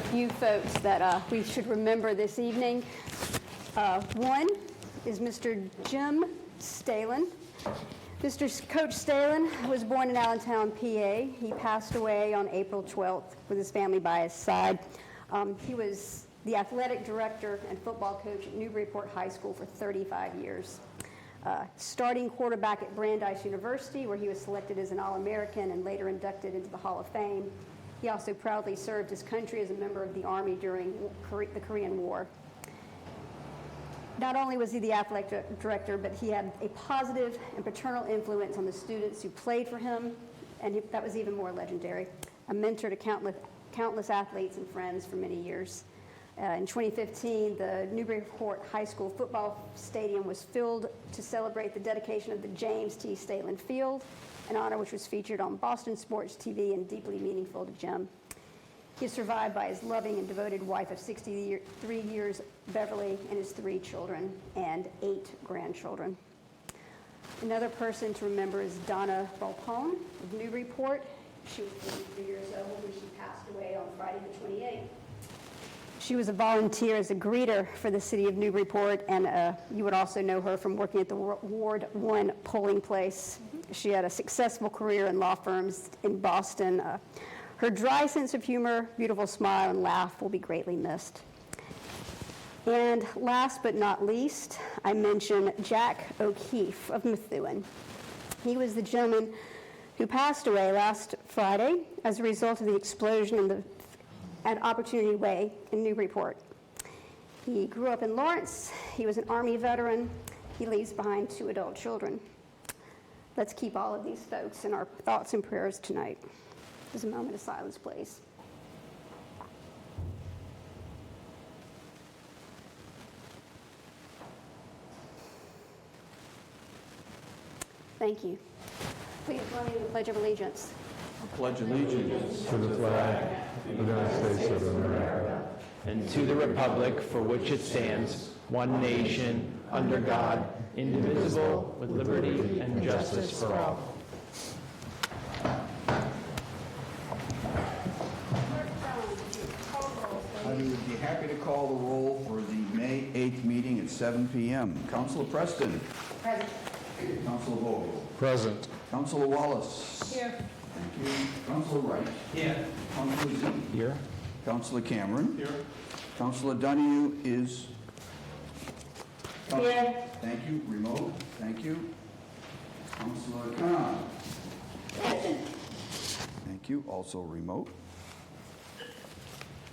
few folks that we should remember this evening. One is Mr. Jim Stalin. Coach Stalin was born in Allentown, PA. He passed away on April 12th with his family by his side. He was the athletic director and football coach at Newburyport High School for 35 years. Starting quarterback at Brandeis University, where he was selected as an All-American and later inducted into the Hall of Fame. He also proudly served his country as a member of the Army during the Korean War. Not only was he the athletic director, but he had a positive and paternal influence on the students who played for him, and that was even more legendary. A mentor to countless athletes and friends for many years. In 2015, the Newburyport High School football stadium was filled to celebrate the dedication of the James T. Stalin Field, an honor which was featured on Boston Sports TV and deeply meaningful to Jim. He is survived by his loving and devoted wife of 63 years, Beverly, and his 3 children and 8 grandchildren. Another person to remember is Donna Volpone of Newburyport. She was 43 years old when she passed away on Friday the 28th. She was a volunteer as a greeter for the city of Newburyport, and you would also know her from working at the Ward 1 polling place. She had a successful career in law firms in Boston. Her dry sense of humor, beautiful smile, and laugh will be greatly missed. And last but not least, I mention Jack O'Keefe of Methuen. He was the gentleman who passed away last Friday as a result of the explosion at Opportunity Way in Newburyport. He grew up in Lawrence. He was an Army veteran. He leaves behind 2 adult children. Let's keep all of these folks in our thoughts and prayers tonight. Just a moment of silence, please. Thank you. Please join me in the Pledge of Allegiance. I pledge allegiance to the flag of the United States of America and to the republic for which it stands, one nation, under God, indivisible, with liberty and justice for all. I would be happy to call the roll for the May 8th meeting at 7 p.m. Councilor Preston. Present. Councilor Vogel. Present. Councilor Wallace. Here. Thank you. Councilor Wright. Here. Councilor Z. Here. Councilor Cameron. Here. Councilor Donahue is... Here. Thank you. Remote. Thank you. Councilor Khan. Present. Thank you. Also remote.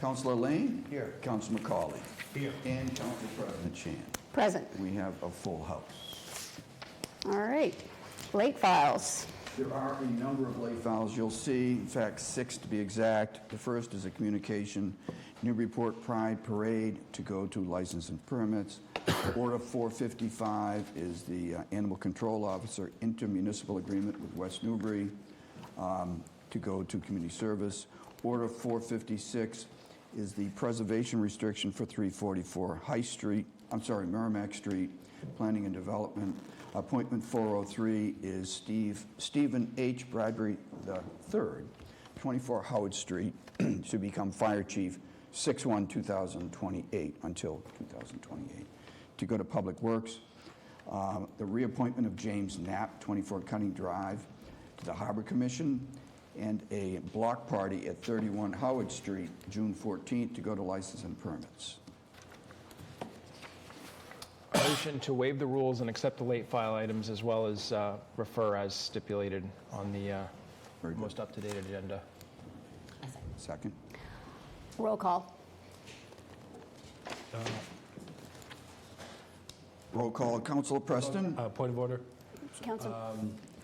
Councilor Lane. Here. Councilor McCauley. Here. And Council President Chan. Present. We have a full house. All right. Late files. There are a number of late files you'll see, in fact 6 to be exact. The first is a communication, Newburyport Pride Parade to go to license and permits. Order 455 is the Animal Control Officer intermunicipal agreement with West Newbury to go to community service. Order 456 is the preservation restriction for 344 Merrimack Street, Planning and Development. Appointment 403 is Stephen H. Bradbury III, 24 Howard Street, to become Fire Chief 6/1/2028 until 2028. To go to Public Works, the reappointment of James Knapp, 24 Cutting Drive, to the Harbor Commission, and a block party at 31 Howard Street, June 14th, to go to license and permits. Motion to waive the rules and accept the late file items as well as refer as stipulated on the most up-to-date agenda. Second. Roll call. Roll call. Councilor Preston. Point of order. Council.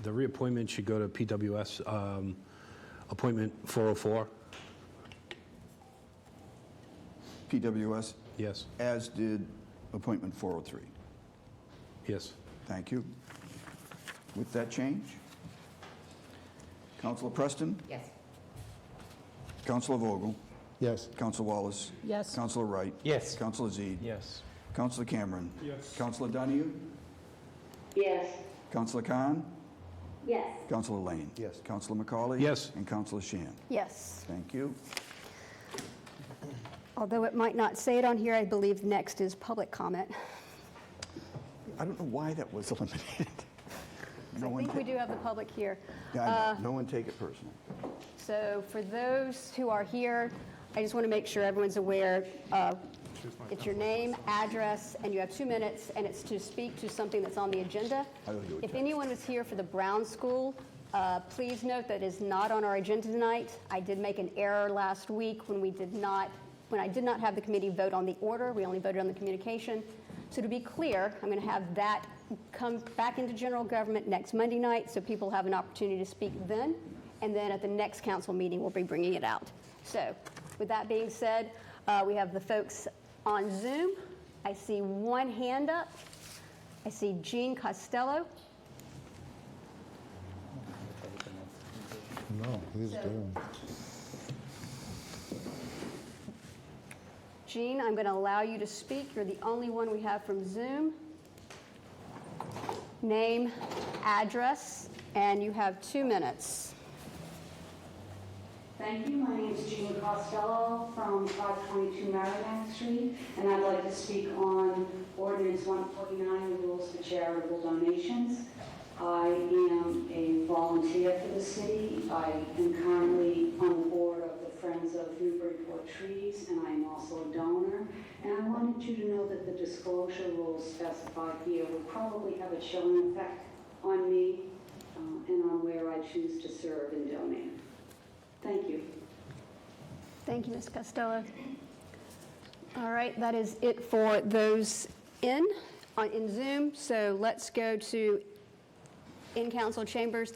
The reappointment should go to PWS. Appointment 404. PWS, Yes. as did appointment 403. Yes. Thank you. With that change, Councilor Preston? Yes. Councilor Vogel? Yes. Councilor Wallace? Yes. Councilor Wright? Yes. Councilor Zede? Yes. Councilor Cameron? Yes. Councilor Donahue? Yes. Councilor Khan? Yes. Councilor Lane? Yes. Councilor McCauley? Yes. And Councilor Shan? Yes. Thank you. Although it might not say it on here, I believe next is public comment. I don't know why that was eliminated. I think we do have the public here. Yeah, I know. No one take it personal. So for those who are here, I just want to make sure everyone's aware. It's your name, address, and you have 2 minutes, and it's to speak to something that's on the agenda. If anyone was here for the Brown School, please note that it is not on our agenda tonight. I did make an error last week when I did not have the committee vote on the order. We only voted on the communication. So to be clear, I'm going to have that come back into general government next Monday night, so people have an opportunity to speak then. And then at the next council meeting, we'll be bringing it out. So with that being said, we have the folks on Zoom. I see one hand up. I see Jean Costello. No, he's doing. Jean, I'm going to allow you to speak. You're the only one we have from Zoom. Name, address, and you have 2 minutes. Thank you. My name is Jean Costello from 522 Merrimack Street, and I'd like to speak on Ordinance 149, the rules for charitable donations. I am a volunteer for the city. I am currently on the board of the Friends of Newburyport Trees, and I am also a donor. And I wanted you to know that the disclosure rules specified here will probably have a chilling effect on me and on where I choose to serve and donate. Thank you. Thank you, Ms. Costello. All right, that is it for those in Zoom. So let's go to in-council chambers.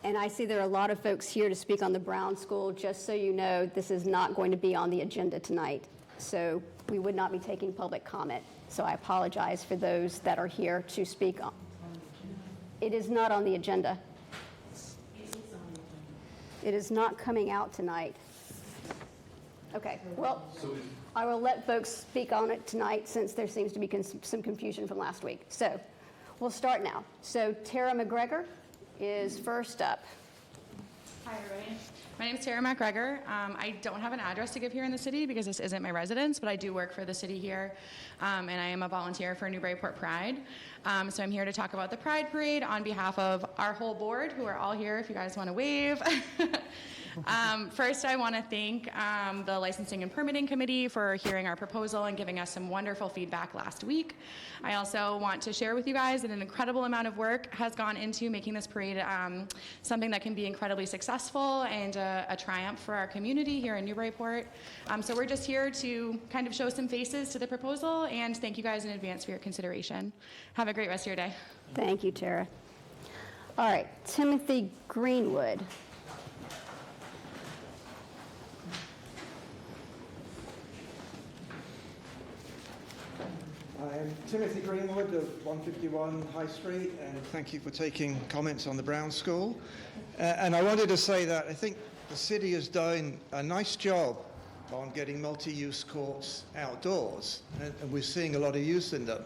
And I see there are a lot of folks here to speak on the Brown School. Just so you know, this is not going to be on the agenda tonight. So we would not be taking public comment. So I apologize for those that are here to speak on. It is not on the agenda. It is not coming out tonight. Okay, well, I will let folks speak on it tonight since there seems to be some confusion from last week. So we'll start now. So Tara McGregor is first up. Hi, everybody. My name is Tara McGregor. I don't have an address to give here in the city because this isn't my residence, but I do work for the city here, and I am a volunteer for Newburyport Pride. So I'm here to talk about the Pride Parade on behalf of our whole board, who are all here if you guys want to wave. First, I want to thank the Licensing and Permitting Committee for hearing our proposal and giving us some wonderful feedback last week. I also want to share with you guys that an incredible amount of work has gone into making this parade something that can be incredibly successful and a triumph for our community here in Newburyport. So we're just here to kind of show some faces to the proposal and thank you guys in advance for your consideration. Have a great rest of your day. Thank you, Tara. All right, Timothy Greenwood. I'm Timothy Greenwood of 151 High Street, and thank you for taking comments on the Brown School. And I wanted to say that I think the city has done a nice job on getting multi-use courts outdoors, and we're seeing a lot of use in them.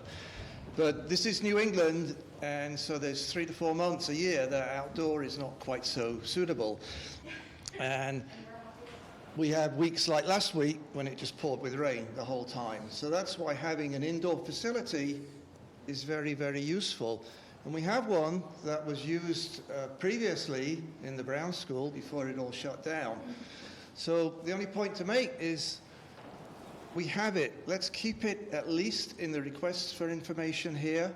But this is New England, and so there's 3 to 4 months a year that outdoor is not quite so suitable. And we have weeks like last week when it just poured with rain the whole time. So that's why having an indoor facility is very, very useful. And we have one that was used previously in the Brown School before it all shut down. So the only point to make is we have it. Let's keep it at least in the requests for information here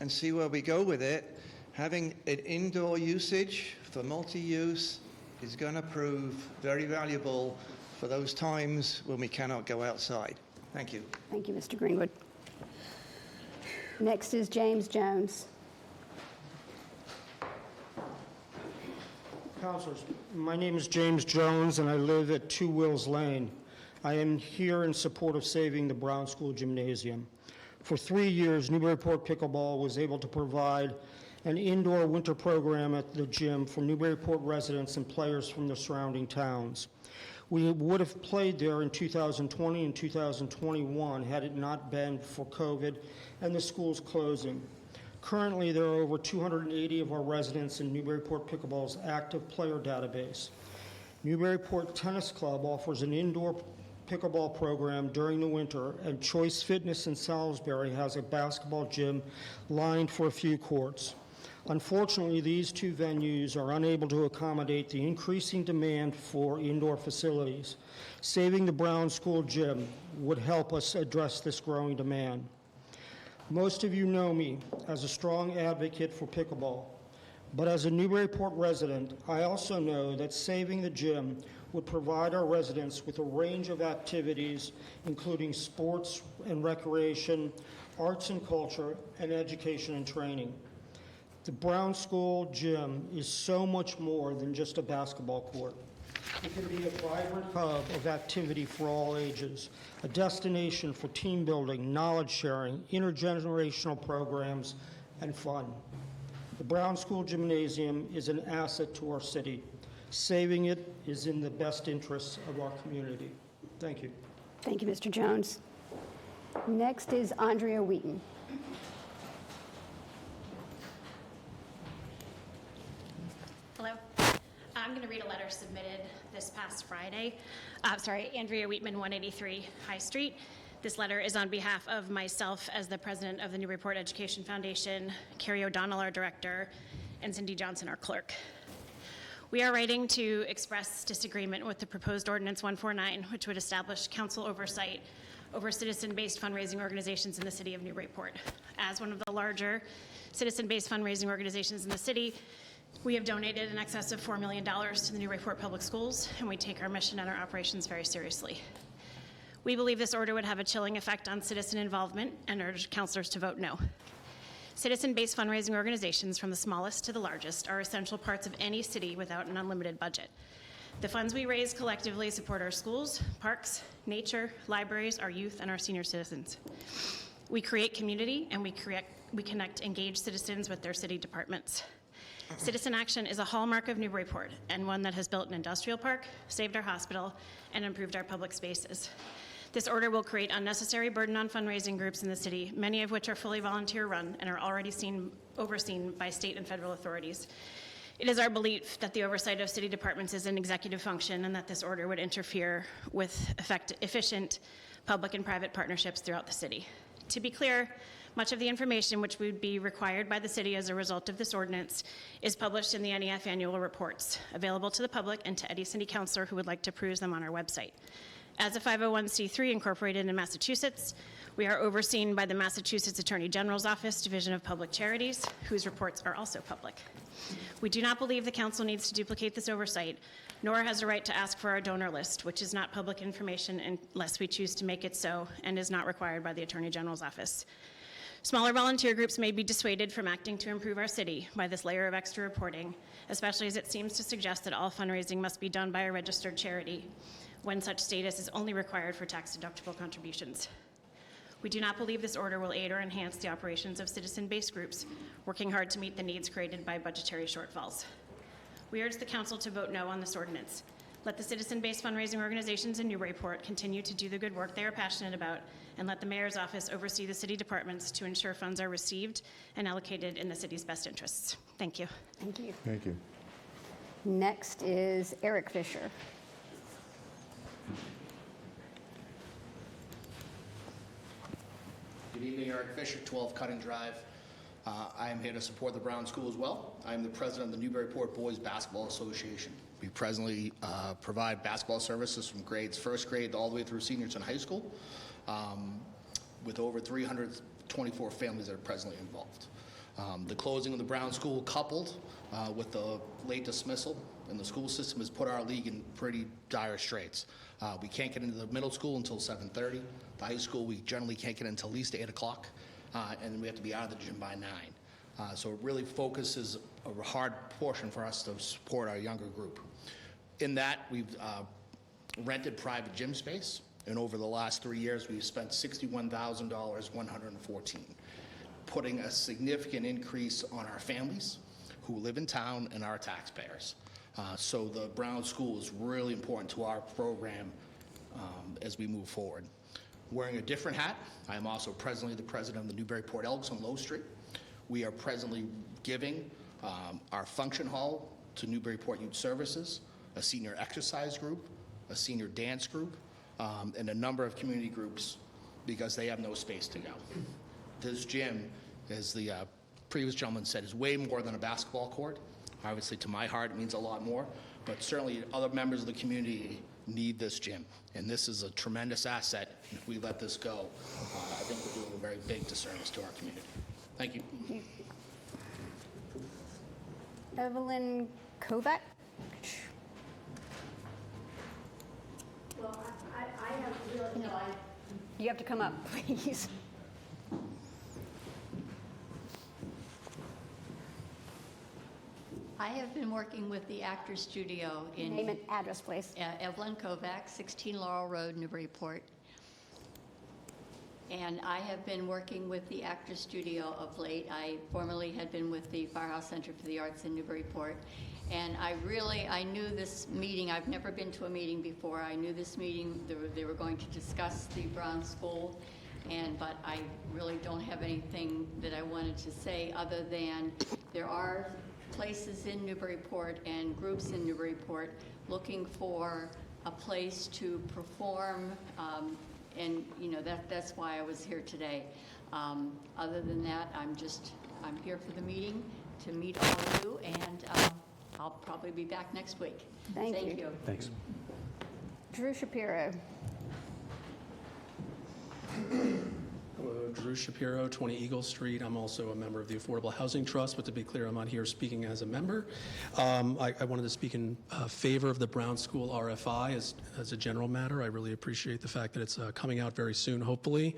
and see where we go with it. Having an indoor usage for multi-use is going to prove very valuable for those times when we cannot go outside. Thank you. Thank you, Mr. Greenwood. Next is James Jones. Councilors, my name is James Jones, and I live at 2 Wills Lane. I am here in support of saving the Brown School Gymnasium. For 3 years, Newburyport Pickleball was able to provide an indoor winter program at the gym for Newburyport residents and players from the surrounding towns. We would have played there in 2020 and 2021 had it not been for COVID and the school's closing. Currently, there are over 280 of our residents in Newburyport Pickleball's active player database. Newburyport Tennis Club offers an indoor pickleball program during the winter, and Choice Fitness in Salisbury has a basketball gym lined for a few courts. Unfortunately, these two venues are unable to accommodate the increasing demand for indoor facilities. Saving the Brown School gym would help us address this growing demand. Most of you know me as a strong advocate for pickleball, but as a Newburyport resident, I also know that saving the gym would provide our residents with a range of activities, including sports and recreation, arts and culture, and education and training. The Brown School gym is so much more than just a basketball court. It can be a vibrant hub of activity for all ages, a destination for team building, knowledge sharing, intergenerational programs, and fun. The Brown School Gymnasium is an asset to our city. Saving it is in the best interests of our community. Thank you. Thank you, Mr. Jones. Next is Andrea Wheaton. Hello. I'm going to read a letter submitted this past Friday. Andrea Wheatman, 183 High Street. This letter is on behalf of myself as the president of the Newburyport Education Foundation, Carrie O'Donnell, our director, and Cindy Johnson, our clerk. We are writing to express disagreement with the proposed Ordinance 149, which would establish council oversight over citizen-based fundraising organizations in the city of Newburyport. As one of the larger citizen-based fundraising organizations in the city, we have donated in excess of $4 million to the Newburyport Public Schools, and we take our mission and our operations very seriously. We believe this order would have a chilling effect on citizen involvement and urge councilors to vote no. Citizen-based fundraising organizations, from the smallest to the largest, are essential parts of any city without an unlimited budget. The funds we raise collectively support our schools, parks, nature, libraries, our youth, and our senior citizens. We create community, and we connect engaged citizens with their city departments. Citizen action is a hallmark of Newburyport, and one that has built an industrial park, saved our hospital, and improved our public spaces. This order will create unnecessary burden on fundraising groups in the city, many of which are fully volunteer-run and are already overseen by state and federal authorities. It is our belief that the oversight of city departments is an executive function, and that this order would interfere with efficient public and private partnerships throughout the city. To be clear, much of the information which would be required by the city as a result of this ordinance is published in the NEF annual reports, available to the public and to any city councilor who would like to peruse them on our website. As a 501c3 incorporated in Massachusetts, we are overseen by the Massachusetts Attorney General's Office, Division of Public Charities, whose reports are also public. We do not believe the council needs to duplicate this oversight, nor has a right to ask for our donor list, which is not public information unless we choose to make it so, and is not required by the Attorney General's Office. Smaller volunteer groups may be dissuaded from acting to improve our city by this layer of extra reporting, especially as it seems to suggest that all fundraising must be done by a registered charity, when such status is only required for tax-deductible contributions. We do not believe this order will aid or enhance the operations of citizen-based groups working hard to meet the needs created by budgetary shortfalls. We urge the council to vote no on this ordinance. Let the citizen-based fundraising organizations in Newburyport continue to do the good work they are passionate about, and let the mayor's office oversee the city departments to ensure funds are received and allocated in the city's best interests. Thank you. Thank you. Thank you. Next is Eric Fisher. Good evening, Eric Fisher, 12 Cutting Drive. I am here to support the Brown School as well. I am the president of the Newburyport Boys Basketball Association. We presently provide basketball services from grades first grade all the way through seniors in high school, with over 324 families that are presently involved. The closing of the Brown School, coupled with the late dismissal in the school system, has put our league in pretty dire straits. We can't get into the middle school until 7:30. The high school, we generally can't get until at least 8 o'clock, and we have to be out of the gym by 9. So it really focuses a hard portion for us to support our younger group. In that, we've rented private gym space, and over the last 3 years, we've spent $61,114, putting a significant increase on our families who live in town and our taxpayers. So the Brown School is really important to our program as we move forward. Wearing a different hat, I am also presently the president of the Newburyport Elks on Low Street. We are presently giving our function hall to Newburyport Youth Services, a senior exercise group, a senior dance group, and a number of community groups because they have no space to go. This gym, as the previous gentleman said, is way more than a basketball court. Obviously, to my heart, it means a lot more, but certainly other members of the community need this gym, and this is a tremendous asset. If we let this go, I think we're doing a very big disservice to our community. Thank you. Evelyn Kovac? Well, I have really, You have to come up, please. I have been working with the Actors Studio in Name and address, please. Evelyn Kovac, 16 Laurel Road, Newburyport. And I have been working with the Actors Studio of late. I formerly had been with the Firehouse Center for the Arts in Newburyport. And I knew this meeting. I've never been to a meeting before. I knew this meeting, they were going to discuss the Brown School. But I really don't have anything that I wanted to say other than there are places in Newburyport and groups in Newburyport looking for a place to perform, and that's why I was here today. Other than that, I'm here for the meeting to meet all of you, and I'll probably be back next week. Thank you. Thanks. Drew Shapiro. Hello, Drew Shapiro, 20 Eagle Street. I'm also a member of the Affordable Housing Trust, but to be clear, I'm not here speaking as a member. I wanted to speak in favor of the Brown School RFI as a general matter. I really appreciate the fact that it's coming out very soon, hopefully.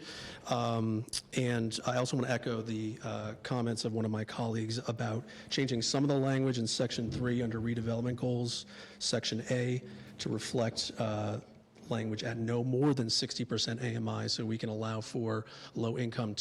And I also want to echo the comments of one of my colleagues about changing some of the language in Section 3 under redevelopment goals, Section A, to reflect language at no more than 60% AMI, so we can allow for low-income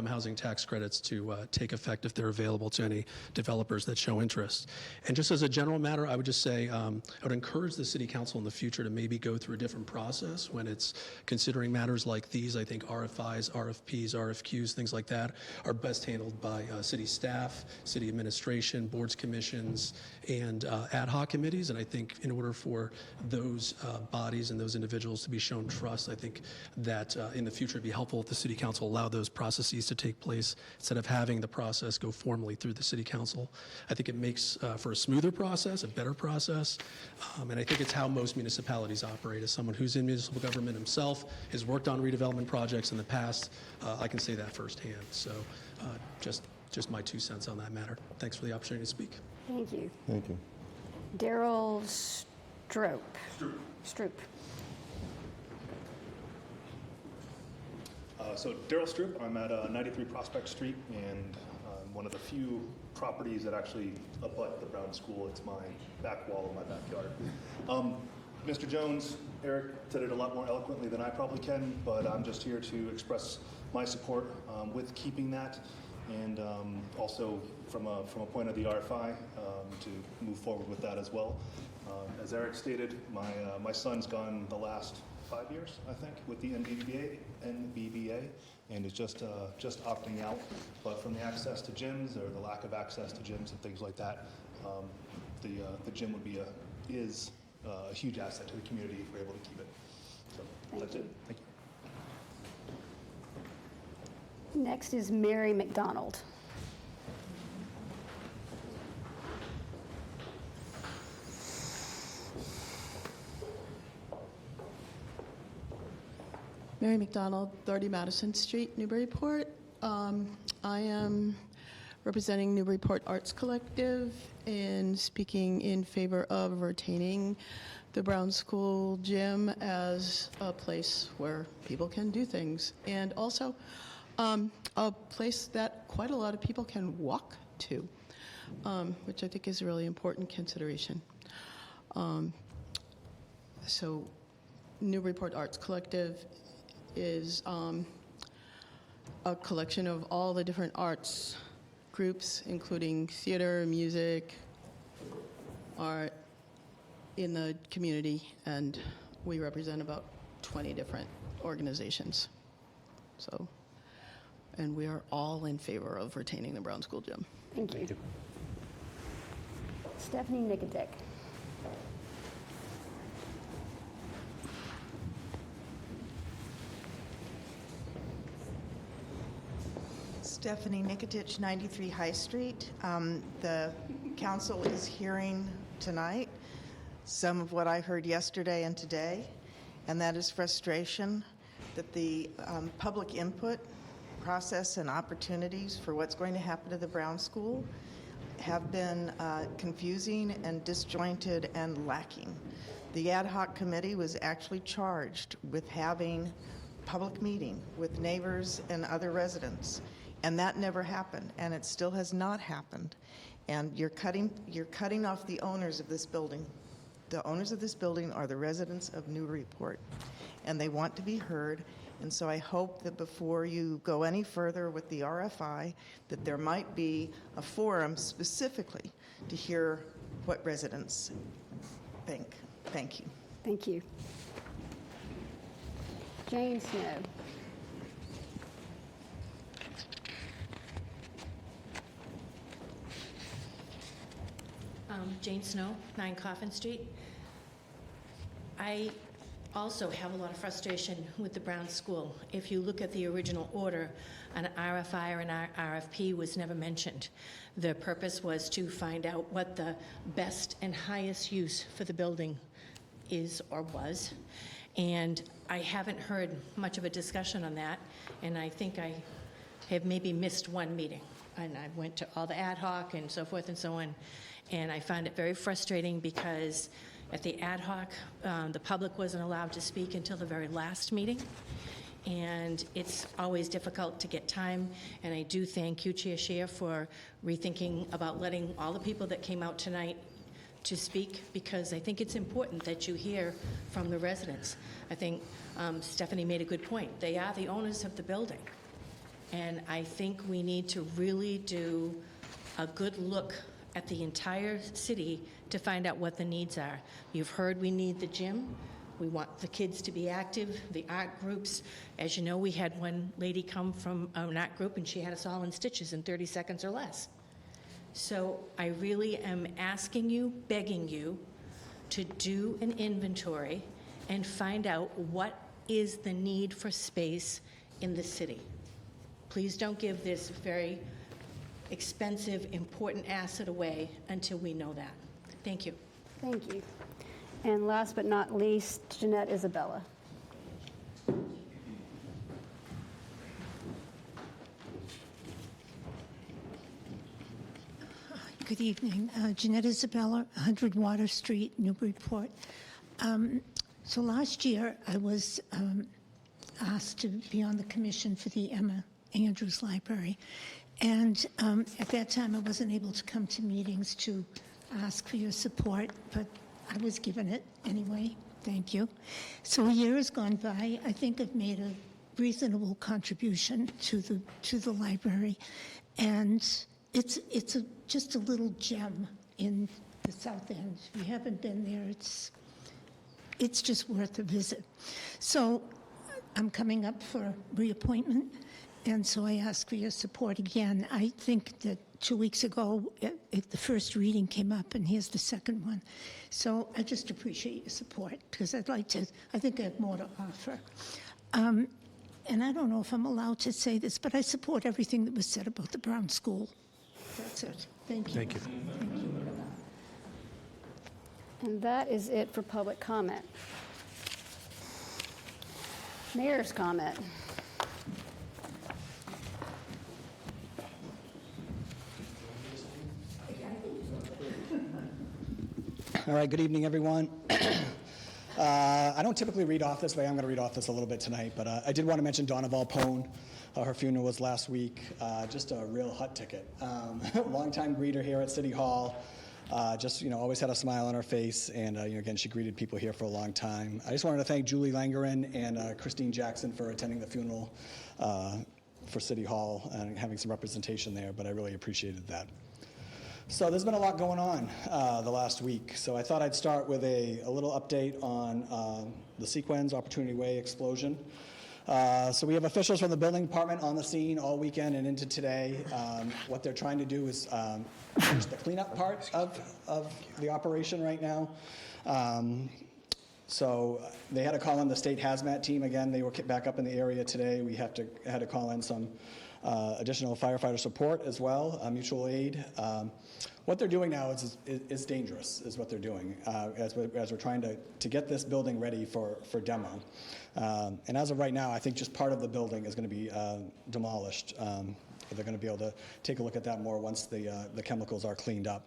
housing tax credits to take effect if they're available to any developers that show interest. And just as a general matter, I would just say I would encourage the City Council in the future to maybe go through a different process when it's considering matters like these. I think RFIs, RFPs, RFQs, things like that are best handled by city staff, city administration, boards, commissions, and ad hoc committees. And I think in order for those bodies and those individuals to be shown trust, I think that in the future it'd be helpful if the City Council allow those processes to take place instead of having the process go formally through the City Council. I think it makes for a smoother process, a better process, and I think it's how most municipalities operate. As someone who's in municipal government himself, has worked on redevelopment projects in the past, I can say that firsthand. So just my 2 cents on that matter. Thanks for the opportunity to speak. Thank you. Thank you. Daryl Stroop. So Daryl Stroop, I'm at 93 Prospect Street, and I'm one of the few properties that actually abut the Brown School. It's my back wall of my backyard. Mr. Jones, Eric said it a lot more eloquently than I probably can, but I'm just here to express my support with keeping that, and also from a point of the RFI to move forward with that as well. As Eric stated, my son's gone the last 5 years, I think, with the NBBA, and is just opting out. But from the access to gyms or the lack of access to gyms and things like that, the gym is a huge asset to the community if we're able to keep it. So that's it. Thank you. Next is Mary McDonald. Mary McDonald, 30 Madison Street, Newburyport. I am representing Newburyport Arts Collective and speaking in favor of retaining the Brown School gym as a place where people can do things, and also a place that quite a lot of people can walk to, which I think is a really important consideration. So Newburyport Arts Collective is a collection of all the different arts groups, including theater, music, art in the community, and we represent about 20 different organizations. So, and we are all in favor of retaining the Brown School gym. Thank you. Stephanie Nicodek. Stephanie Nikitich, 93 High Street. The council is hearing tonight some of what I heard yesterday and today, and that is frustration that the public input process and opportunities for what's going to happen to the Brown School have been confusing and disjointed and lacking. The ad hoc committee was actually charged with having public meeting with neighbors and other residents, and that never happened, and it still has not happened. And you're cutting off the owners of this building. The owners of this building are the residents of Newburyport, and they want to be heard. And so I hope that before you go any further with the RFI, that there might be a forum specifically to hear what residents think. Thank you. Thank you. Jane Snow. Jane Snow, 9 Coffin Street. I also have a lot of frustration with the Brown School. If you look at the original order, an RFI or an RFP was never mentioned. The purpose was to find out what the best and highest use for the building is or was. And I haven't heard much of a discussion on that, and I think I have maybe missed one meeting. And I went to all the ad hoc and so forth and so on, and I found it very frustrating because at the ad hoc, the public wasn't allowed to speak until the very last meeting, and it's always difficult to get time, and I do thank you, Chair Scheer, for rethinking about letting all the people that came out tonight to speak, because I think it's important that you hear from the residents. I think Stephanie made a good point. They are the owners of the building, and I think we need to really do a good look at the entire city to find out what the needs are. You've heard we need the gym. We want the kids to be active, the art groups. As you know, we had one lady come from an art group and she had us all in stitches in 30 seconds or less. So I really am asking you, begging you, to do an inventory and find out what is the need for space in the city. Please don't give this very expensive, important asset away until we know that. Thank you. Thank you. And last but not least, Jeanette Isabella. Good evening. Jeanette Isabella, 100 Water Street, Newburyport. So last year, I was asked to be on the commission for the Emma Andrews Library. And at that time, I wasn't able to come to meetings to ask for your support, but I was given it anyway. Thank you. So a year has gone by. I think I've made a reasonable contribution to the library, and it's just a little gem in the South End. If you haven't been there, it's just worth a visit. So I'm coming up for reappointment. And so I ask for your support again. I think that 2 weeks ago, the first reading came up, and here's the second one. So I just appreciate your support, because I think I have more to offer. And I don't know if I'm allowed to say this, but I support everything that was said about the Brown School. That's it. Thank you. Thank you. Thank you. And that is it for public comment. Mayor's comment. All right, good evening, everyone. I don't typically read off this way. I'm going to read off this a little bit tonight, but I did want to mention Donna Volpone. Her funeral was last week. Just a real hot ticket. Longtime greeter here at City Hall. Always had a smile on her face, and again, she greeted people here for a long time. I just wanted to thank Julie Langerin and Christine Jackson for attending the funeral for City Hall and having some representation there, but I really appreciated that. So there's been a lot going on the last week. So I thought I'd start with a little update on the Sequens Opportunity Way explosion. So we have officials from the building department on the scene all weekend and into today. What they're trying to do is finish the cleanup part of the operation right now. So they had to call in the state hazmat team again. They were back up in the area today. We had to call in some additional firefighter support as well, mutual aid. What they're doing now is dangerous, is what they're doing, as we're trying to get this building ready for demo. And as of right now, I think just part of the building is going to be demolished. They're going to be able to take a look at that more once the chemicals are cleaned up.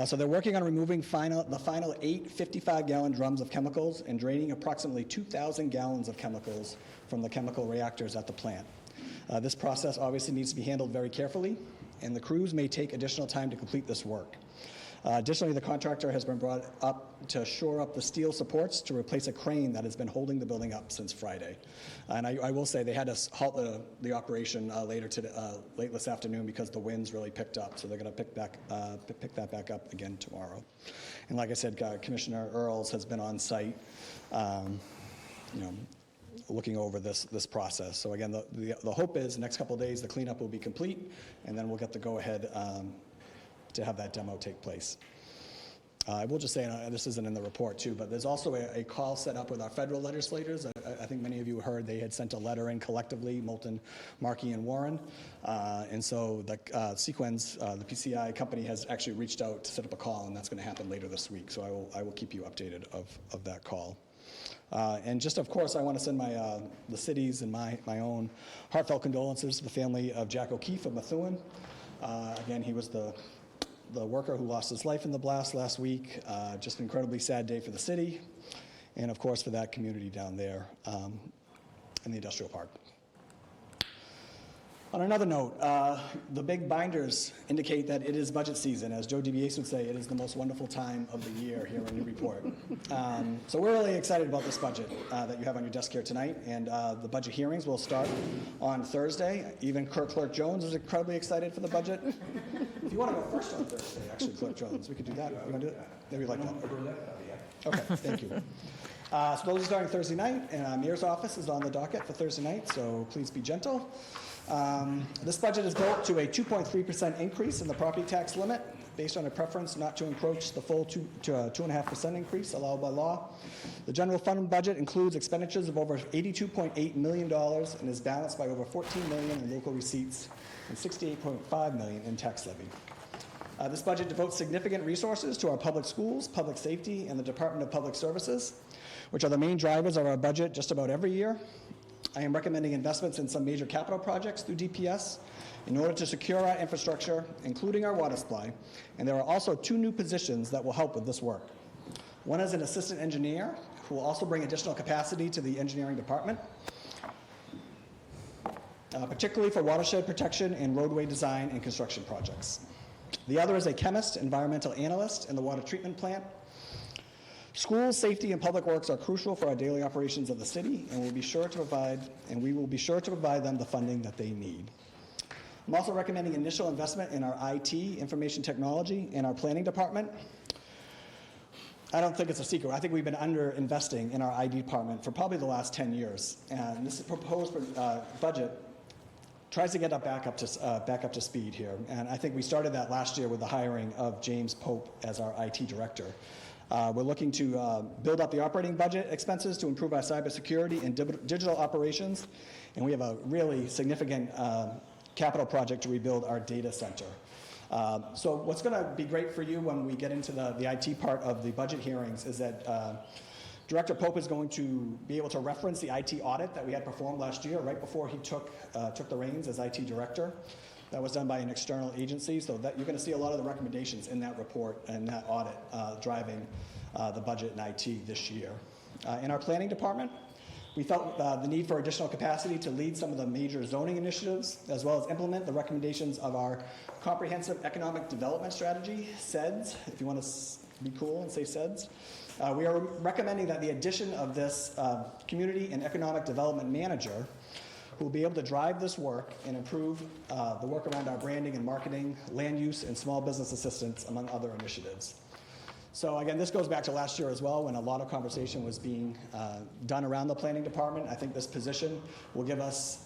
So they're working on removing the final 8 55-gallon drums of chemicals and draining approximately 2,000 gallons of chemicals from the chemical reactors at the plant. This process obviously needs to be handled very carefully, and the crews may take additional time to complete this work. Additionally, the contractor has been brought up to shore up the steel supports to replace a crane that has been holding the building up since Friday. And I will say they had to halt the operation late this afternoon because the winds really picked up. So they're going to pick that back up again tomorrow. And like I said, Commissioner Earls has been on site, looking over this process. So again, the hope is the next couple of days the cleanup will be complete, and then we'll get the go-ahead to have that demo take place. I will just say, and this isn't in the report too, but there's also a call set up with our federal legislators. I think many of you heard they had sent a letter in collectively, Moulton, Markey, and Warren. And so the Sequens, the PCI company, has actually reached out to set up a call, and that's going to happen later this week. So I will keep you updated of that call. And just, of course, I want to send the city's and my own heartfelt condolences to the family of Jack O'Keefe of Methuen. Again, he was the worker who lost his life in the blast last week. Just an incredibly sad day for the city, and of course for that community down there in the industrial park. On another note, the big binders indicate that it is budget season. As Joe DiBiase would say, it is the most wonderful time of the year here in Newburyport. So we're really excited about this budget that you have on your desk here tonight, and the budget hearings will start on Thursday. Even Clerk Jones is incredibly excited for the budget. If you want to go first on Thursday, actually, Clerk Jones, we could do that. You want to do it? Maybe like that. Okay, thank you. So those are starting Thursday night, and Mayor's office is on the docket for Thursday night, so please be gentle. This budget is built to a 2.3% increase in the property tax limit based on a preference not to encroach the full 2.5% increase allowed by law. The general fund budget includes expenditures of over $82.8 million and is balanced by over $14 million in local receipts and $68.5 million in tax levy. This budget devotes significant resources to our public schools, public safety, and the Department of Public Services, which are the main drivers of our budget just about every year. I am recommending investments in some major capital projects through DPS in order to secure our infrastructure, including our water supply, and there are also 2 new positions that will help with this work. One is an assistant engineer who will also bring additional capacity to the engineering department, particularly for watershed protection and roadway design and construction projects. The other is a chemist, environmental analyst in the water treatment plant. Schools, safety, and public works are crucial for our daily operations of the city, and we will be sure to provide them the funding that they need. I'm also recommending initial investment in our IT, information technology, and our planning department. I don't think it's a secret. I think we've been under-investing in our IT department for probably the last 10 years, and this proposed budget tries to get back up to speed here. And I think we started that last year with the hiring of James Pope as our IT director. We're looking to build up the operating budget expenses to improve our cybersecurity and digital operations, and we have a really significant capital project to rebuild our data center. So what's going to be great for you when we get into the IT part of the budget hearings is that Director Pope is going to be able to reference the IT audit that we had performed last year right before he took the reins as IT director. That was done by an external agency, so that you're going to see a lot of the recommendations in that report and that audit driving the budget in IT this year. In our planning department, we felt the need for additional capacity to lead some of the major zoning initiatives, as well as implement the recommendations of our Comprehensive Economic Development Strategy, CEDS, if you want to be cool and say CEDS. We are recommending that the addition of this Community and Economic Development Manager who will be able to drive this work and improve the work around our branding and marketing, land use, and small business assistance, among other initiatives. So again, this goes back to last year as well, when a lot of conversation was being done around the planning department. I think this position will give us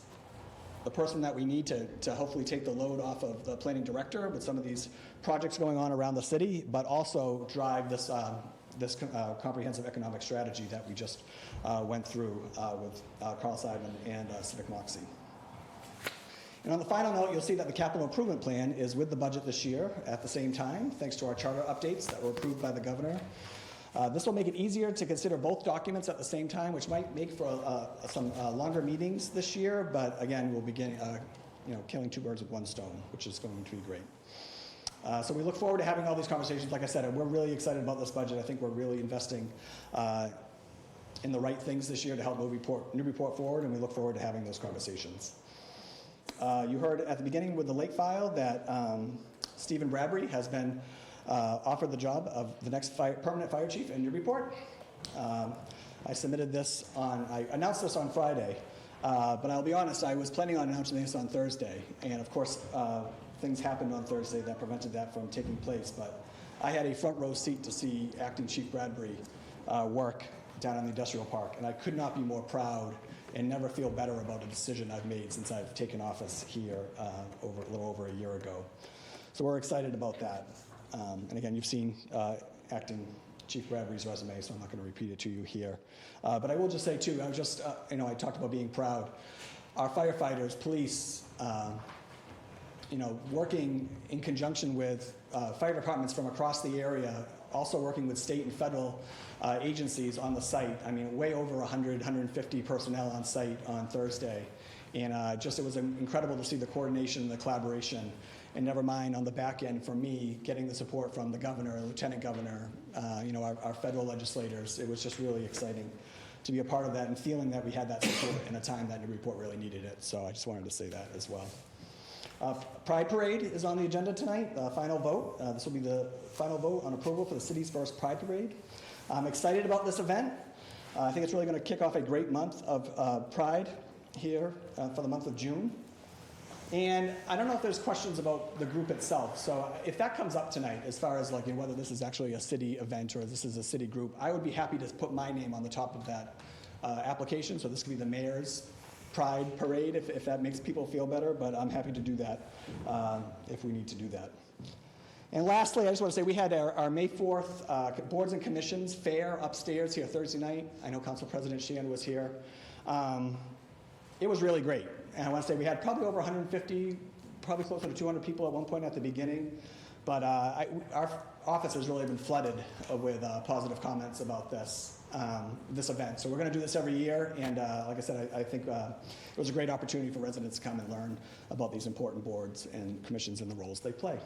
the person that we need to hopefully take the load off of the planning director with some of these projects going on around the city, but also drive this this comprehensive economic strategy that we just went through with Carl Simon and Civic Moxie. And on the final note, you'll see that the capital improvement plan is with the budget this year at the same time, thanks to our charter updates that were approved by the governor. This will make it easier to consider both documents at the same time, which might make for some longer meetings this year, but again, we'll begin killing two birds with one stone, which is going to be great. So we look forward to having all these conversations. Like I said, we're really excited about this budget. I think we're really investing in the right things this year to help Newburyport forward, and we look forward to having those conversations. You heard at the beginning with the late file that Stephen Bradbury has been offered the job of the next permanent fire chief in Newburyport. I announced this on Friday, but I'll be honest, I was planning on announcing this on Thursday, and of course, things happened on Thursday that prevented that from taking place, but I had a front row seat to see Acting Chief Bradbury work down in the industrial park, and I could not be more proud and never feel better about a decision I've made since I've taken office here a little over a year ago. So we're excited about that. And again, you've seen Acting Chief Bradbury's resume, so I'm not going to repeat it to you here. But I will just say, too, I talked about being proud. Our firefighters, police, working in conjunction with fire departments from across the area, also working with state and federal agencies on the site. I mean, way over 100, 150 personnel on site on Thursday. And it was incredible to see the coordination and the collaboration. And never mind on the back end for me, getting the support from the governor, lieutenant governor, our federal legislators. It was just really exciting to be a part of that and feeling that we had that support in a time that Newburyport really needed it. So I just wanted to say that as well. Pride Parade is on the agenda tonight, final vote. This will be the final vote on approval for the city's first Pride Parade. I'm excited about this event. I think it's really going to kick off a great month of Pride here for the month of June. And I don't know if there's questions about the group itself. So if that comes up tonight, as far as whether this is actually a city event or this is a city group, I would be happy to put my name on the top of that application. So this could be the mayor's Pride Parade, if that makes people feel better. But I'm happy to do that if we need to do that. And lastly, I just want to say we had our May 4th Boards and Commissions Fair upstairs here Thursday night. I know Council President Sheehan was here. It was really great. And I want to say we had probably over 150, probably closer to 200 people at one point at the beginning. But our office has really been flooded with positive comments about this event. So we're going to do this every year. And like I said, I think it was a great opportunity for residents to come and learn about these important boards and commissions and the roles they play.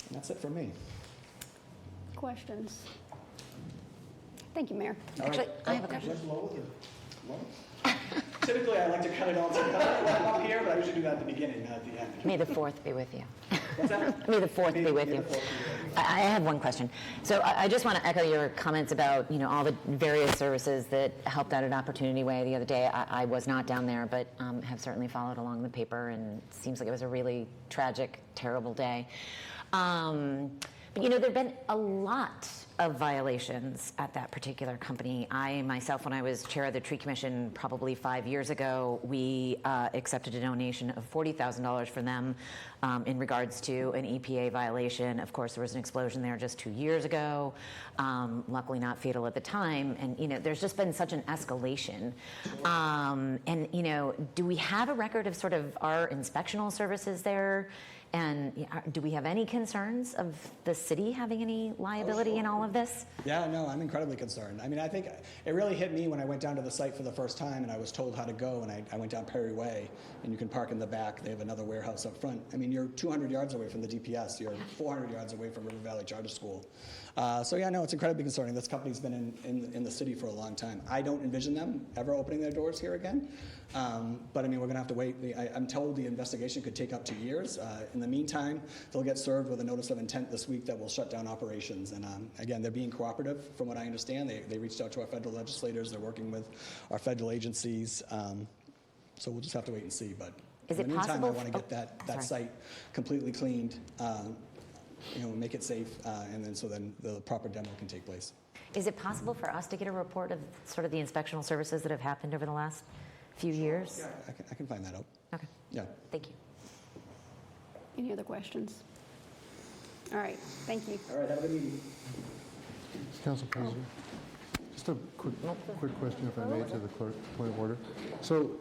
And that's it for me. Questions? Thank you, Mayor. Actually, I have a question. Typically, I like to cut it all together up here, but I usually do that at the beginning, not at the end. May the 4th be with you. What's that? May the 4th be with you. I have one question. So I just want to echo your comments about, all the various services that helped out at Opportunity Way the other day. I was not down there, but have certainly followed along the paper, and it seems like it was a really tragic, terrible day. But there have been a lot of violations at that particular company. I myself, when I was chair of the Tree Commission probably 5 years ago, we accepted a donation of $40,000 from them in regards to an EPA violation. Of course, there was an explosion there just 2 years ago, luckily not fatal at the time. And, there's just been such an escalation. And, do we have a record of sort of our inspectional services there? And do we have any concerns of the city having any liability in all of this? Yeah, no, I'm incredibly concerned. I mean, I think it really hit me when I went down to the site for the first time and I was told how to go, and I went down Perry Way, and you can park in the back. They have another warehouse up front. I mean, you're 200 yards away from the DPS. You're 400 yards away from River Valley Charter School. So yeah, no, it's incredibly concerning. This company's been in the city for a long time. I don't envision them ever opening their doors here again. But I mean, we're going to have to wait. I'm told the investigation could take up to years. In the meantime, they'll get served with a notice of intent this week that will shut down operations. And again, they're being cooperative from what I understand. They reached out to our federal legislators. They're working with our federal agencies. So we'll just have to wait and see. But in the meantime, I want to get that site completely cleaned, make it safe, and then the proper demo can take place. Is it possible for us to get a report of sort of the inspectional services that have happened over the last few years? Yeah, I can find that out. Okay. Yeah. Thank you. Any other questions? All right, thank you. All right, have a good meeting. Council President, just a quick question, if I may, to the clerk, point of order. So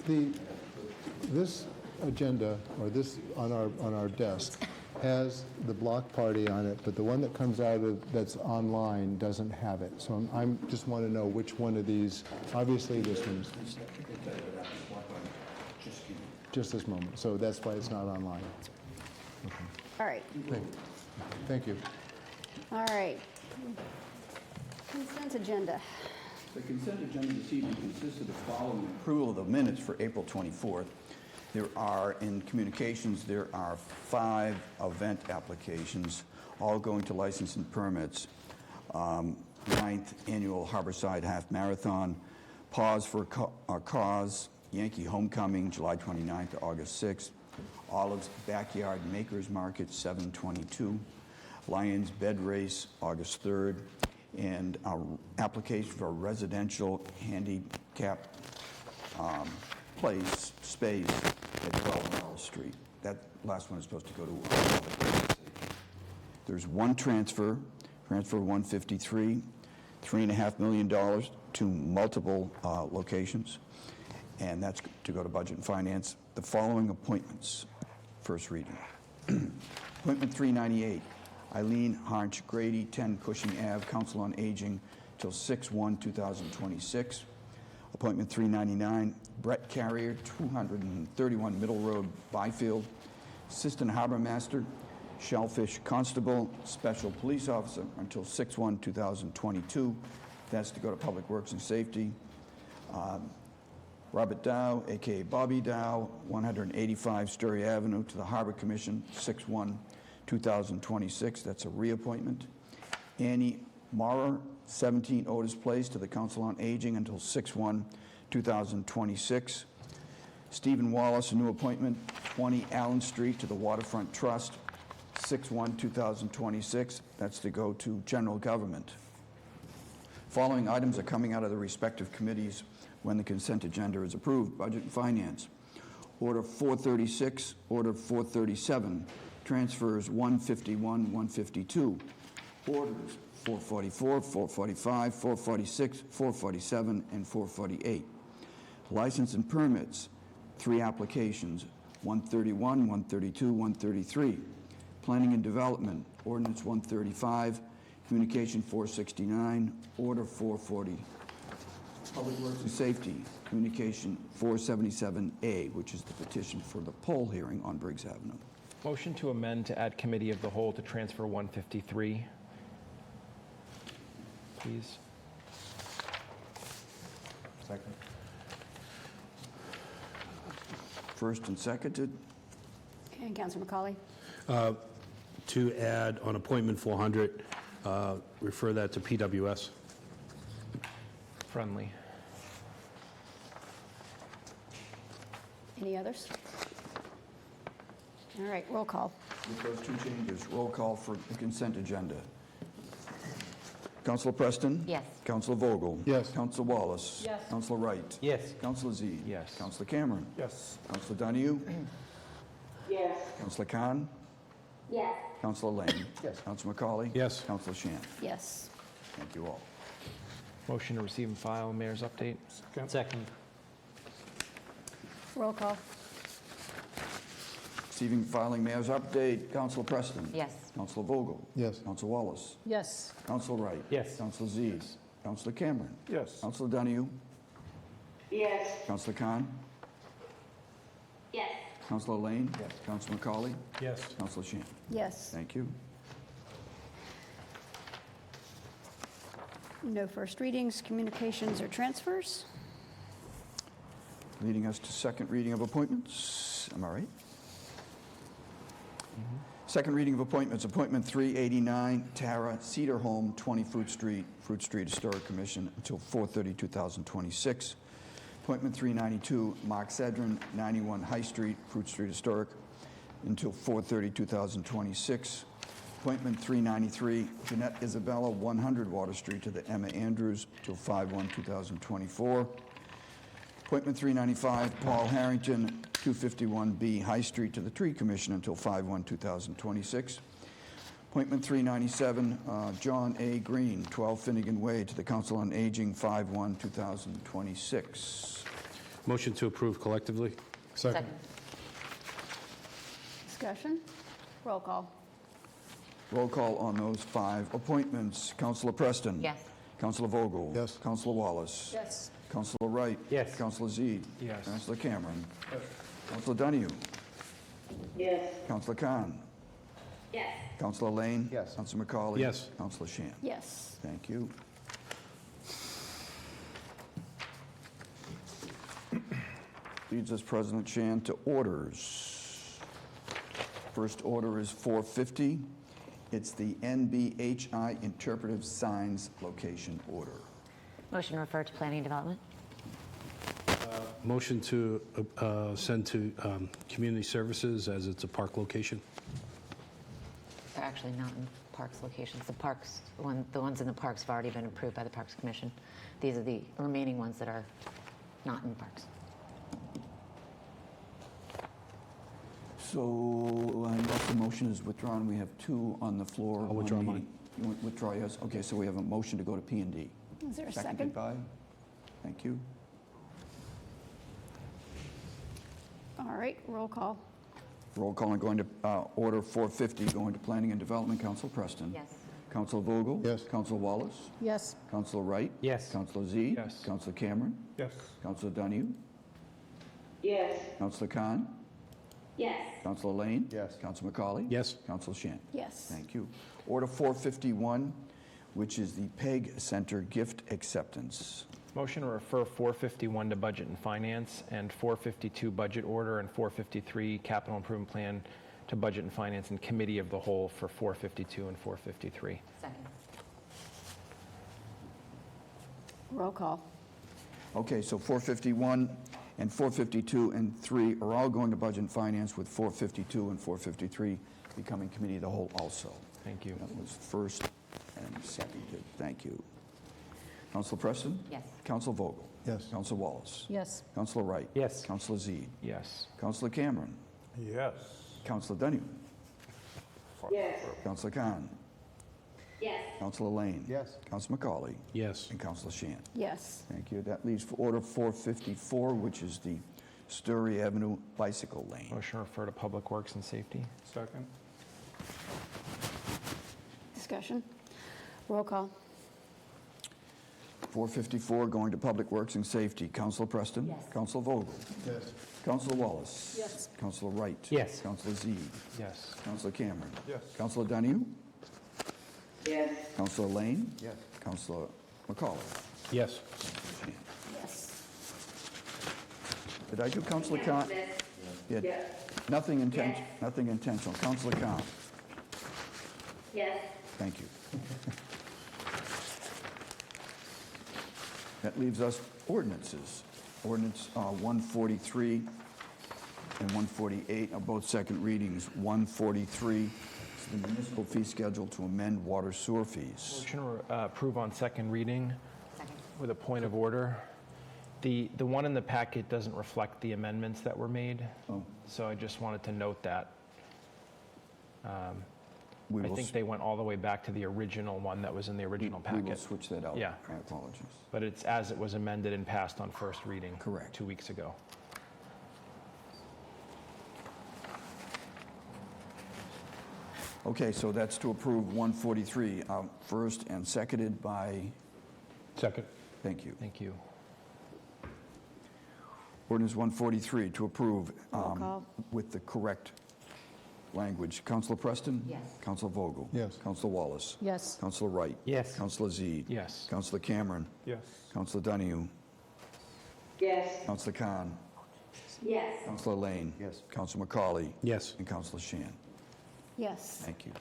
this agenda, or this on our desk, has the block party on it, but the one that comes out that's online doesn't have it. So I'm just want to know which one of these. Obviously, this one's just this moment. So that's why it's not online. Okay. All right. Thank you. All right. Consent agenda. The consent agenda this evening consists of the following: approval of the minutes for April 24th. There are, in communications, there are 5 event applications, all going to license and permits. 9th Annual Harborside Half Marathon, Pause for a Cause, Yankee Homecoming, July 29th to August 6th, Olive's Backyard Makers Market, 7/22, Lions Bed Race, August 3rd, and an application for a residential handicap space at 12 Merrill Street. That last one is supposed to go to There's one transfer 153, $3.5 million to multiple locations, and that's to go to Budget and Finance. The following appointments, first reading. Appointment 398, Eileen Harnch Grady, 10 Cushing Ave, Council on Aging, till 6/1/2026. Appointment 399, Brett Carrier, 231 Middle Road, Byfield, Assistant Harbor Master, Shellfish Constable, Special Police Officer, until 6/1/2022. That's to go to Public Works and Safety. Robert Dow, a.k.a. Bobby Dow, 185 Story Avenue, to the Harbor Commission, 6/1/2026. That's a reappointment. Annie Maurer, 17 Otis Place, to the Council on Aging until 6/1/2026. Stephen Wallace, a new appointment, 20 Allen Street, to the Waterfront Trust, 6/1/2026. That's to go to General Government. Following items are coming out of the respective committees when the consent agenda is approved. Budget and Finance. Order 436, Order 437, transfers 151, 152. Orders 444, 445, 446, 447, and 448. License and permits, 3 applications, 131, 132, 133. Planning and Development, Ordinance 135, Communication 469, Order 440. Public Works and Safety, Communication 477A, which is the petition for the poll hearing on Briggs Avenue. Motion to amend to add Committee of the Whole to transfer 153. Please. Second. First and seconded. Okay, and Councilor McCauley. To add on appointment 400, refer that to PWS. Friendly. Any others? All right, roll call. With those 2 changes, roll call for the consent agenda. Councilor Preston? Yes. Councilor Vogel? Yes. Councilor Wallace? Yes. Councilor Wright? Yes. Councilor Z? Yes. Councilor Cameron? Yes. Councilor Donahue? Yes. Councilor Khan? Yes. Councilor Lane? Yes. Councilor McCauley? Yes. Councilor Shan? Yes. Thank you all. Motion to receive and file, Mayor's update. Second. Roll call. Receiving, filing, Mayor's update. Councilor Preston? Yes. Councilor Vogel? Yes. Councilor Wallace? Yes. Councilor Wright? Yes. Councilor Z? Councilor Cameron? Yes. Councilor Donahue? Yes. Councilor Khan? Yes. Councilor Lane? Yes. Councilor McCauley? Yes. Councilor Shan? Yes. Thank you. No first readings, communications, or transfers. Leading us to second reading of appointments. Am I right? Second reading of appointments. Appointment 389, Tara Cedarholm, 20 Fruit Street Historic Commission, until 4/30/2026. Appointment 392, Mark Sedrin, 91 High Street, Fruit Street Historic, until 4/30/2026. Appointment 393, Jeanette Isabella, 100 Water Street, to the Emma Andrews, till 5/1/2024. Appointment 395, Paul Harrington, 251B High Street, to the Tree Commission, until 5/1/2026. Appointment 397, John A. Green, 12 Finnegan Way, to the Council on Aging, 5/1/2026. Motion to approve collectively? Second. Discussion? Roll call. Roll call on those 5 appointments. Councilor Preston? Yes. Councilor Vogel? Yes. Councilor Wallace? Yes. Councilor Wright? Yes. Councilor Zede? Yes. Councilor Cameron? Councilor Donahue? Yes. Councilor Khan? Yes. Councilor Lane? Yes. Councilor McCauley? Yes. Councilor Shan? Yes. Thank you. Leads us, President Shan, to orders. First order is 450. It's the NBHI Interpretive Signs Location Order. Motion to refer to planning and development? Motion to send to community services as it's a park location? They're actually not in parks locations. The parks, the ones in the parks have already been approved by the Parks Commission. These are the remaining ones that are not in parks. So, unless the motion is withdrawn, we have 2 on the floor. I'll withdraw mine. You want to withdraw yours? Okay, so we have a motion to go to P&D. Is there a Seconded second? by? Thank you. All right, roll call. Roll call and going to order 450, going to Planning and Development. Council Preston? Yes. Council Vogel? Yes. Council Wallace? Yes. Council Wright? Yes. Council Zede? Yes. Council Cameron? Yes. Council Donahue? Yes. Council Khan? Yes. Council Lane? Yes. Council McCauley? Yes. Council Shan? Yes. Thank you. Order 451, which is the PEG Center gift acceptance. Motion to refer 451 to Budget and Finance, and 452 Budget Order, and 453 Capital Improvement Plan to Budget and Finance and Committee of the Whole for 452 and 453. Second. Roll call. Okay, so 451 and 452 and 3 are all going to Budget and Finance, with 452 and 453 becoming Committee of the Whole also. Thank you. That was first and seconded. Thank you. Councilor Preston? Yes. Council Vogel? Yes. Council Wallace? Yes. Councilor Wright? Yes. Councilor Zede? Yes. Councilor Cameron? Yes. Councilor Donahue? Yes. Councilor Khan? Yes. Councilor Lane? Yes. Councilor McCauley? Yes. And Councilor Shan? Yes. Thank you. That leaves for order 454, which is the Story Avenue bicycle lane. Motion to refer to Public Works and Safety. Second. Discussion? Roll call. 454 going to Public Works and Safety. Councilor Preston? Yes. Councilor Vogel? Yes. Councilor Wallace? Yes. Councilor Wright? Yes. Councilor Zede? Yes. Councilor Cameron? Yes. Councilor Donahue? Yes. Councilor Lane? Yes. Councilor McCauley? Yes. Yes. Did I do Councilor Khan? Did. Yes. Nothing intentional. Councilor Khan? Yes. Thank you. That leaves us ordinances. Ordinance 143 and 148 are both second readings. 143 is the municipal fee schedule to amend water sewer fees. Motion to approve on second reading. Second. With a point of order. The one in the packet doesn't reflect the amendments that were made, Oh, so I just wanted to note that. we I will think they went all the way back to the original one that was in the original we will packet. switch that out. Yeah. My apologies. But it's as it was amended and passed on first reading. Correct. 2 weeks ago. Okay, so that's to approve 143, first and seconded by, Second. thank you. Thank you. Ordinance 143 to approve Roll call. with the correct language. Councilor Preston? Yes. Councilor Vogel? Yes. Councilor Wallace? Yes. Councilor Wright? Yes. Councilor Zede? Yes. Councilor Cameron? Yes. Councilor Donahue? Yes. Councilor Khan? Yes. Councilor Lane? Yes. Councilor McCauley? Yes. And Councilor Shan? Yes. Thank you.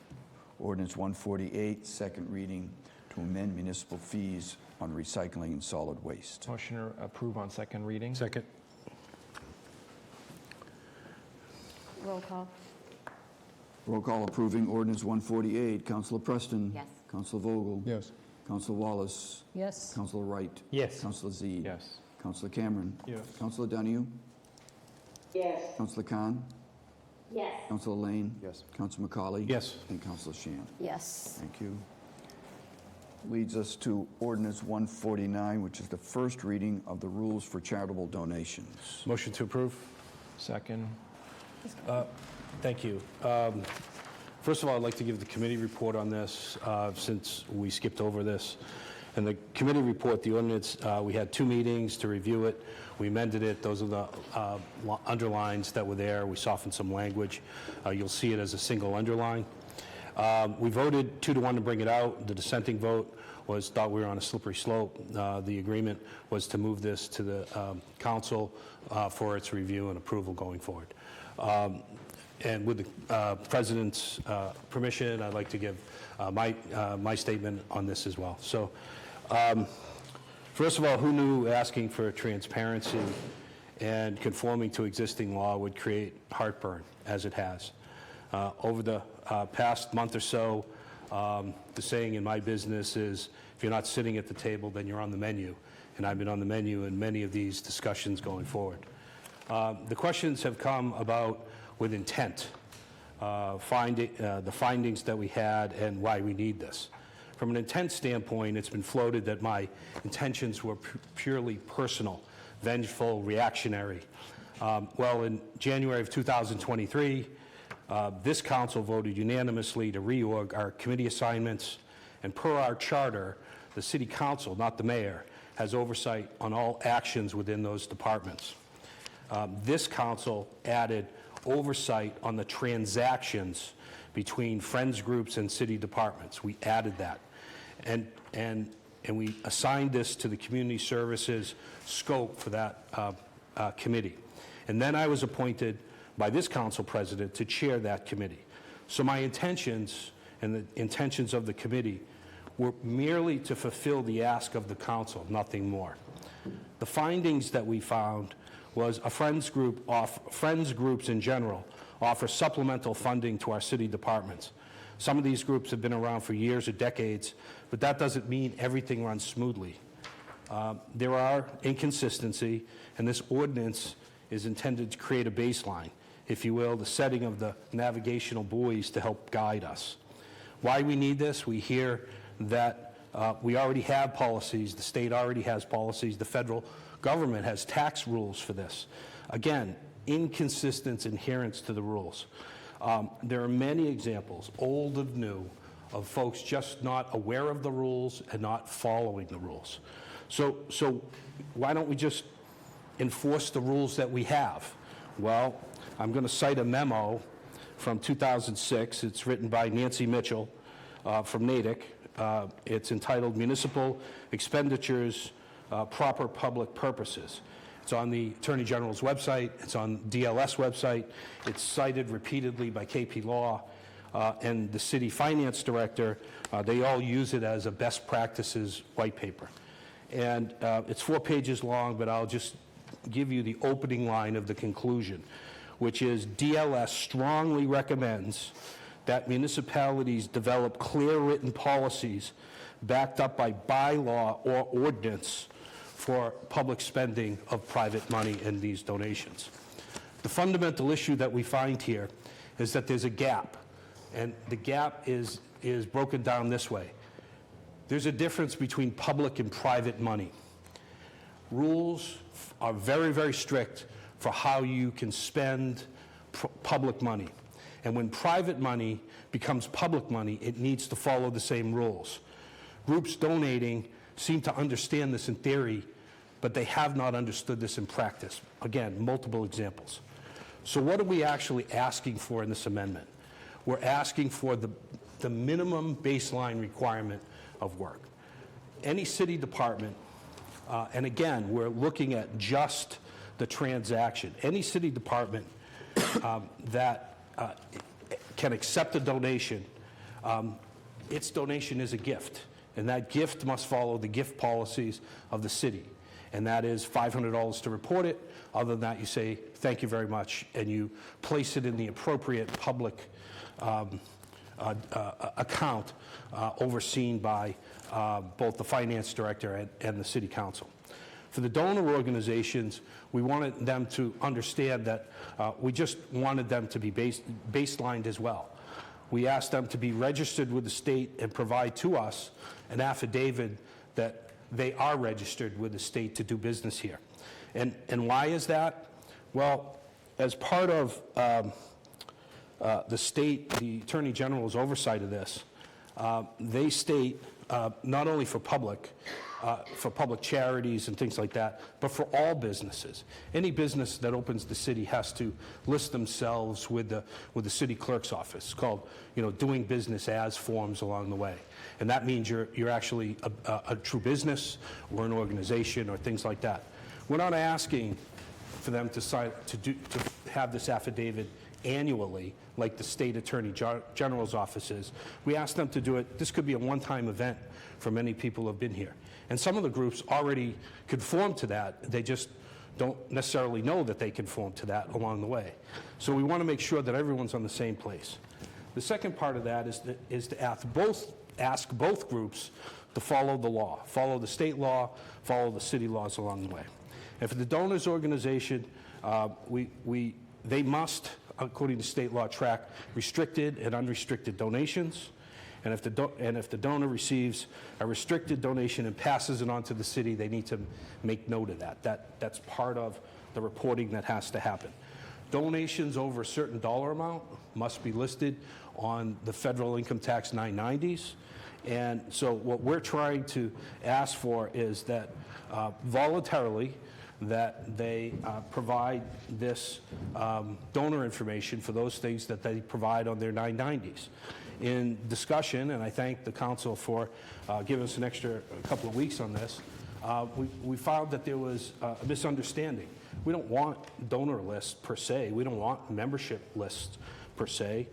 Ordinance 148, second reading to amend municipal fees on recycling and solid waste. Motion to approve on second reading. Second. Roll call. Roll call approving ordinance 148. Councilor Preston? Yes. Councilor Vogel? Yes. Councilor Wallace? Yes. Councilor Wright? Yes. Councilor Zede? Yes. Councilor Cameron? Yes. Councilor Donahue? Yes. Councilor Khan? Yes. Councilor Lane? Yes. Councilor McCauley? Yes. And Councilor Shan? Yes. Thank you. Leads us to Ordinance 149, which is the first reading of the rules for charitable donations. Motion to approve. Second. Thank you. First of all, I'd like to give the committee report on this, since we skipped over this. And the committee report, the ordinance, we had 2 meetings to review it. We amended it. Those are the underlines that were there. We softened some language. You'll see it as a single underline. We voted 2-1 to bring it out. The dissenting vote thought we were on a slippery slope. The agreement was to move this to the council for its review and approval going forward. And with the president's permission, I'd like to give my statement on this as well. So, first of all, who knew asking for transparency and conforming to existing law would create heartburn, as it has? Over the past month or so, the saying in my business is, if you're not sitting at the table, then you're on the menu. And I've been on the menu in many of these discussions going forward. The questions have come about with intent, the findings that we had and why we need this. From an intent standpoint, it's been floated that my intentions were purely personal, vengeful, reactionary. Well, in January of 2023, this council voted unanimously to reorg our committee assignments, and per our charter, the city council, not the mayor, has oversight on all actions within those departments. This council added oversight on the transactions between friends groups and city departments. We added that. And we assigned this to the community services scope for that committee. And then I was appointed by this council president to chair that committee. So my intentions and the intentions of the committee were merely to fulfill the ask of the council, nothing more. The findings that we found was friends groups in general offer supplemental funding to our city departments. Some of these groups have been around for years or decades, but that doesn't mean everything runs smoothly. There are inconsistencies, and this ordinance is intended to create a baseline, if you will, the setting of the navigational buoys to help guide us. Why we need this? We hear that we already have policies, the state already has policies, the federal government has tax rules for this. Again, inconsistent adherence to the rules. There are many examples, old and new, of folks just not aware of the rules and not following the rules. So why don't we just enforce the rules that we have? Well, I'm going to cite a memo from 2006. It's written by Nancy Mitchell from Natick. It's entitled Municipal Expenditures, Proper Public Purposes. It's on the Attorney General's website. It's on DLS website. It's cited repeatedly by KP Law and the city finance director. They all use it as a best practices white paper. And it's 4 pages long, but I'll just give you the opening line of the conclusion, which is DLS strongly recommends that municipalities develop clear written policies backed up by bylaw or ordinance for public spending of private money in these donations. The fundamental issue that we find here is that there's a gap, and the gap is broken down this way. There's a difference between public and private money. Rules are very, very strict for how you can spend public money. And when private money becomes public money, it needs to follow the same rules. Groups donating seem to understand this in theory, but they have not understood this in practice. Again, multiple examples. So what are we actually asking for in this amendment? We're asking for the minimum baseline requirement of work. Any city department, and again, we're looking at just the transaction. Any city department that can accept a donation, its donation is a gift, and that gift must follow the gift policies of the city, and that is $500 to report it. Other than that, you say, thank you very much, and you place it in the appropriate public account overseen by both the finance director and the city council. For the donor organizations, we wanted them to understand that we just wanted them to be baselined as well. We asked them to be registered with the state and provide to us an affidavit that they are registered with the state to do business here. And why is that? Well, as part of the state, the Attorney General's oversight of this, they state not only for public charities and things like that, but for all businesses. Any business that opens the city has to list themselves with the city clerk's office. It's called, doing business as forms along the way. And that means you're actually a true business or an organization or things like that. We're not asking for them to have this affidavit annually like the state attorney general's office is. We ask them to do it. This could be a one-time event for many people who have been here. And some of the groups already conform to that. They just don't necessarily know that they conform to that along the way. So we want to make sure that everyone's on the same place. The second part of that is to ask both groups to follow the law, follow the state law, follow the city laws along the way. And for the donors organization, they must, according to state law, track restricted and unrestricted donations. And if the donor receives a restricted donation and passes it on to the city, they need to make note of that. That's part of the reporting that has to happen. Donations over a certain dollar amount must be listed on the federal income tax 990s. And so what we're trying to ask for is that voluntarily that they provide this donor information for those things that they provide on their 990s. In discussion, and I thank the council for giving us an extra couple of weeks on this, we found that there was a misunderstanding. We don't want donor lists per se. We don't want membership lists per se.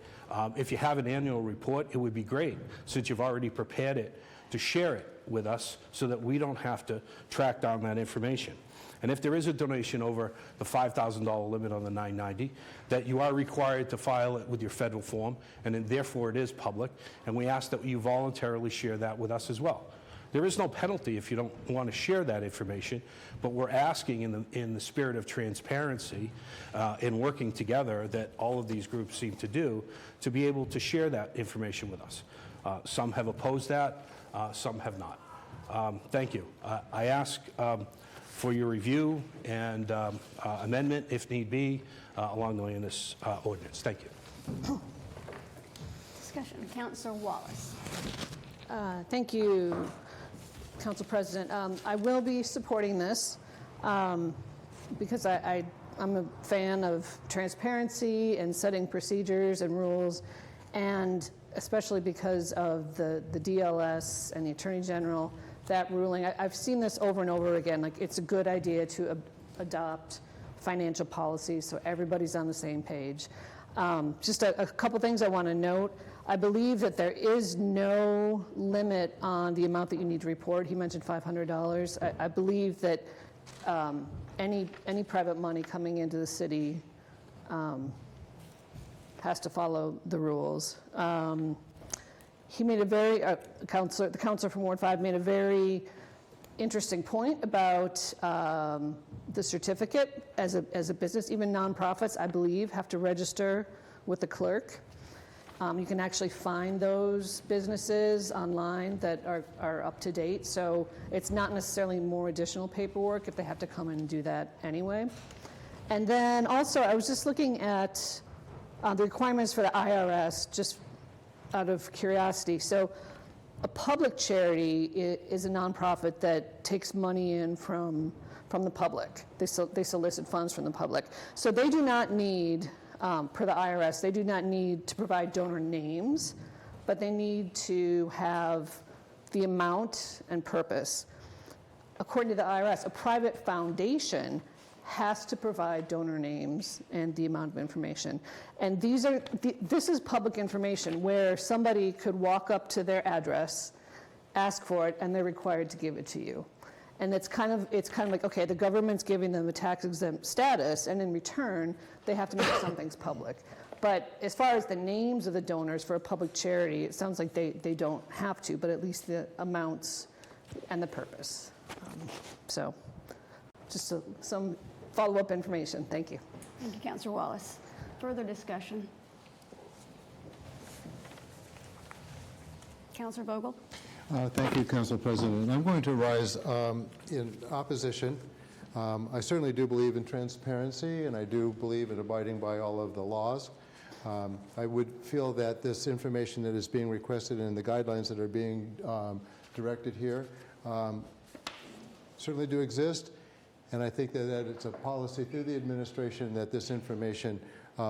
If you have an annual report, it would be great, since you've already prepared it, to share it with us so that we don't have to track down that information. And if there is a donation over the $5,000 limit on the 990, that you are required to file it with your federal form, and then therefore it is public, and we ask that you voluntarily share that with us as well. There is no penalty if you don't want to share that information, but we're asking in the spirit of transparency in working together that all of these groups seem to do, to be able to share that information with us. Some have opposed that, some have not. Thank you. I ask for your review and amendment, if need be, along the way in this ordinance. Thank you. Discussion. Councilor Wallace. Thank you, Council President. I will be supporting this because I'm a fan of transparency and setting procedures and rules, and especially because of the DLS and the Attorney General, that ruling. I've seen this over and over again. Like, it's a good idea to adopt financial policies so everybody's on the same page. Just a couple things I want to note. I believe that there is no limit on the amount that you need to report. He mentioned $500. I believe that any private money coming into the city has to follow the rules. He made a very, the counselor from Ward 5 made a very interesting point about the certificate as a business. Even nonprofits, I believe, have to register with the clerk. You can actually find those businesses online that are up to date, so it's not necessarily more additional paperwork if they have to come in and do that anyway. And then also, I was just looking at the requirements for the IRS, just out of curiosity. So a public charity is a nonprofit that takes money in from the public. They solicit funds from the public. So they do not need, per the IRS, they do not need to provide donor names, but they need to have the amount and purpose. According to the IRS, a private foundation has to provide donor names and the amount of information. And this is public information where somebody could walk up to their address, ask for it, and they're required to give it to you. And it's kind of like, okay, the government's giving them a tax-exempt status, and in return, they have to make some things public. But as far as the names of the donors for a public charity, it sounds like they don't have to, but at least the amounts and the purpose. So just some follow-up information. Thank you. Thank you, Councilor Wallace. Further discussion? Councilor Vogel? Thank you, Council President. I'm going to rise in opposition. I certainly do believe in transparency, and I do believe in abiding by all of the laws. I would feel that this information that is being requested and the guidelines that are being directed here certainly do exist, and I think that it's a policy through the administration that this information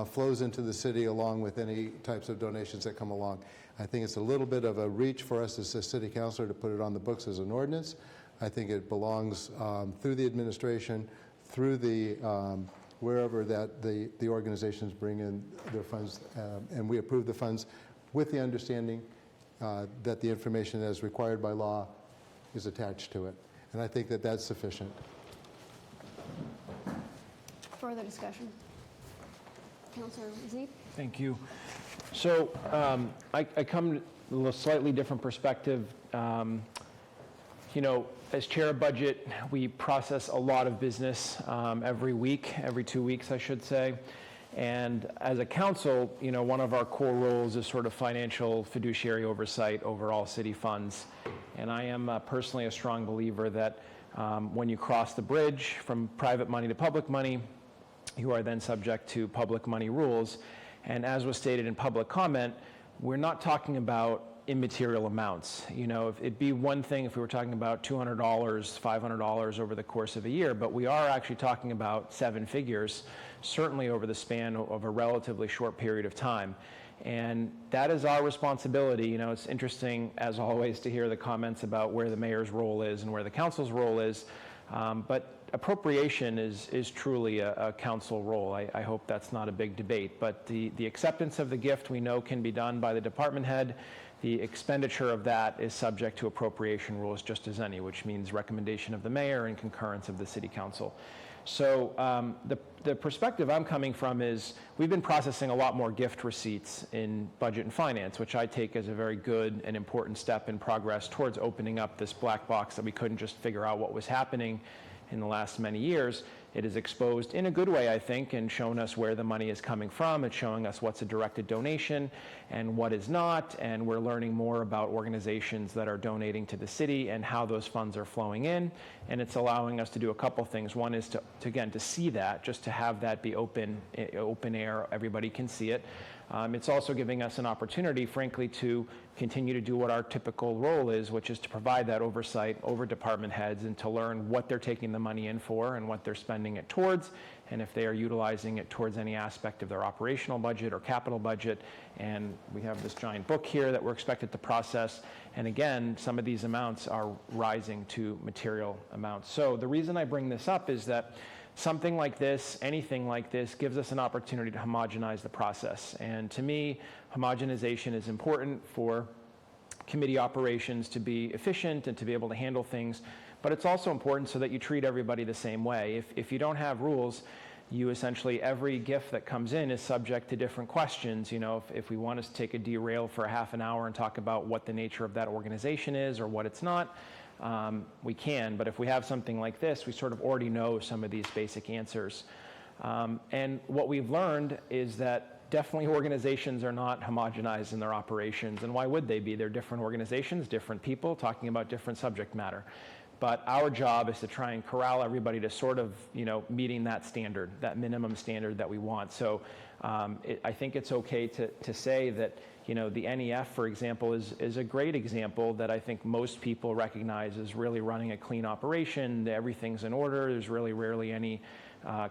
flows into the city along with any types of donations that come along. I think it's a little bit of a reach for us as a city councilor to put it on the books as an ordinance. I think it belongs through the administration, through the wherever that the organizations bring in their funds, and we approve the funds with the understanding that the information as required by law is attached to it. And I think that that's sufficient. Further discussion? Councilor Zeeb? Thank you. So I come to a slightly different perspective. You know, as chair of budget, we process a lot of business every week, every 2 weeks, I should say. And as a council, you know, one of our core roles is sort of financial fiduciary oversight over all city funds. And I am personally a strong believer that when you cross the bridge from private money to public money, you are then subject to public money rules. And as was stated in public comment, we're not talking about immaterial amounts. You know, it'd be one thing if we were talking about $200, $500 over the course of a year, but we are actually talking about 7 figures, certainly over the span of a relatively short period of time. And that is our responsibility. You know, it's interesting, as always, to hear the comments about where the mayor's role is and where the council's role is. But appropriation is truly a council role. I hope that's not a big debate. But the acceptance of the gift we know can be done by the department head. The expenditure of that is subject to appropriation rules just as any, which means recommendation of the mayor and concurrence of the city council. So the perspective I'm coming from is we've been processing a lot more gift receipts in budget and finance, which I take as a very good and important step in progress towards opening up this black box that we couldn't just figure out what was happening in the last many years. It is exposed in a good way, I think, and shown us where the money is coming from. It's showing us what's a directed donation and what is not, and we're learning more about organizations that are donating to the city and how those funds are flowing in. And it's allowing us to do a couple things. One is to again, to see that, just to have that be open air, everybody can see it. It's also giving us an opportunity, frankly, to continue to do what our typical role is, which is to provide that oversight over department heads and to learn what they're taking the money in for and what they're spending it towards, and if they are utilizing it towards any aspect of their operational budget or capital budget. And we have this giant book here that we're expected to process. And again, some of these amounts are rising to material amounts. So the reason I bring this up is that something like this, anything like this, gives us an opportunity to homogenize the process. And to me, homogenization is important for committee operations to be efficient and to be able to handle things. But it's also important so that you treat everybody the same way. If you don't have rules, you essentially, every gift that comes in is subject to different questions. You know, if we want to take a derail for a half an hour and talk about what the nature of that organization is or what it's not, we can, but if we have something like this, we sort of already know some of these basic answers. And what we've learned is that definitely organizations are not homogenized in their operations, and why would they be? They're different organizations, different people, talking about different subject matter. But our job is to try and corral everybody to sort of, you know, meeting that standard, that minimum standard that we want. So I think it's okay to say that, you know, the NEF, for example, is a great example that I think most people recognize as really running a clean operation. Everything's in order. There's really rarely any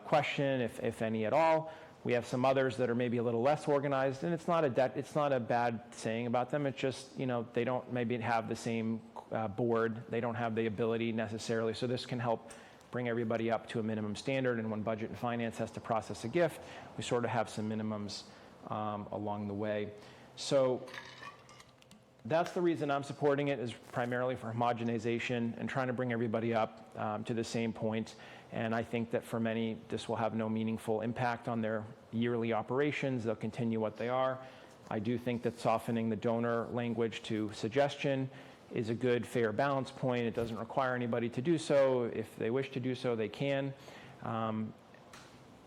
question, if any at all. We have some others that are maybe a little less organized, and it's not a bad saying about them. It's just, you know, they don't maybe have the same board. They don't have the ability necessarily. So this can help bring everybody up to a minimum standard. And when budget and finance has to process a gift, we sort of have some minimums along the way. So that's the reason I'm supporting it, is primarily for homogenization and trying to bring everybody up to the same point. And I think that for many, this will have no meaningful impact on their yearly operations. They'll continue what they are. I do think that softening the donor language to suggestion is a good, fair balance point. It doesn't require anybody to do so. If they wish to do so, they can.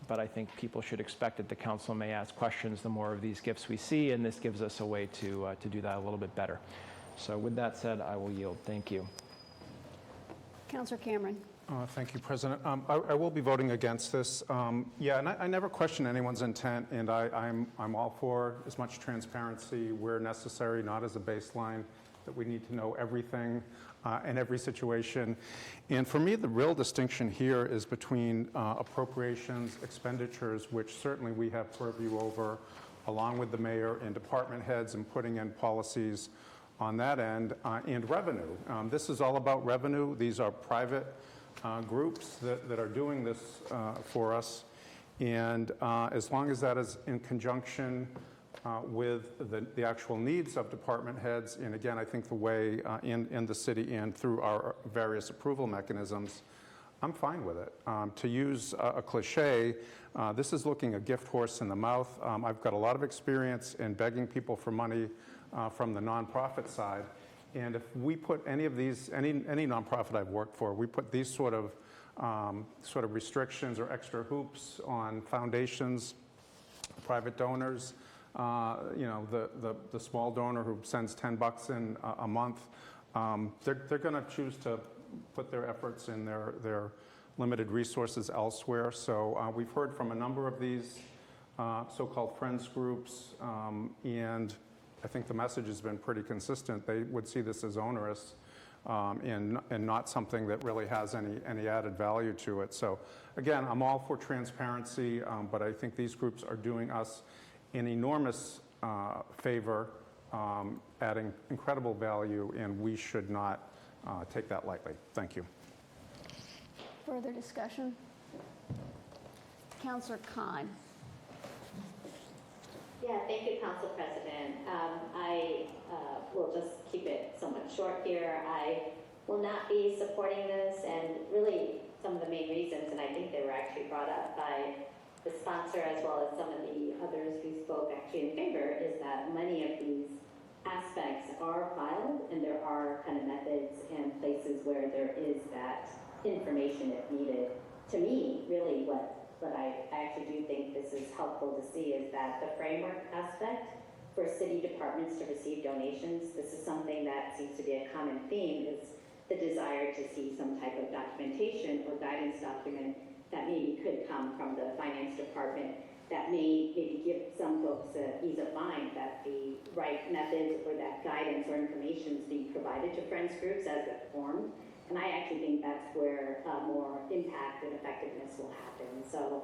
But I think people should expect that the council may ask questions the more of these gifts we see, and this gives us a way to do that a little bit better. So with that said, I will yield. Thank you. Councilor Cameron. Thank you, President. I will be voting against this. Yeah, and I never question anyone's intent, and I'm all for as much transparency where necessary, not as a baseline, that we need to know everything in every situation. And for me, the real distinction here is between appropriations, expenditures, which certainly we have purview over, along with the mayor and department heads, and putting in policies on that end, and revenue. This is all about revenue. These are private groups that are doing this for us. And as long as that is in conjunction with the actual needs of department heads, and again, I think the way in the city and through our various approval mechanisms, I'm fine with it. To use a cliche, this is looking a gift horse in the mouth. I've got a lot of experience in begging people for money from the nonprofit side. And if we put any of these, any nonprofit I've worked for, we put these sort of restrictions or extra hoops on foundations, private donors, the small donor who sends $10 in a month, they're going to choose to put their efforts in their limited resources elsewhere. So we've heard from a number of these so-called friends groups, and I think the message has been pretty consistent. They would see this as onerous and not something that really has any added value to it. So again, I'm all for transparency, but I think these groups are doing us an enormous favor, adding incredible value, and we should not take that lightly. Thank you. Further discussion? Councilor Khan. Yeah, thank you, Council President. I will just keep it somewhat short here. I will not be supporting this, and really some of the main reasons, and I think they were actually brought up by the sponsor as well as some of the others who spoke actually in favor, is that many of these aspects are filed, and there are kind of methods and places where there is that information if needed. To me, really what I actually do think this is helpful to see is that the framework aspect for city departments to receive donations, this is something that seems to be a common theme, is the desire to see some type of documentation or guidance document that maybe could come from the finance department that may maybe give some folks ease of mind that the right methods or that guidance or information is being provided to friends groups as they're formed. And I actually think that's where more impact and effectiveness will happen. So,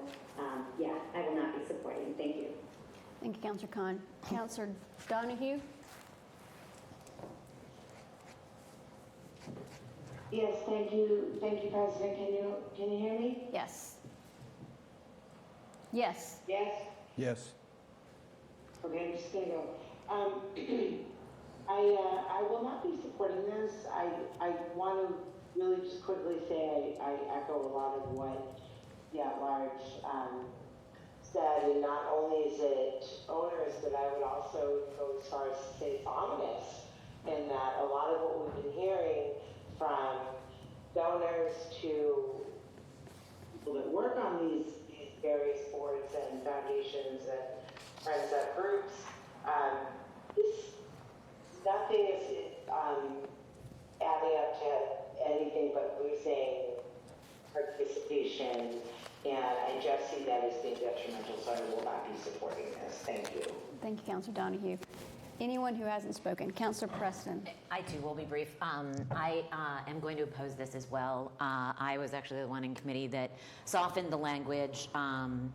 yeah, I will not be supporting. Thank you. Thank you, Councilor Khan. Councilor Donahue? Yes, thank you, President. Can you hear me? Yes. Yes. Yes? Yes. Okay, I'm just gonna go. I will not be supporting this. I want to really just quickly say I echo a lot of what the at-large said, and not only is it onerous, but I would also go as far as to say it's ominous, in that a lot of what we've been hearing from donors to people that work on these various boards and foundations and friends up groups, nothing is adding up to anything but losing participation, and I just see that as being detrimental, so I will not be supporting this. Thank you. Thank you, Councilor Donahue. Anyone who hasn't spoken? Councilor Preston. I too will be brief. I am going to oppose this as well. I was actually the one in committee that softened the language. And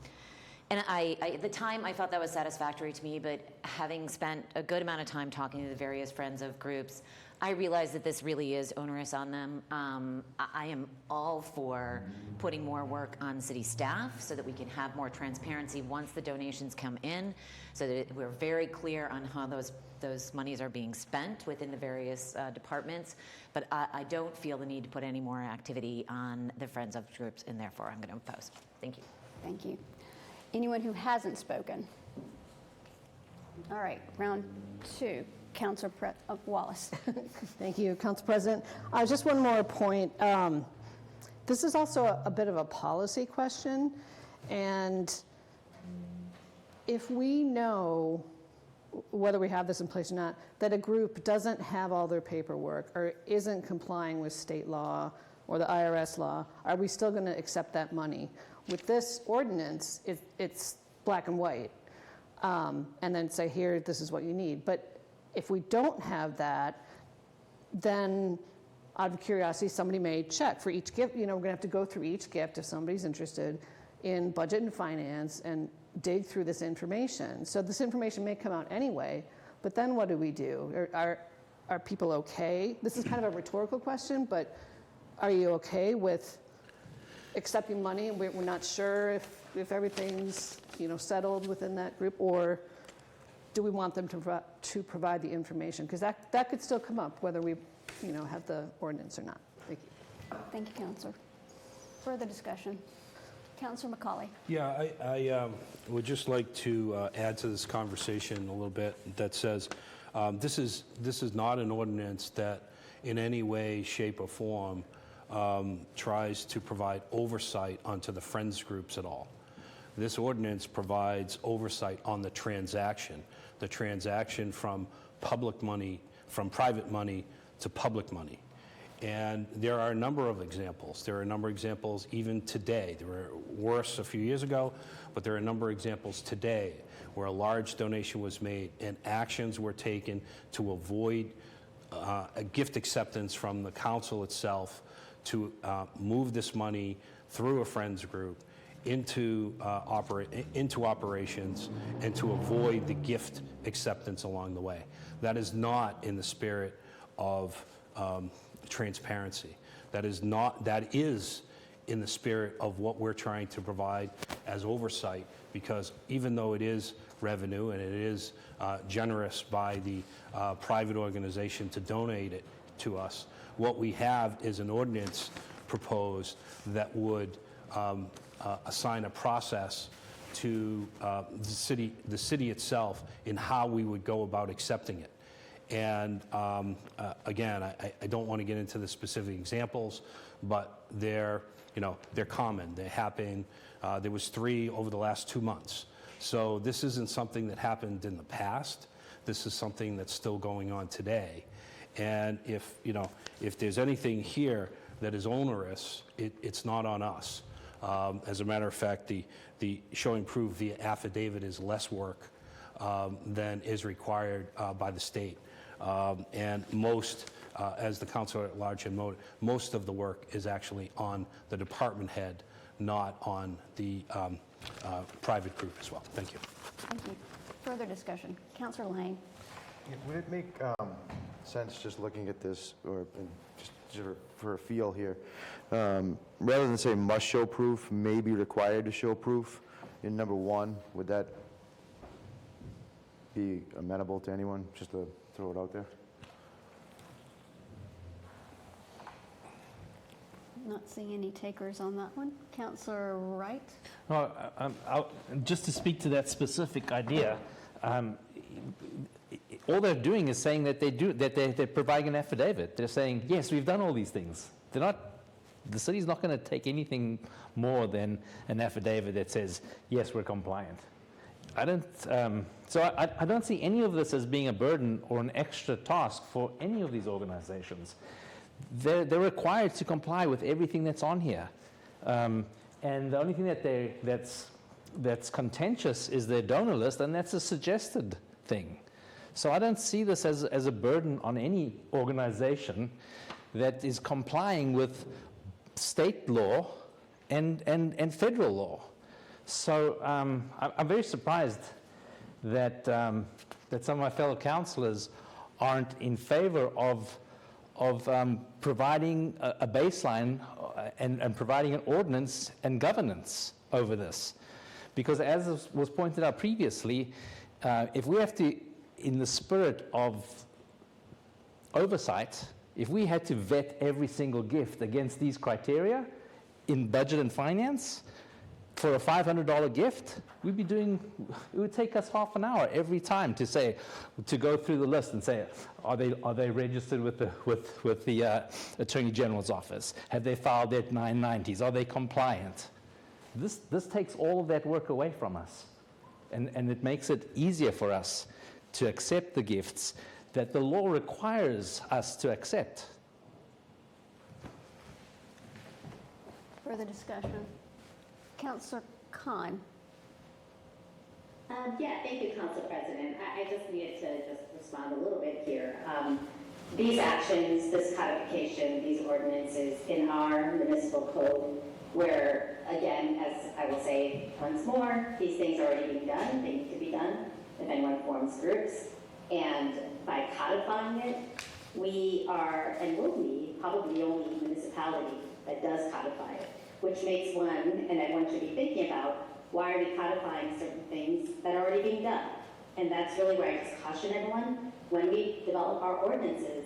at the time, I thought that was satisfactory to me, but having spent a good amount of time talking to the various friends of groups, I realized that this really is onerous on them. I am all for putting more work on city staff so that we can have more transparency once the donations come in, so that we're very clear on how those monies are being spent within the various departments. But I don't feel the need to put any more activity on the friends of groups, and therefore I'm going to oppose. Thank you. Thank you. Anyone who hasn't spoken? All right, round two. Councilor Wallace. Thank you, Council President. Just one more point. This is also a bit of a policy question, and if we know, whether we have this in place or not, that a group doesn't have all their paperwork or isn't complying with state law or the IRS law, are we still going to accept that money? With this ordinance, it's black and white, and then say, here, this is what you need. But if we don't have that, then out of curiosity, somebody may check for each gift. We're going to have to go through each gift if somebody's interested in budget and finance and dig through this information. So this information may come out anyway, but then what do we do? Are people okay? This is kind of a rhetorical question, but are you okay with accepting money and we're not sure if everything's settled within that group, or do we want them to provide the information? Because that could still come up whether we have the ordinance or not. Thank you. Thank you, Councilor. Further discussion. Councilor McCauley. Yeah, I would just like to add to this conversation a little bit that says this is not an ordinance that in any way, shape, or form tries to provide oversight onto the Friends groups at all. This ordinance provides oversight on the transaction from public money, from private money to public money. And there are a number of examples. There are a number of examples even today. They were worse a few years ago, but there are a number of examples today where a large donation was made and actions were taken to avoid a gift acceptance from the council itself to move this money through a Friends group into operations and to avoid the gift acceptance along the way. That is not in the spirit of transparency. That is in the spirit of what we're trying to provide as oversight, because even though it is revenue and it is generous by the private organization to donate it to us, what we have is an ordinance proposed that would assign a process to the city itself in how we would go about accepting it. And again, I don't want to get into the specific examples, but they're common. They happen. There was 3 over the last 2 months. So this isn't something that happened in the past. This is something that's still going on today. And if there's anything here that is onerous, it's not on us. As a matter of fact, the showing proof via affidavit is less work than is required by the state. And most, as the councilor at large had noted, most of the work is actually on the department head, not on the private group as well. Thank you. Thank you. Further discussion. Councilor Lang. Would it make sense, just looking at this, or just for a feel here, rather than say must show proof, may be required to show proof in number 1, would that be amenable to anyone, just to throw it out there? Not seeing any takers on that one. Councilor Wright. Well, just to speak to that specific idea, all they're doing is saying that they're providing an affidavit. They're saying, yes, we've done all these things. The city's not going to take anything more than an affidavit that says, yes, we're compliant. I don't see any of this as being a burden or an extra task for any of these organizations. They're required to comply with everything that's on here. And the only thing that's contentious is their donor list, and that's a suggested thing. So I don't see this as a burden on any organization that is complying with state law and federal law. So I'm very surprised that some of my fellow councillors aren't in favor of providing a baseline and providing an ordinance and governance over this. Because as was pointed out previously, if we have to, in the spirit of oversight, if we had to vet every single gift against these criteria in budget and finance, for a $500 gift, it would take us half an hour every time to go through the list and say, are they registered with the Attorney General's office? Have they filed their 990s? Are they compliant? This takes all of that work away from us, and it makes it easier for us to accept the gifts that the law requires us to accept. Further discussion? Councillor Khan. Yeah, thank you, Council President. I just needed to just respond a little bit here. These actions, this codification, these ordinances in our municipal code, where, again, as I will say once more, these things are already being done, they need to be done if anyone forms groups. And by codifying it, we are, and will be, probably the only municipality that does codify it, which makes one, and everyone should be thinking about, why are we codifying certain things that are already being done? And that's really where I just caution everyone, when we develop our ordinances,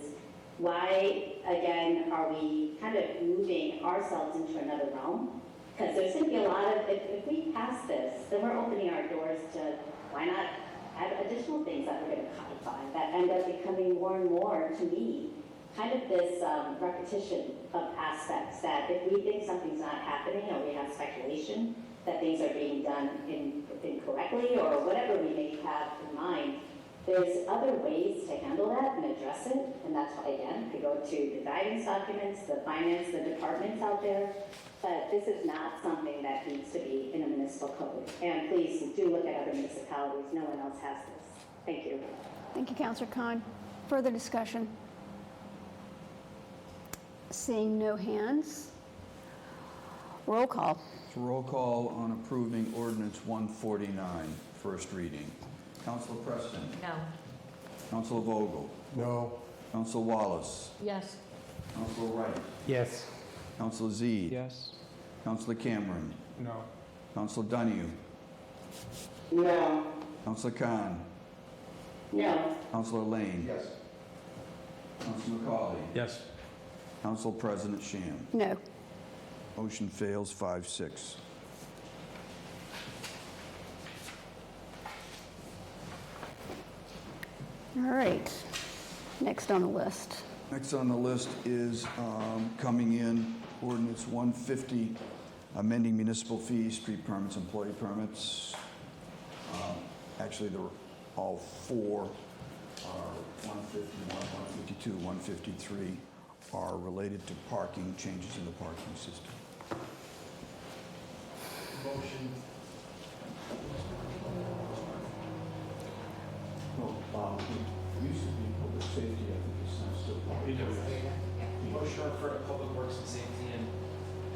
why, again, are we kind of moving ourselves into another realm? Because there's going to be a lot of, if we pass this, then we're opening our doors to, why not have additional things that we're going to codify that end up becoming more and more, to me, kind of this repetition of aspects that if we think something's not happening or we have speculation that things are being done incorrectly or whatever we may have in mind, there's other ways to handle that and address it. And that's why, again, we go to the guidance documents, the finance, the departments out there. But this is not something that needs to be in a municipal code. And please do look at other municipalities. No one else has this. Thank you. Thank you, Councillor Khan. Further discussion? Seeing no hands. Roll call. Roll call on approving ordinance 149, first reading. Councilor Preston? No. Councilor Vogel? No. Councilor Wallace? Yes. Councilor Wright? Yes. Councilor Zede? Yes. Councilor Cameron? No. Councilor Donahue? No. Councilor Khan? No. Councilor Lane? Yes. Councilor McCauley? Yes. Council President Sham? No. Motion fails 5-6. All right. Next on the list. Next on the list is coming in ordinance 150, amending municipal fees, street permits, employee permits. Actually, all four are 151, 152, 153 are related to parking, changes in the parking system. Motion. Well, it used to be public safety, I think it's not still public. Motion to refer to Public Works and Safety, and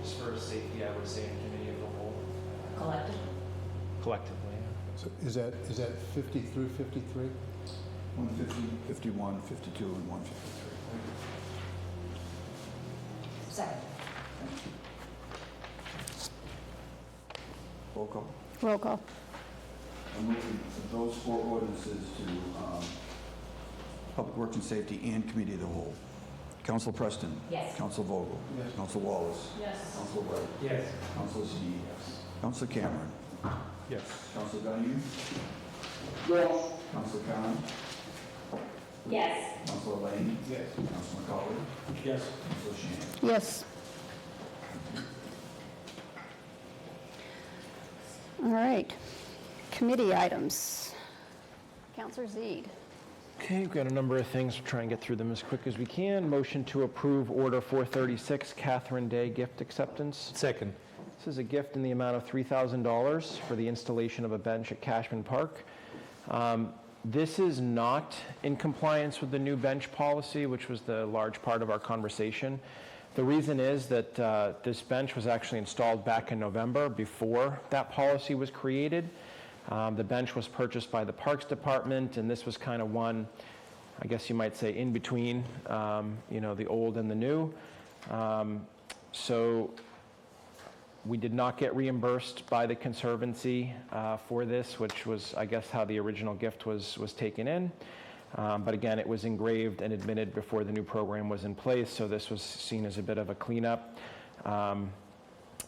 just for safety, I would say in committee of the whole. Collectively. So is that 50 through 53? 150, 51, 52, and 153. Second. Roll call. Roll call. I'm moving those four ordinances to Public Works and Safety and Committee of the Whole. Council Preston? Yes. Council Vogel? Yes. Council Wallace? Yes. Council Wright? Yes. Council Zede? Yes. Council Cameron? Yes. Council Donahue? Yes. Council Khan? Yes. Council Lane? Yes. Council McCauley? Yes. Council Shan? Yes. All right. Committee items. Councillor Zede. Okay, we've got a number of things. We'll try and get through them as quick as we can. Motion to approve Order 436, Catherine Day gift acceptance. Second. This is a gift in the amount of $3,000 for the installation of a bench at Cashman Park. This is not in compliance with the new bench policy, which was the large part of our conversation. The reason is that this bench was actually installed back in November before that policy was created. The bench was purchased by the Parks Department, and this was kind of one, I guess you might say, in between, the old and the new. So we did not get reimbursed by the Conservancy for this, which was, I guess, how the original gift was taken in. But again, it was engraved and admitted before the new program was in place, so this was seen as a bit of a cleanup.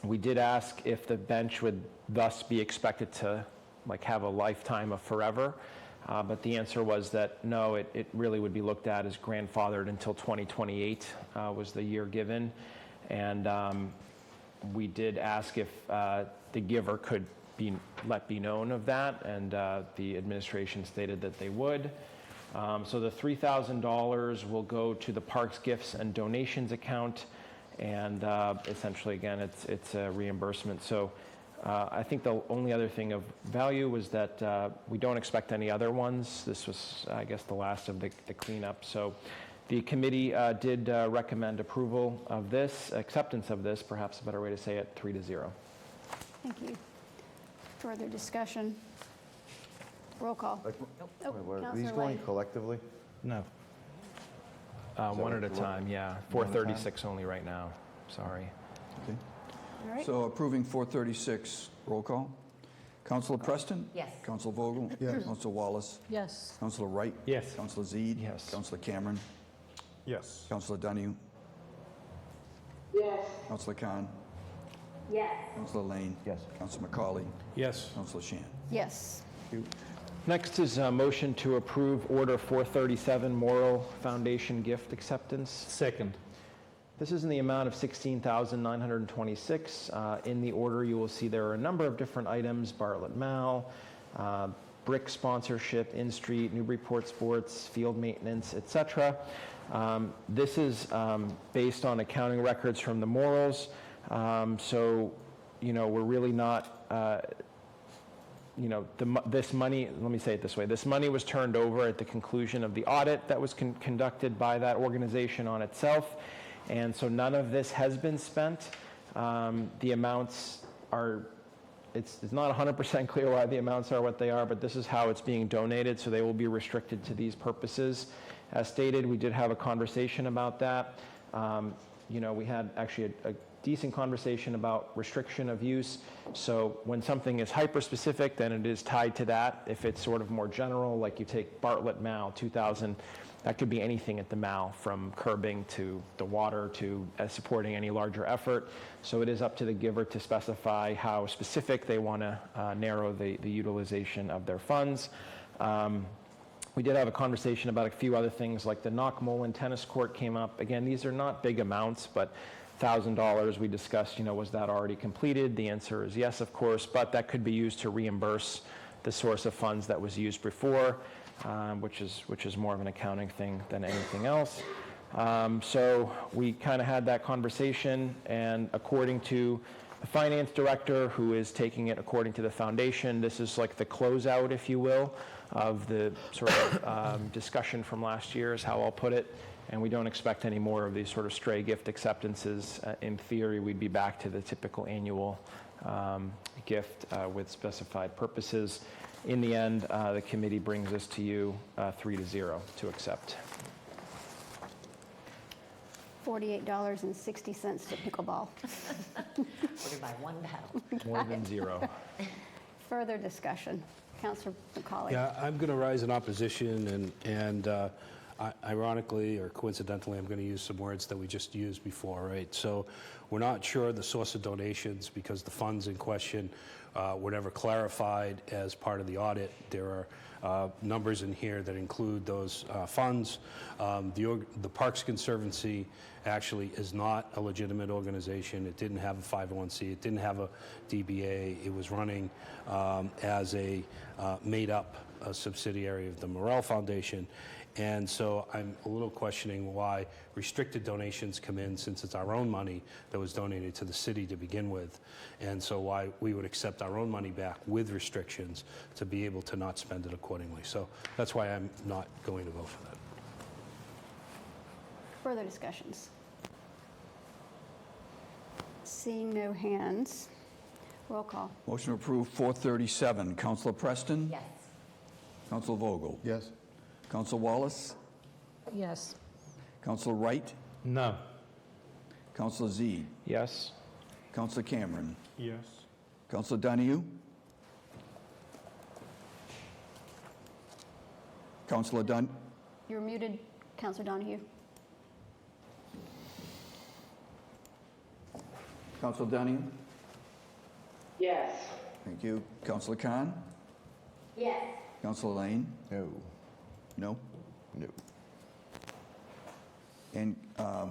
We did ask if the bench would thus be expected to like have a lifetime of forever, but the answer was that no, it really would be looked at as grandfathered until 2028 was the year given. And we did ask if the giver could let be known of that, and the administration stated that they would. So the $3,000 will go to the Parks Gifts and Donations account, and essentially, again, it's a reimbursement. So I think the only other thing of value was that we don't expect any other ones. This was, I guess, the last of the cleanup. So the committee did recommend approval of this, acceptance of this, perhaps a better way to say it, 3-0. Thank you. Further discussion? Roll call. Were these Counselor going Lane. collectively? No. One at a time, yeah. 436 only right now, sorry. Okay. All right. So approving 436, roll call. Councilor Preston? Yes. Councilor Vogel? Yes. Councilor Wallace? Yes. Councilor Wright? Yes. Councilor Zede? Yes. Councilor Cameron? Yes. Councilor Donahue? Yes. Councilor Khan? Yes. Councilor Lane? Yes. Councilor McCauley? Yes. Councilor Shan? Yes. Next is a motion to approve Order 437, Moral Foundation Gift Acceptance. Second. This is in the amount of $16,926. In the order, you will see there are a number of different items: Bartlett Mall, brick sponsorship, In-Street, Newburyport Sports, field maintenance, etc. This is based on accounting records from the Morals. So, we're really not, this money, let me say it this way, this money was turned over at the conclusion of the audit that was conducted by that organization on itself. And so none of this has been spent. The amounts are, it's not 100% clear why the amounts are what they are, but this is how it's being donated, so they will be restricted to these purposes. As stated, we did have a conversation about that. We had actually a decent conversation about restriction of use. So when something is hyper-specific, then it is tied to that. If it's sort of more general, like you take Bartlett Mall, 2,000, that could be anything at the mall, from curbing to the water to supporting any larger effort. So it is up to the giver to specify how specific they want to narrow the utilization of their funds. We did have a conversation about a few other things, like the Knockmolin tennis court came up. Again, these are not big amounts, but $1,000 we discussed, was that already completed? The answer is yes, of course, but that could be used to reimburse the source of funds that was used before, which is more of an accounting thing than anything else. So we kind of had that conversation, and according to the finance director, who is taking it according to the foundation, this is like the closeout, if you will, of the sort of discussion from last year, is how I'll put it. And we don't expect any more of these sort of stray gift acceptances. In theory, we'd be back to the typical annual gift with specified purposes. In the end, the committee brings this to you 3-0 to accept. $48.60 to pickleball. Ordered by one battle. More than zero. Further discussion. Councilor McCauley. Yeah, I'm going to rise in opposition, and ironically or coincidentally, I'm going to use some words that we just used before, right? So we're not sure the source of donations because the funds in question were never clarified as part of the audit. There are numbers in here that include those funds. The Parks Conservancy actually is not a legitimate organization. It didn't have a 501c. It didn't have a DBA. It was running as a made-up subsidiary of the Morel Foundation. And so I'm a little questioning why restricted donations come in, since it's our own money that was donated to the city to begin with. And so why we would accept our own money back with restrictions to be able to not spend it accordingly. So that's why I'm not going to vote for that. Further discussions? Seeing no hands, roll call. Motion to approve 437. Councilor Preston? Yes. Councilor Vogel? Yes. Councilor Wallace? Yes. Councilor Wright? No. Councilor Zede? Yes. Councilor Cameron? Yes. Councilor Donahue? Councilor Dunn? You're muted, Councilor Donahue. Councilor Donahue? Yes. Thank you. Councilor Khan? Yes. Councilor Lane? No. No? No. And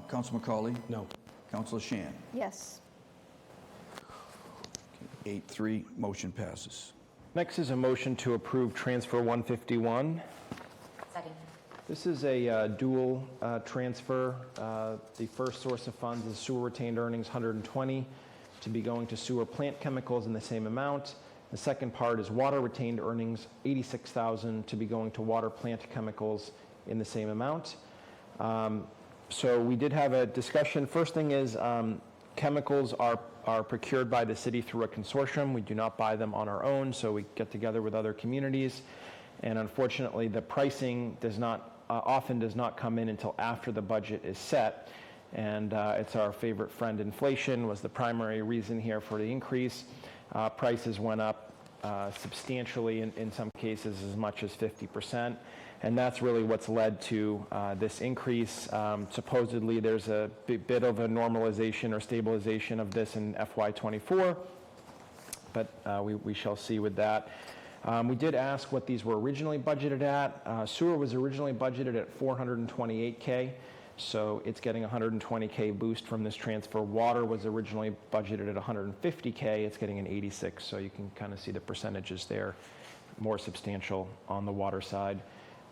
Councilor McCauley? No. Councilor Shan? Yes. 8-3, motion passes. Next is a motion to approve transfer 151. Second. This is a dual transfer. The first source of funds is sewer retained earnings, 120, to be going to sewer plant chemicals in the same amount. The second part is water retained earnings, 86,000, to be going to water plant chemicals in the same amount. So we did have a discussion. First thing is chemicals are procured by the city through a consortium. We do not buy them on our own, so we get together with other communities. And unfortunately, the pricing often does not come in until after the budget is set. And it's our favorite friend, inflation, was the primary reason here for the increase. Prices went up substantially, in some cases as much as 50%. And that's really what's led to this increase. Supposedly, there's a bit of a normalization or stabilization of this in FY24, but we shall see with that. We did ask what these were originally budgeted at. Sewer was originally budgeted at $428K, so it's getting $120K boost from this transfer. Water was originally budgeted at $150K, it's getting an 86, so you can kind of see the percentages there, more substantial on the water side.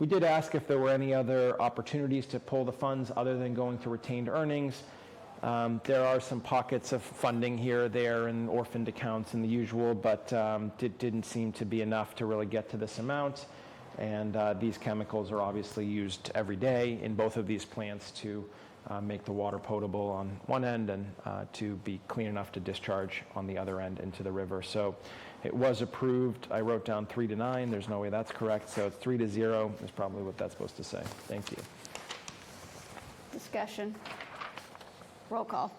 We did ask if there were any other opportunities to pull the funds other than going to retained earnings. There are some pockets of funding here or there and orphaned accounts and the usual, but it didn't seem to be enough to really get to this amount. And these chemicals are obviously used every day in both of these plants to make the water potable on one end and to be clean enough to discharge on the other end into the river. So it was approved. I wrote down 3-9. There's no way that's correct. So it's 3-0 is probably what that's supposed to say. Thank you. Discussion. Roll call.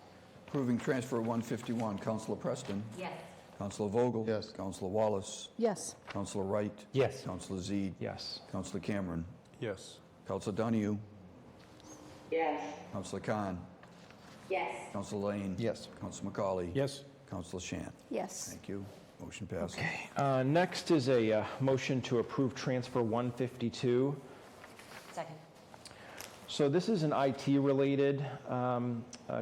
Approving transfer 151, Councilor Preston? Yes. Councilor Vogel? Yes. Councilor Wallace? Yes. Councilor Wright? Yes. Councilor Zede? Yes. Councilor Cameron? Yes. Councilor Donahue? Yes. Councilor Khan? Yes. Councilor Lane? Yes. Councilor McCauley? Yes. Councilor Shan? Yes. Thank you. Motion passes. Next is a motion to approve transfer 152. Second. So this is an IT-related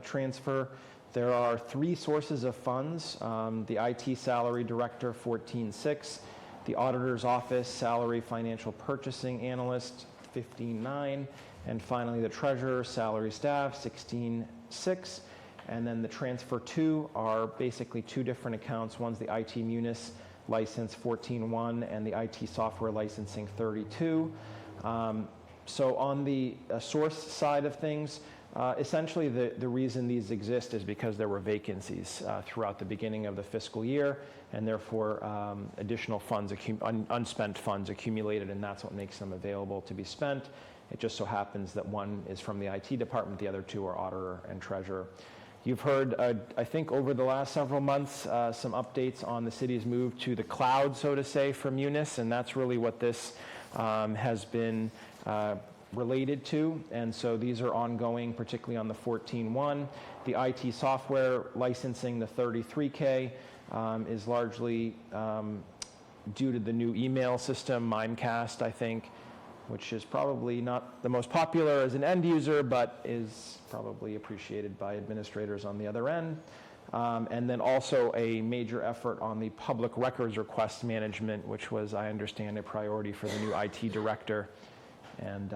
transfer. There are 3 sources of funds. The IT salary director, 14.6. The auditor's office salary financial purchasing analyst, 15.9. And finally, the treasurer salary staff, 16.6. And then the transfer 2 are basically 2 different accounts. One's the IT Munis license, 14.1, and the IT software licensing, 32. So on the source side of things, essentially the reason these exist is because there were vacancies throughout the beginning of the fiscal year, and therefore additional funds, unspent funds accumulated, and that's what makes them available to be spent. It just so happens that one is from the IT department, the other 2 are auditor and treasurer. You've heard, I think over the last several months, some updates on the city's move to the cloud, so to say, for Munis, and that's really what this has been related to. And so these are ongoing, particularly on the 14.1. The IT software licensing, the 33K, is largely due to the new email system, Mimecast, I think, which is probably not the most popular as an end user, but is probably appreciated by administrators on the other end. And then also a major effort on the public records request management, which was, I understand, a priority for the new IT director, and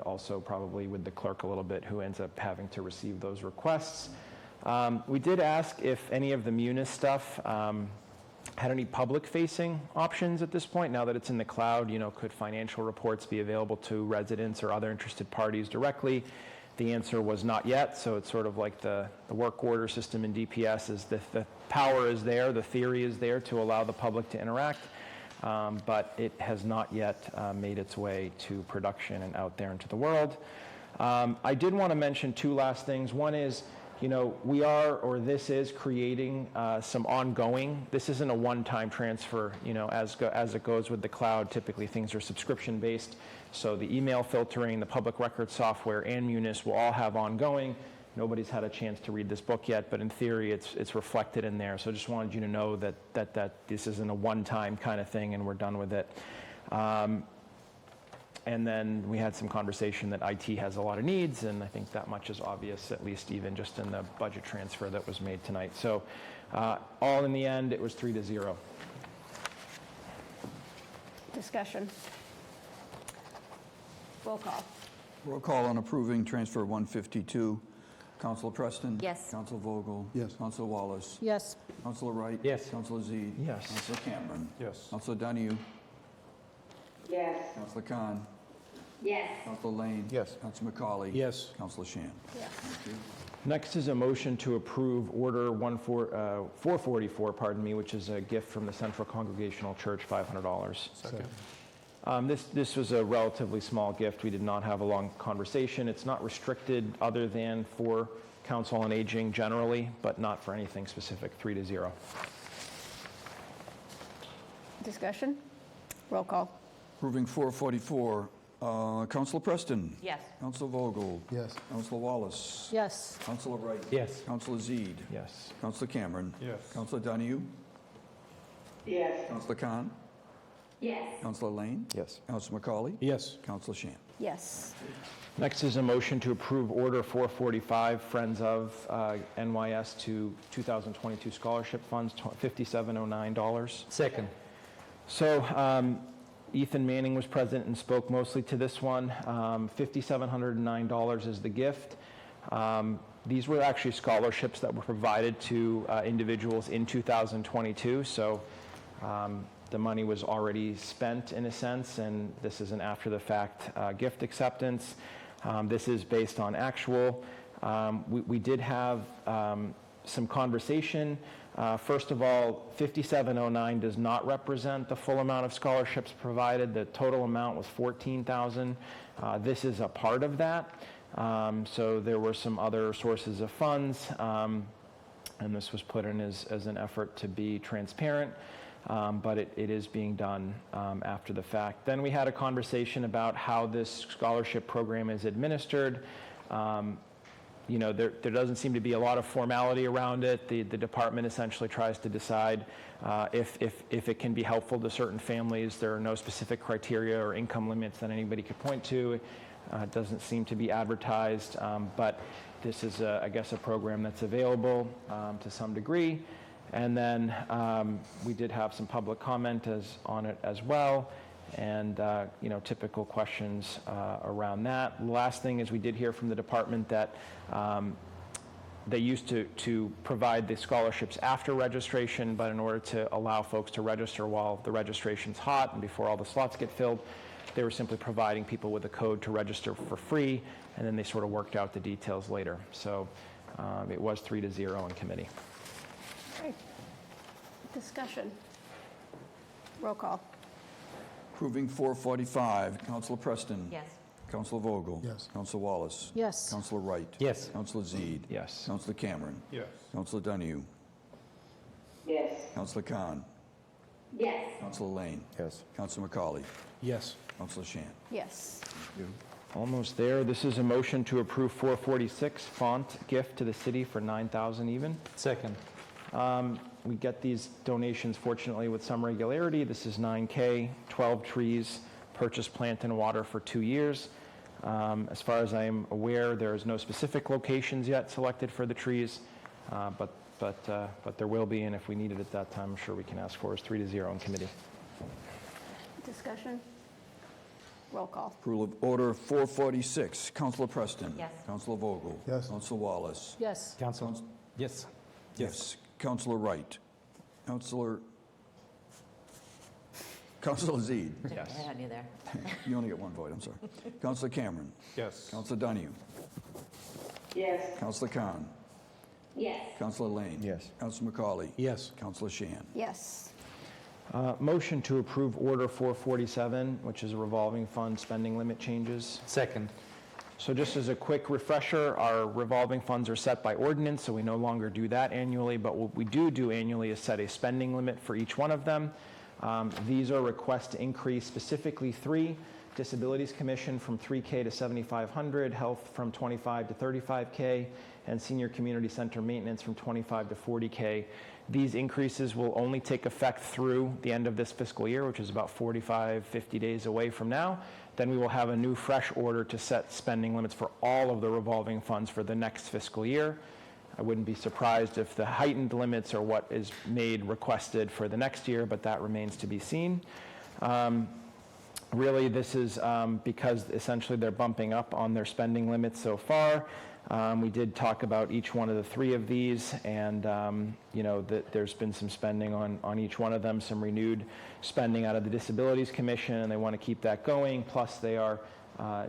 also probably with the clerk a little bit, who ends up having to receive those requests. We did ask if any of the Munis stuff had any public-facing options at this point. Now that it's in the cloud, could financial reports be available to residents or other interested parties directly? The answer was not yet, so it's sort of like the work order system in DPS is the power is there, the theory is there to allow the public to interact, but it has not yet made its way to production and out there into the world. I did want to mention 2 last things. One is, we are, or this is creating some ongoing, this isn't a one-time transfer, as it goes with the cloud, typically things are subscription-based. So the email filtering, the public record software, and Munis will all have ongoing. Nobody's had a chance to read this book yet, but in theory, it's reflected in there. So I just wanted you to know that this isn't a one-time kind of thing and we're done with it. And then we had some conversation that IT has a lot of needs, and I think that much is obvious, at least even just in the budget transfer that was made tonight. So all in the end, it was 3-0. Discussion. Roll call. Roll call on approving transfer 152. Counselor Preston? Yes. Counselor Vogel? Yes. Counselor Wallace? Yes. Counselor Wright? Yes. Counselor Zede? Yes. Counselor Cameron? Yes. Counselor Donahue? Yes. Counselor Khan? Yes. Counselor Lane? Yes. Counselor McCauley? Yes. Counselor Shan? Yes. Thank you. Next is a motion to approve Order 444, which is a gift from the Central Congregational Church, $500. Second. This was a relatively small gift. We did not have a long conversation. It's not restricted other than for Council on Aging generally, but not for anything specific, 3-0. Discussion. Roll call. Approving 444. Counselor Preston? Yes. Counselor Vogel? Yes. Counselor Wallace? Yes. Counselor Wright? Yes. Counselor Zede? Yes. Counselor Cameron? Yes. Counselor Donahue? Yes. Counselor Khan? Yes. Counselor Lane? Yes. Counselor McCauley? Yes. Counselor Shan? Yes. Next is a motion to approve Order 445, Friends of NYS to 2022 scholarship funds, $5709. Second. So Ethan Manning was present and spoke mostly to this one. $5,709 is the gift. These were actually scholarships that were provided to individuals in 2022, so the money was already spent in a sense, and this is an after-the-fact gift acceptance. This is based on actual. We did have some conversation. First of all, 5709 does not represent the full amount of scholarships provided. The total amount was $14,000. This is a part of that. So there were some other sources of funds, and this was put in as an effort to be transparent, but it is being done after the fact. Then we had a conversation about how this scholarship program is administered. There doesn't seem to be a lot of formality around it. The department essentially tries to decide if it can be helpful to certain families. There are no specific criteria or income limits that anybody could point to. It doesn't seem to be advertised, but this is, I guess, a program that's available to some degree. And then we did have some public comment on it as well, and typical questions around that. The last thing is we did hear from the department that they used to provide the scholarships after registration, but in order to allow folks to register while the registration's hot and before all the slots get filled, they were simply providing people with a code to register for free, and then they sort of worked out the details later. So it was 3-0 in committee. Okay. Discussion. Roll call. Approving 445. Counselor Preston? Yes. Counselor Vogel? Yes. Counselor Wallace? Yes. Counselor Wright? Yes. Counselor Zede? Yes. Counselor Cameron? Yes. Counselor Donahue? Yes. Counselor Khan? Yes. Counselor Lane? Yes. Counselor McCauley? Yes. Counselor Shan? Yes. Thank you. Almost there. This is a motion to approve 446 font gift to the city for $9,000 even. Second. We get these donations, fortunately, with some regularity. This is $9K, 12 trees, purchase plant and water for 2 years. As far as I am aware, there is no specific locations yet selected for the trees, but there will be, and if we need it at that time, I'm sure we can ask for is 3-0 in committee. Discussion. Roll call. Approval of Order 446. Counselor Preston? Yes. Counselor Vogel? Yes. Counselor Wallace? Yes. Council. Yes. Yes. Counselor Wright? Counselor Zede? Yes. I had you there. You only get one vote, I'm sorry. Counselor Cameron? Yes. Counselor Donahue? Yes. Counselor Khan? Yes. Counselor Lane? Yes. Counselor McCauley? Yes. Counselor Shan? Yes. Motion to approve Order 447, which is a revolving fund spending limit changes. Second. So just as a quick refresher, our revolving funds are set by ordinance, so we no longer do that annually, but what we do annually is set a spending limit for each one of them. These are requests to increase specifically 3. Disabilities Commission from $3K to $7,500, Health from $25 to $35K, and Senior Community Center Maintenance from $25 to $40K. These increases will only take effect through the end of this fiscal year, which is about 45, 50 days away from now. Then we will have a new fresh order to set spending limits for all of the revolving funds for the next fiscal year. I wouldn't be surprised if the heightened limits are what is made requested for the next year, but that remains to be seen. Really, this is because essentially they're bumping up on their spending limits so far. We did talk about each one of the three of these, and there's been some spending on each one of them, some renewed spending out of the Disabilities Commission, and they want to keep that going. Plus, they are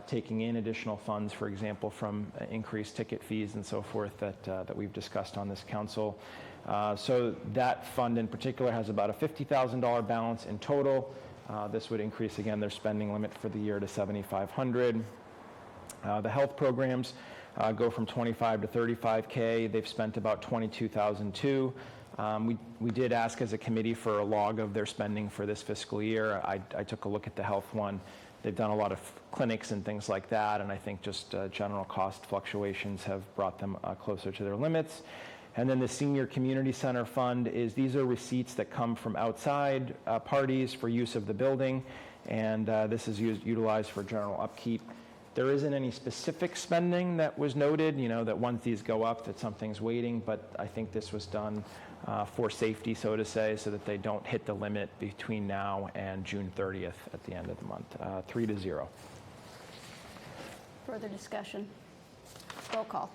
taking in additional funds, for example, from increased ticket fees and so forth that we've discussed on this council. So that fund in particular has about a $50,000 balance in total. This would increase, again, their spending limit for the year to $7,500. The health programs go from $25 to $35K. They've spent about $22,002. We did ask as a committee for a log of their spending for this fiscal year. I took a look at the health one. They've done a lot of clinics and things like that, and I think just general cost fluctuations have brought them closer to their limits. And then the Senior Community Center Fund these are receipts that come from outside parties for use of the building, and this is utilized for general upkeep. There isn't any specific spending that was noted, that once these go up, that something's waiting, but I think this was done for safety, so to say, so that they don't hit the limit between now and June 30th at the end of the month, 3-0. Further discussion? Roll call.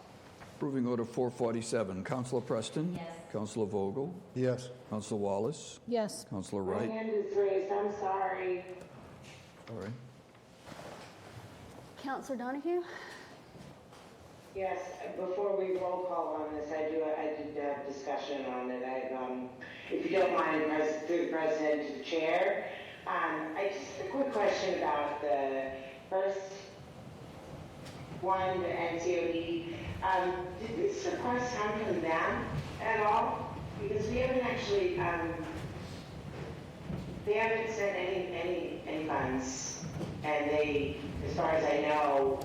Approving Order 447, Councilor Preston? Yes. Councilor Vogel? Yes. Councilor Wallace? Yes. Councilor My Wright? hand is raised, I'm sorry. All right. Counselor Donahue? Yes, before we roll call on this, I did have discussion on it. If you don't mind, through the president to the chair, I just have a quick question about the first one, the NCOD. Did this request come from them at all? Because we haven't actually, they haven't sent any funds, and they, as far as I know,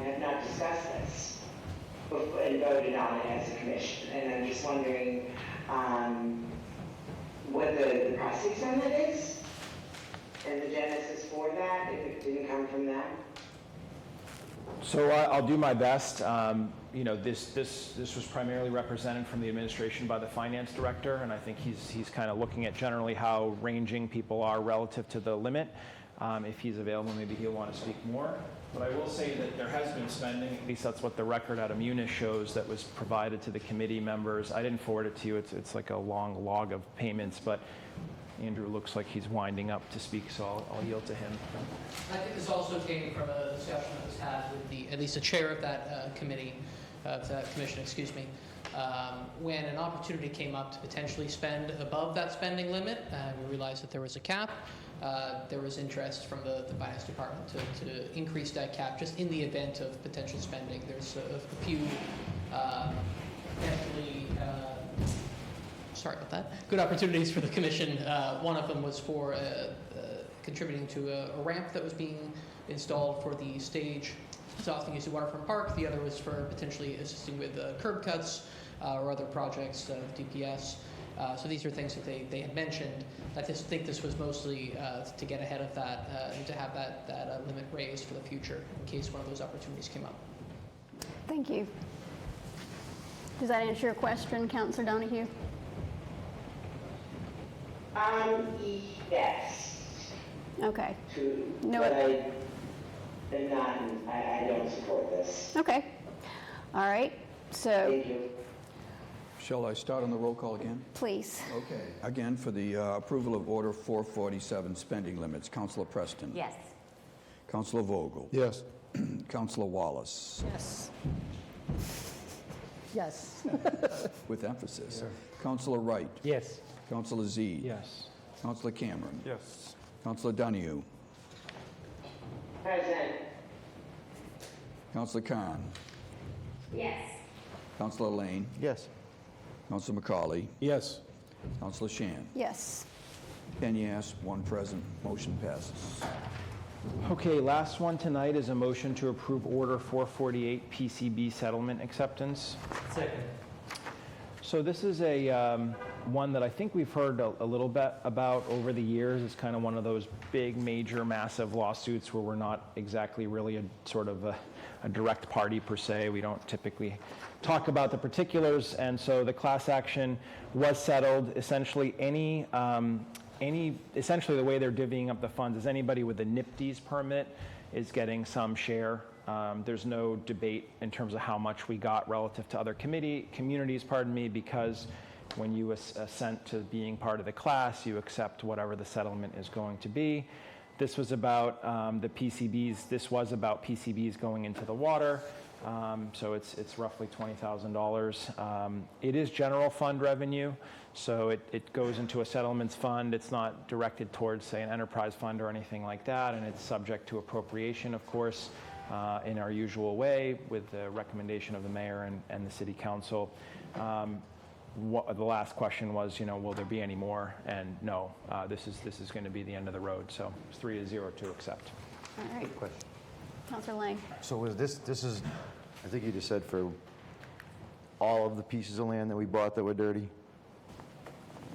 have not discussed this and voted on it as a commission. And I'm just wondering what the process on that is, and the genesis for that, if it didn't come from them. So I'll do my best. This was primarily represented from the administration by the finance director, and I think he's kind of looking at generally how ranging people are relative to the limit. If he's available, maybe he'll want to speak more. But I will say that there has been spending, at least that's what the record out of Munis shows, that was provided to the committee members. I didn't forward it to you. It's like a long log of payments, but Andrew looks like he's winding up to speak, so I'll yield to him. I think this also came from a discussion that was had with at least the chair of that committee, of that commission, excuse me, when an opportunity came up to potentially spend above that spending limit. We realized that there was a cap. There was interest from the finance department to increase that cap just in the event of potential spending. There's a few potentially sorry about that, good opportunities for the commission. One of them was for contributing to a ramp that was being installed for the stage south of Waterfront Park. The other was for potentially assisting with curb cuts or other projects of DPS. So these are things that they had mentioned. I just think this was mostly to get ahead of that and to have that limit raised for the future in case one of those opportunities came up. Thank you. Does that answer your question, Councilor Donahue? Yes. Okay. No. But I don't support this. Okay. All right. So. Thank you. Shall I start on the roll call again? Please. Okay. Again, for the approval of Order 447, spending limits, Councilor Preston? Yes. Councilor Vogel? Yes. Councilor Wallace? Yes. Yes. With emphasis. Sure. Councilor Wright? Yes. Councilor Zede? Yes. Councilor Cameron? Yes. Councilor Donahue? Present. Councilor Khan? Yes. Councilor Lane? Yes. Councilor McCauley? Yes. Councilor Shan? Yes. 10 yes, 1 present, motion passes. Okay, last one tonight is a motion to approve Order 448 PCB settlement acceptance. Second. So this is a one that I think we've heard a little bit about over the years. It's kind of one of those big, major, massive lawsuits where we're not exactly really a sort of a direct party per se. We don't typically talk about the particulars, and so the class action was settled. Essentially, essentially the way they're divvying up the funds is anybody with a NIPD's permit is getting some share. There's no debate in terms of how much we got relative to other communities, because when you assent to being part of the class, you accept whatever the settlement is going to be. This was about the PCBs. This was about PCBs going into the water. So it's roughly $20,000. It is general fund revenue, so it goes into a settlements fund. It's not directed towards, say, an enterprise fund or anything like that, and it's subject to appropriation, of course, in our usual way with the recommendation of the mayor and the city council. The last question was, will there be any more? And no, this is going to be the end of the road. So it's 3-0 to accept. All right. Good question. Councilor Lang. So was this is, I think you just said for all of the pieces of land that we bought that were dirty?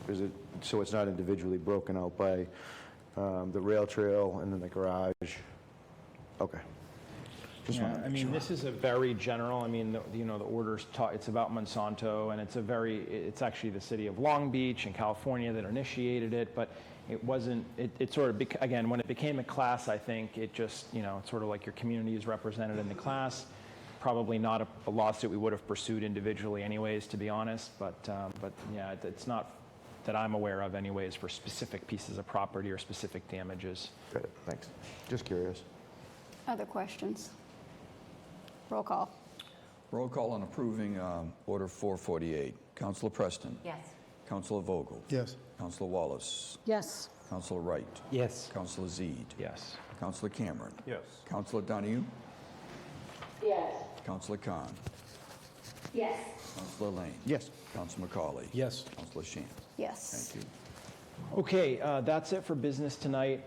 Is it, so it's not individually broken out by the rail trail and then the garage? Okay. Yeah, I mean, this is a very general, the orders talk, it's about Monsanto, and it's actually the city of Long Beach in California that initiated it, but it wasn't, it sort of, again, when it became a class, I think it just, it's sort of like your community is represented in the class. Probably not a lawsuit we would have pursued individually anyways, to be honest, but yeah, it's not that I'm aware of anyways for specific pieces of property or specific damages. Got it, thanks. Just curious. Other questions? Roll call. Roll call on approving Order 448. Councilor Preston. Yes. Councilor Vogel. Yes. Councilor Wallace. Yes. Councilor Wright. Yes. Councilor Zede. Yes. Councilor Cameron. Yes. Councilor Donahue. Yes. Councilor Khan. Yes. Councilor Lane. Yes. Councilor McCauley. Yes. Councilor Shamp. Yes. Thank you. Okay, that's it for business tonight.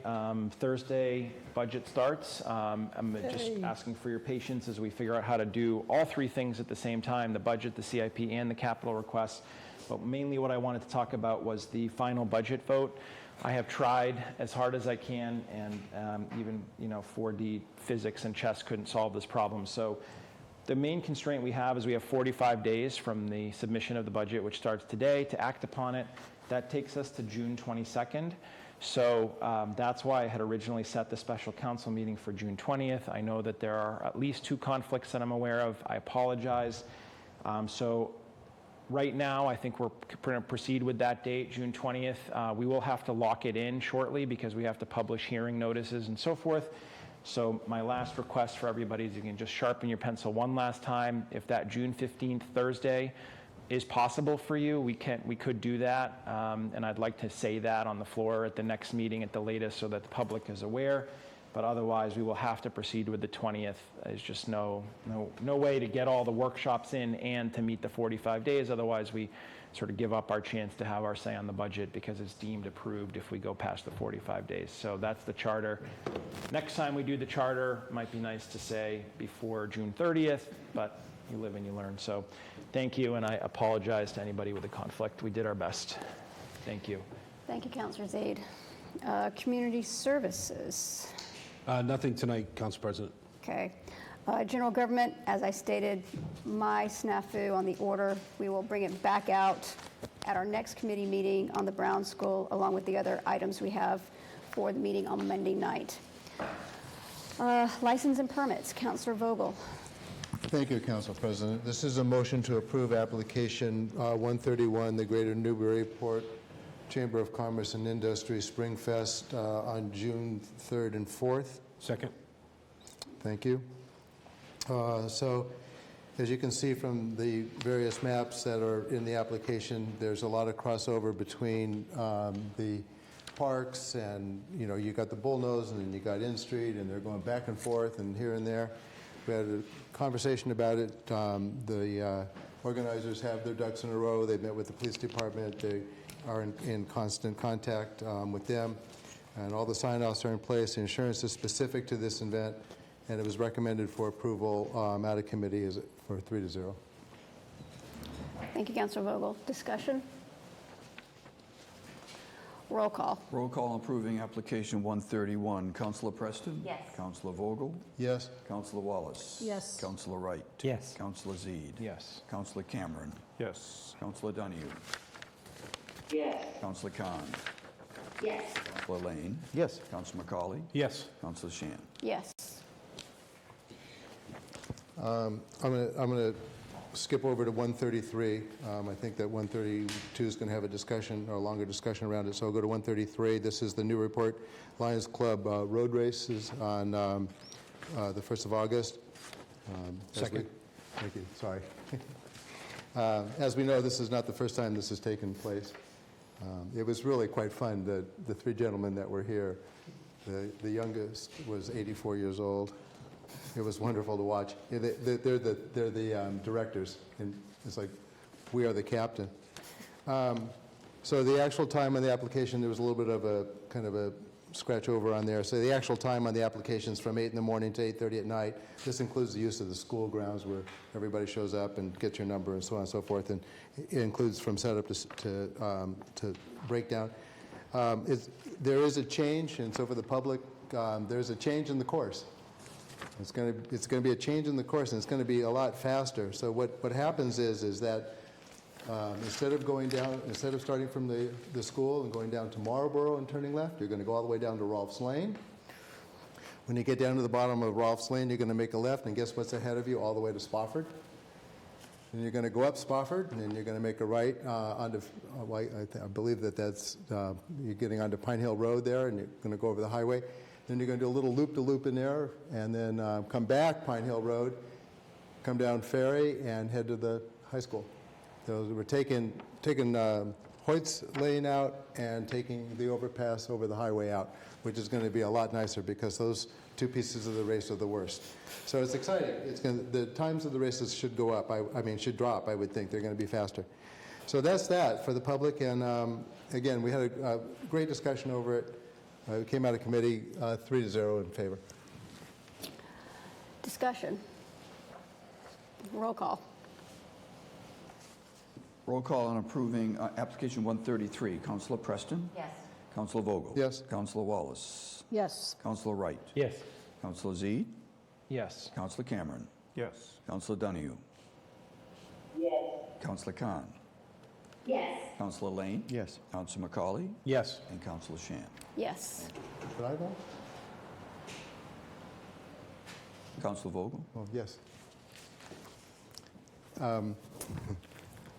Thursday, budget starts. I'm just asking for your patience as we figure out how to do all three things at the same time, the budget, the CIP, and the capital requests. But mainly what I wanted to talk about was the final budget vote. I have tried as hard as I can, and even 4D physics and chess couldn't solve this problem. So the main constraint we have is we have 45 days from the submission of the budget, which starts today, to act upon it. That takes us to June 22nd. So that's why I had originally set the special council meeting for June 20th. I know that there are at least 2 conflicts that I'm aware of. I apologize. So right now, I think we're going to proceed with that date, June 20th. We will have to lock it in shortly because we have to publish hearing notices and so forth. So my last request for everybody is you can just sharpen your pencil one last time. If that June 15th Thursday is possible for you, we could do that, and I'd like to say that on the floor at the next meeting at the latest so that the public is aware. But otherwise, we will have to proceed with the 20th. There's just no way to get all the workshops in and to meet the 45 days. Otherwise, we sort of give up our chance to have our say on the budget because it's deemed approved if we go past the 45 days. So that's the charter. Next time we do the charter, might be nice to say before June 30th, but you live and you learn. So thank you, and I apologize to anybody with a conflict. We did our best. Thank you. Thank you, Councilor Zade. Community services. Nothing tonight, Council President. Okay. General government, as I stated, my snafu on the order, we will bring it back out at our next committee meeting on the Brown School, along with the other items we have for the meeting on Monday night. License and permits, Councilor Vogel. Thank you, Council President. This is a motion to approve application 131, the Greater Newburyport Chamber of Commerce and Industry Spring Fest on June 3rd and 4th. Second. Thank you. So, as you can see from the various maps that are in the application, there's a lot of crossover between the parks and, you got the Bullnose and then you got In Street, and they're going back and forth and here and there. We had a conversation about it. The organizers have their ducks in a row. They met with the police department. They are in constant contact with them. and all the sign-offs are in place. The insurance is specific to this event, and it was recommended for approval out of committee for 3-0. Thank you, Councilor Vogel. Discussion? Roll call. Roll call approving application 131. Councilor Preston? Yes. Councilor Vogel? Yes. Councilor Wallace? Yes. Councilor Wright? Yes. Councilor Zede? Yes. Councilor Cameron? Yes. Councilor Donahue? Yes. Councilor Khan? Yes. Councilor Lane? Yes. Councilor McCauley? Yes. Councilor Shan? Yes. I'm going to skip over to 133. I think that 132 is going to have a discussion, or a longer discussion around it, so I'll go to 133. This is the Newburyport Lions Club road races on the 1st of August. Second. Thank you, sorry. As we know, this is not the first time this has taken place. It was really quite fun. The three gentlemen that were here, the youngest was 84 years old. It was wonderful to watch. They're the directors, and it's like, we are the captain. So the actual time on the application, there was a little bit of a kind of a scratch over on there. So the actual time on the application is from 8 in the morning to 8:30 at night. This includes the use of the school grounds where everybody shows up and gets your number and so on and so forth. And it includes from setup to breakdown. There is a change, and so for the public, there's a change in the course. It's going to be a change in the course, and it's going to be a lot faster. So what happens is that instead of starting from the school and going down to Marlborough and turning left, you're going to go all the way down to Rolfs Lane. When you get down to the bottom of Rolfs Lane, you're going to make a left, and guess what's ahead of you? All the way to Spofford. And you're going to go up Spofford, and then you're going to make a right onto, I believe that's, you're getting onto Pine Hill Road there, and you're going to go over the highway. Then you're going to do a little loop-de-loop in there, and then come back Pine Hill Road, come down Ferry, and head to the high school. So we're taking Hoyt's Lane out and taking the overpass over the highway out, which is going to be a lot nicer because those two pieces of the race are the worst. So it's exciting. The times of the races should go up. Should drop, I would think. They're going to be faster. So that's that for the public. And again, we had a great discussion over it. It came out of committee 3-0 in favor. Discussion. Roll call. Roll call on approving application 133. Councilor Preston? Yes. Councilor Vogel? Yes. Councilor Wallace? Yes. Councilor Wright? Yes. Councilor Zede? Yes. Councilor Cameron? Yes. Councilor Donahue? Yes. Councilor Khan? Yes. Councilor Lane? Yes. Councilor McCauley? Yes. And Councilor Shan? Yes. Did I vote? Councilor Vogel? Oh, yes.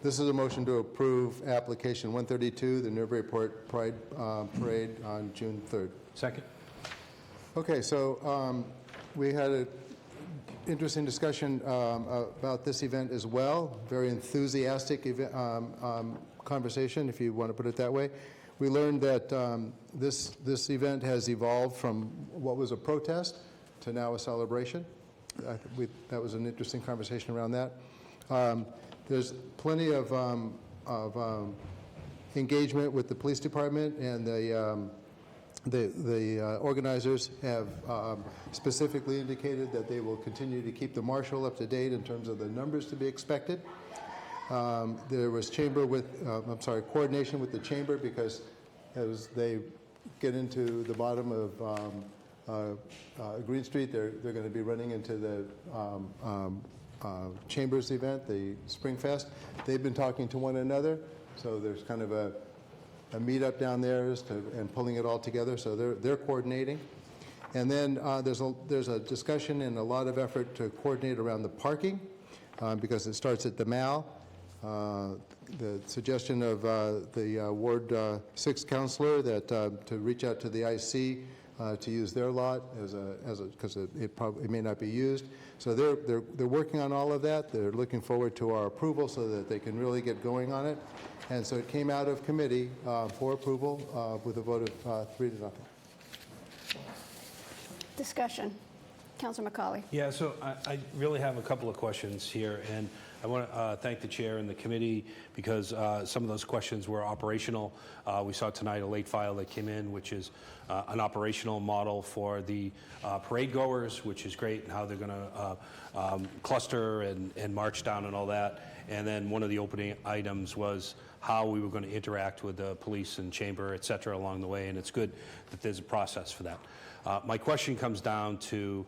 This is a motion to approve application 132, the Newburyport Pride Parade on June 3rd. Second. Okay, so we had an interesting discussion about this event as well. Very enthusiastic conversation, if you want to put it that way. We learned that this event has evolved from what was a protest to now a celebration. That was an interesting conversation around that. There's plenty of engagement with the police department, and the organizers have specifically indicated that they will continue to keep the marshal up to date in terms of the numbers to be expected. There was coordination with the chamber, because as they get into the bottom of Green Street, they're going to be running into the Chambers event, the Spring Fest. They've been talking to one another, so there's kind of a meetup down there and pulling it all together. So they're coordinating, and then there's a discussion and a lot of effort to coordinate around the parking, because it starts at the Mall. The suggestion of the Ward 6 councilor that to reach out to the IC to use their lot because it may not be used. So they're working on all of that. They're looking forward to our approval so that they can really get going on it. And so it came out of committee for approval with a vote of 3-0. Discussion. Councilor McCauley. Yeah, so I really have a couple of questions here, and I want to thank the chair and the committee because some of those questions were operational. We saw tonight a late file that came in, which is an operational model for the parade goers, which is great, and how they're going to cluster and march down and all that. And then one of the opening items was how we were going to interact with the police and chamber, et cetera, along the way, and it's good that there's a process for that. My question comes down to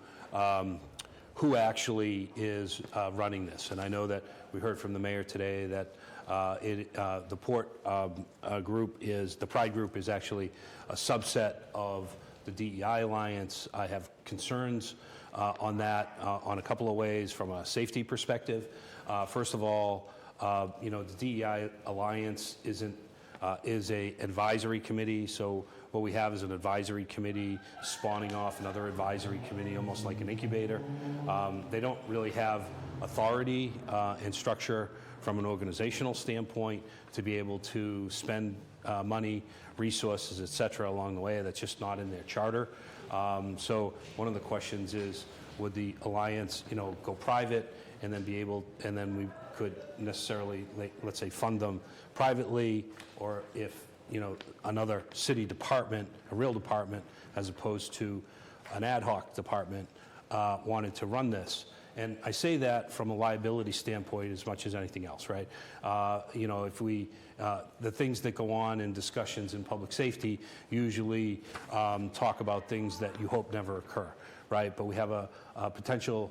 who actually is running this. And I know that we heard from the mayor today that the Port group the Pride group is actually a subset of the DEI Alliance. I have concerns on that on a couple of ways from a safety perspective. First of all, the DEI Alliance is a advisory committee, so what we have is an advisory committee spawning off another advisory committee, almost like an incubator. They don't really have authority and structure from an organizational standpoint to be able to spend money, resources, et cetera, along the way. That's just not in their charter. So one of the questions is, would the alliance, go private and then we could necessarily, let's say, fund them privately, or if another city department, a real department, as opposed to an ad hoc department, wanted to run this. And I say that from a liability standpoint as much as anything else, right? If the things that go on in discussions in public safety usually talk about things that you hope never occur, right? But we have a potential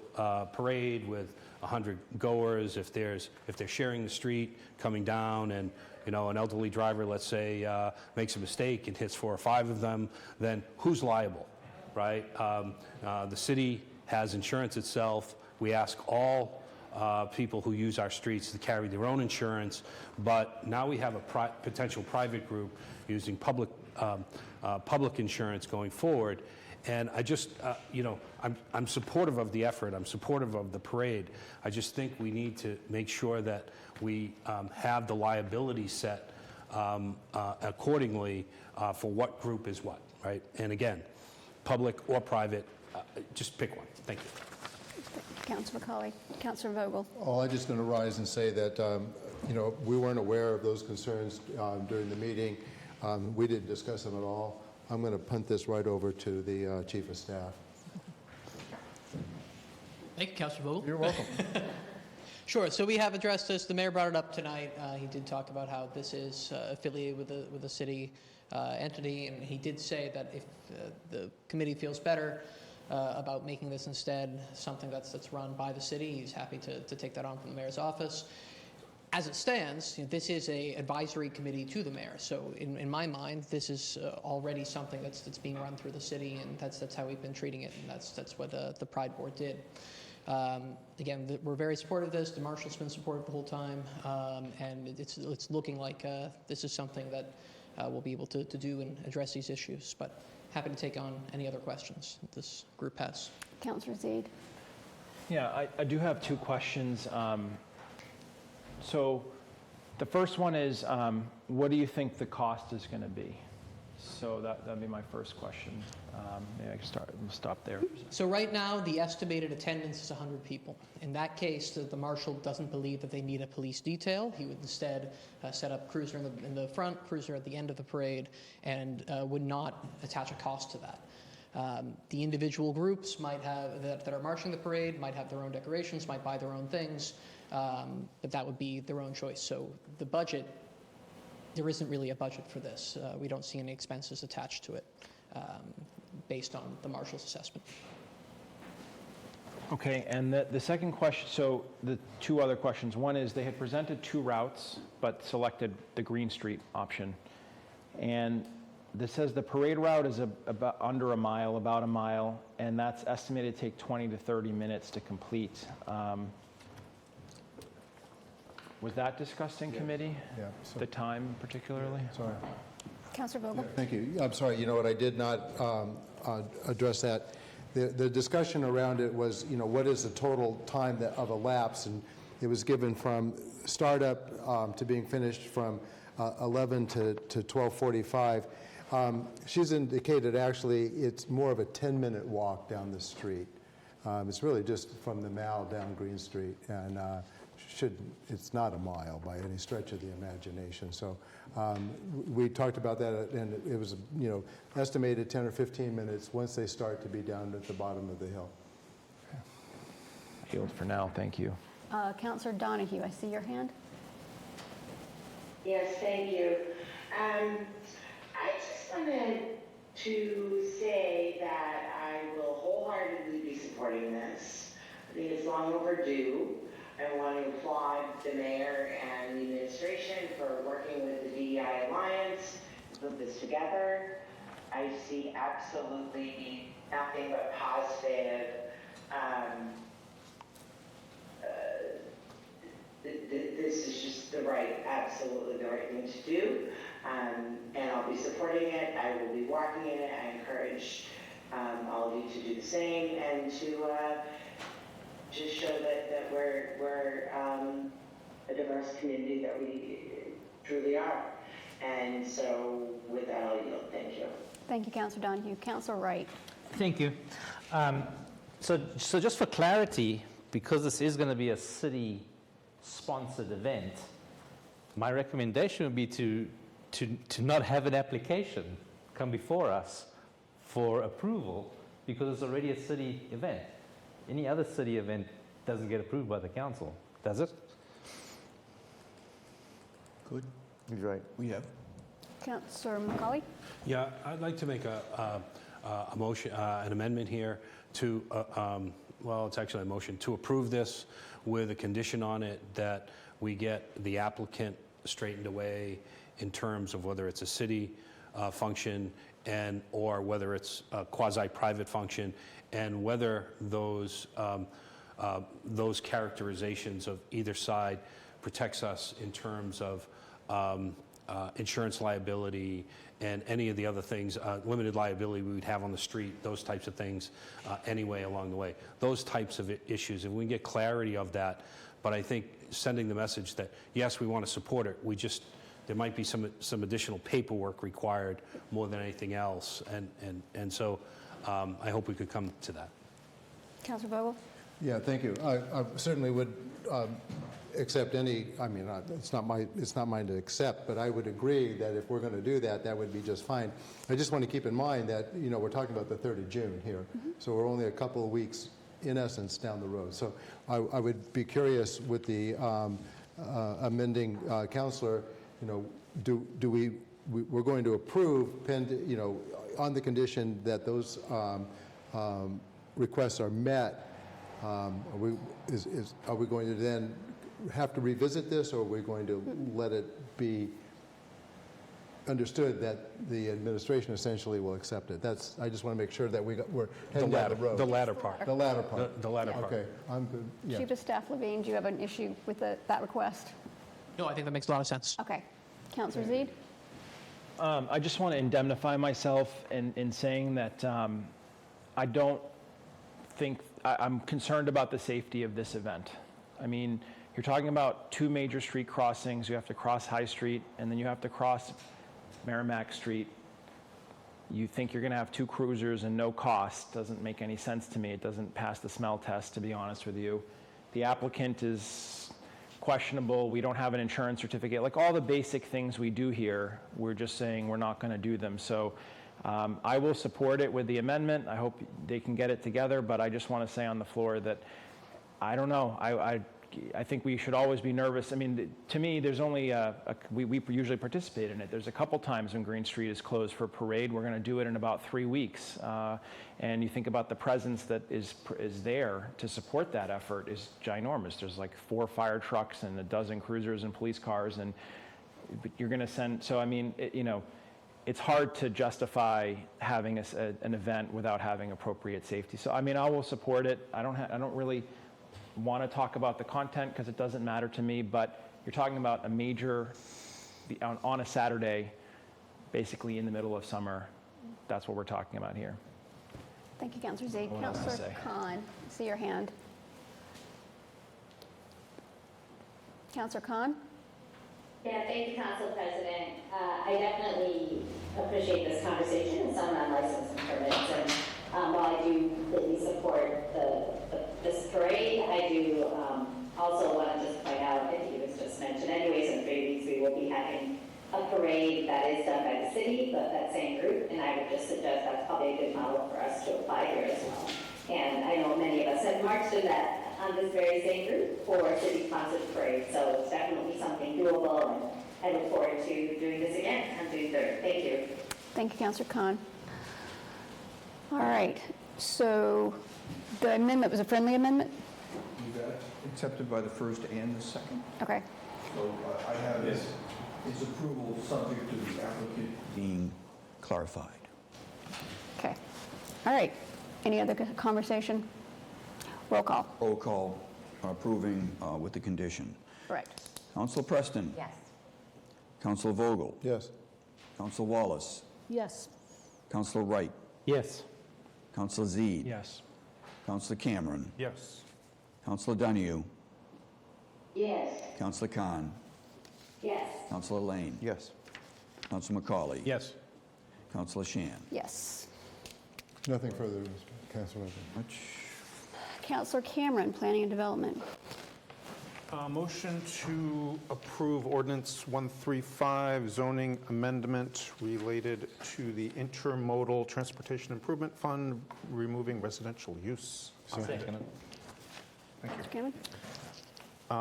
parade with 100 goers. If they're sharing the street coming down and an elderly driver, let's say, makes a mistake and hits 4 or 5 of them, then who's liable, right? The city has insurance itself. We ask all people who use our streets to carry their own insurance, but now we have a potential private group using public insurance going forward. And I just, I'm supportive of the effort. I'm supportive of the parade. I just think we need to make sure that we have the liability set accordingly for what group is what, right? And again, public or private, just pick one. Thank you. Councilor McCauley. Councilor Vogel. Oh, I'm just going to rise and say that, we weren't aware of those concerns during the meeting. We didn't discuss them at all. I'm going to punt this right over to the Chief of Staff. Thank you, Councilor Vogel. You're welcome. Sure. So we have addressed this. The mayor brought it up tonight. He did talk about how this is affiliated with a city entity, and he did say that if the committee feels better about making this instead something that's run by the city, he's happy to take that on from the mayor's office. As it stands, this is an advisory committee to the mayor. So in my mind, this is already something that's being run through the city, and that's how we've been treating it, and that's what the Pride Board did. Again, we're very supportive of this. The marshal's been supportive the whole time, and it's looking like this is something that we'll be able to do and address these issues. But happy to take on any other questions that this group has. Councilor Zaid. Yeah, I do have 2 questions. So the first one is, what do you think the cost is going to be? So that'd be my first question. Maybe I can stop there. So right now, the estimated attendance is 100 people. In that case, the marshal doesn't believe that they need a police detail. He would instead set up cruiser in the front, cruiser at the end of the parade, and would not attach a cost to that. The individual groups might have that are marching the parade might have their own decorations, might buy their own things, but that would be their own choice. So the budget, there isn't really a budget for this. We don't see any expenses attached to it based on the marshal's assessment. Okay, and the second question, so the 2 other questions. One is they had presented 2 routes, but selected the Green Street option. And this says the parade route is about under a mile, about a mile, and that's estimated to take 20 to 30 minutes to complete. Was that discussed in committee? Yeah. The time particularly? Sorry. Councilor Vogel. Thank you. I'm sorry, I did not address that. The discussion around it was, what is the total time of a lapse? And it was given from startup to being finished from 11 to 12:45. She's indicated actually it's more of a 10-minute walk down the street. It's really just from the Mall down Green Street. And it's not a mile by any stretch of the imagination. So we talked about that, and it was, estimated 10 or 15 minutes once they start to be down at the bottom of the hill. Yield for now, thank you. Councillor Donahue, I see your hand. Yes, thank you. I just wanted to say that I will wholeheartedly be supporting this. I think it's long overdue. I want to applaud the mayor and the administration for working with the DEI Alliance to put this together. I see absolutely nothing but positive. This is just absolutely the right thing to do, and I'll be supporting it. I will be walking in it. I encourage all of you to do the same and to just show that we're a diverse community that we truly are. And so with that, I'll yield. Thank you. Thank you, Councillor Donahue. Councillor Wright. Thank you. So just for clarity, because this is going to be a city-sponsored event, my recommendation would be to not have an application come before us for approval, because it's already a city event. Any other city event doesn't get approved by the council, does it? Good. He's right. We have. Councillor McCauley. Yeah, I'd like to make a motion, an amendment here to, well, it's actually a motion to approve this with a condition on it that we get the applicant straightened away in terms of whether it's a city function or whether it's a quasi-private function, and whether those characterizations of either side protects us in terms of insurance liability and any of the other things, limited liability we would have on the street, those types of things anyway along the way. Those types of issues, if we can get clarity of that. But I think sending the message that, yes, we want to support it, there might be some additional paperwork required more than anything else. And so I hope we could come to that. Councillor Vogel. Yeah, thank you. I certainly would accept any, it's not mine to accept, but I would agree that if we're going to do that, that would be just fine. I just want to keep in mind that, we're talking about the 3rd of June here, so we're only a couple of weeks, in essence, down the road. So I would be curious with the amending counselor, we're going to approve, on the condition that those requests are met. Are we going to then have to revisit this, or are we going to let it be understood that the administration essentially will accept it? I just want to make sure that we're heading down the road. The latter part. The latter part. The latter part. Okay, I'm good. Yeah. Chief of Staff Levine, do you have an issue with that request? No, I think that makes a lot of sense. Okay. Councillor Zeid? I just want to indemnify myself in saying that I don't think, I'm concerned about the safety of this event. I mean, you're talking about 2 major street crossings. You have to cross High Street, and then you have to cross Merrimack Street. You think you're going to have 2 cruisers and no cost. Doesn't make any sense to me. It doesn't pass the smell test, to be honest with you. The applicant is questionable. We don't have an insurance certificate. Like all the basic things we do here, we're just saying we're not going to do them. So I will support it with the amendment. I hope they can get it together, but I just want to say on the floor that I don't know. I think we should always be nervous. I mean, to me, there's only we usually participate in it. There's a couple times when Green Street is closed for a parade. We're going to do it in about 3 weeks. And you think about the presence that is there to support that effort is ginormous. There's like 4 fire trucks and a dozen cruisers and police cars, and you're going to send. So I mean, it's hard to justify having an event without having appropriate safety. So I mean, I will support it. I don't really want to talk about the content because it doesn't matter to me, but you're talking about a major, on a Saturday, basically in the middle of summer. That's what we're talking about here. Thank you, Councillor Zeid. What else to Councillor say? Khan, I see your hand. Councillor Khan? Yeah, thank you, Council President. I definitely appreciate this conversation and some unlicensed and permits. And while I do completely support this parade, I do also want to just point having a parade that is done by the city, but that same group, and I would just suggest that's probably a good model for us to apply here as well. And I know many of us have marched in that on this very same route for a city-sponsored parade, so it's definitely something doable, and I look forward to doing this again on June 3rd. Thank you. Thank you, Councilor Khan. All right, so the amendment was a friendly amendment? You got it accepted by the first and the second. Okay. So I have its approval subject to the applicant being clarified. Okay. All right. Any other conversation? Roll call. Roll call approving with the condition. Correct. Council Preston. Yes. Council Vogel. Yes. Council Wallace. Yes. Council Wright. Yes. Council Zede. Yes. Council Cameron. Yes. Council Donahue. Yes. Council Khan. Yes. Councilor Lane. Yes. Council McCauley. Yes. Councilor Shan. Yes. Nothing further, Councilor. Much. Councilor Cameron, Planning and Development. Motion to approve ordinance 135, zoning amendment related to the intermodal transportation improvement fund, removing residential use. Second. Thank you. Mr. Cameron?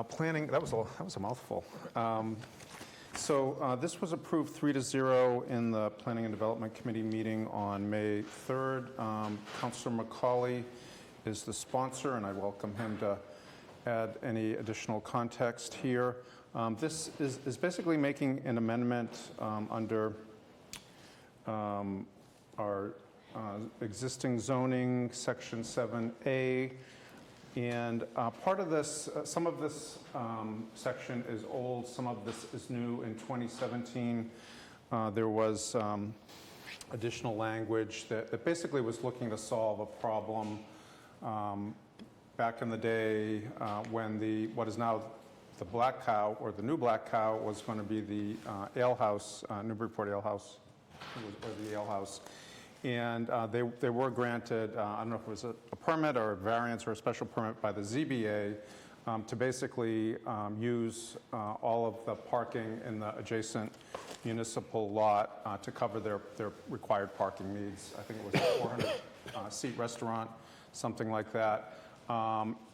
Planning, that was a mouthful. So this was approved 3-0 in the Planning and Development Committee meeting on May 3rd. Councilor McCauley is the sponsor, and I welcome him to add any additional context here. This is basically making an amendment under our existing zoning, Section 7A. And part of this, some of this section is old, some of this is new. In 2017, there was additional language that basically was looking to solve a problem back in the day when what is now the Black Cow, or the new Black Cow, was going to be the ale house, Newburyport Ale House, or the ale house. And they were granted, I don't know if it was a permit or a variance or a special permit by the ZBA to basically use all of the parking in the adjacent municipal lot to cover their required parking needs. I think it was a 400-seat restaurant, something like that.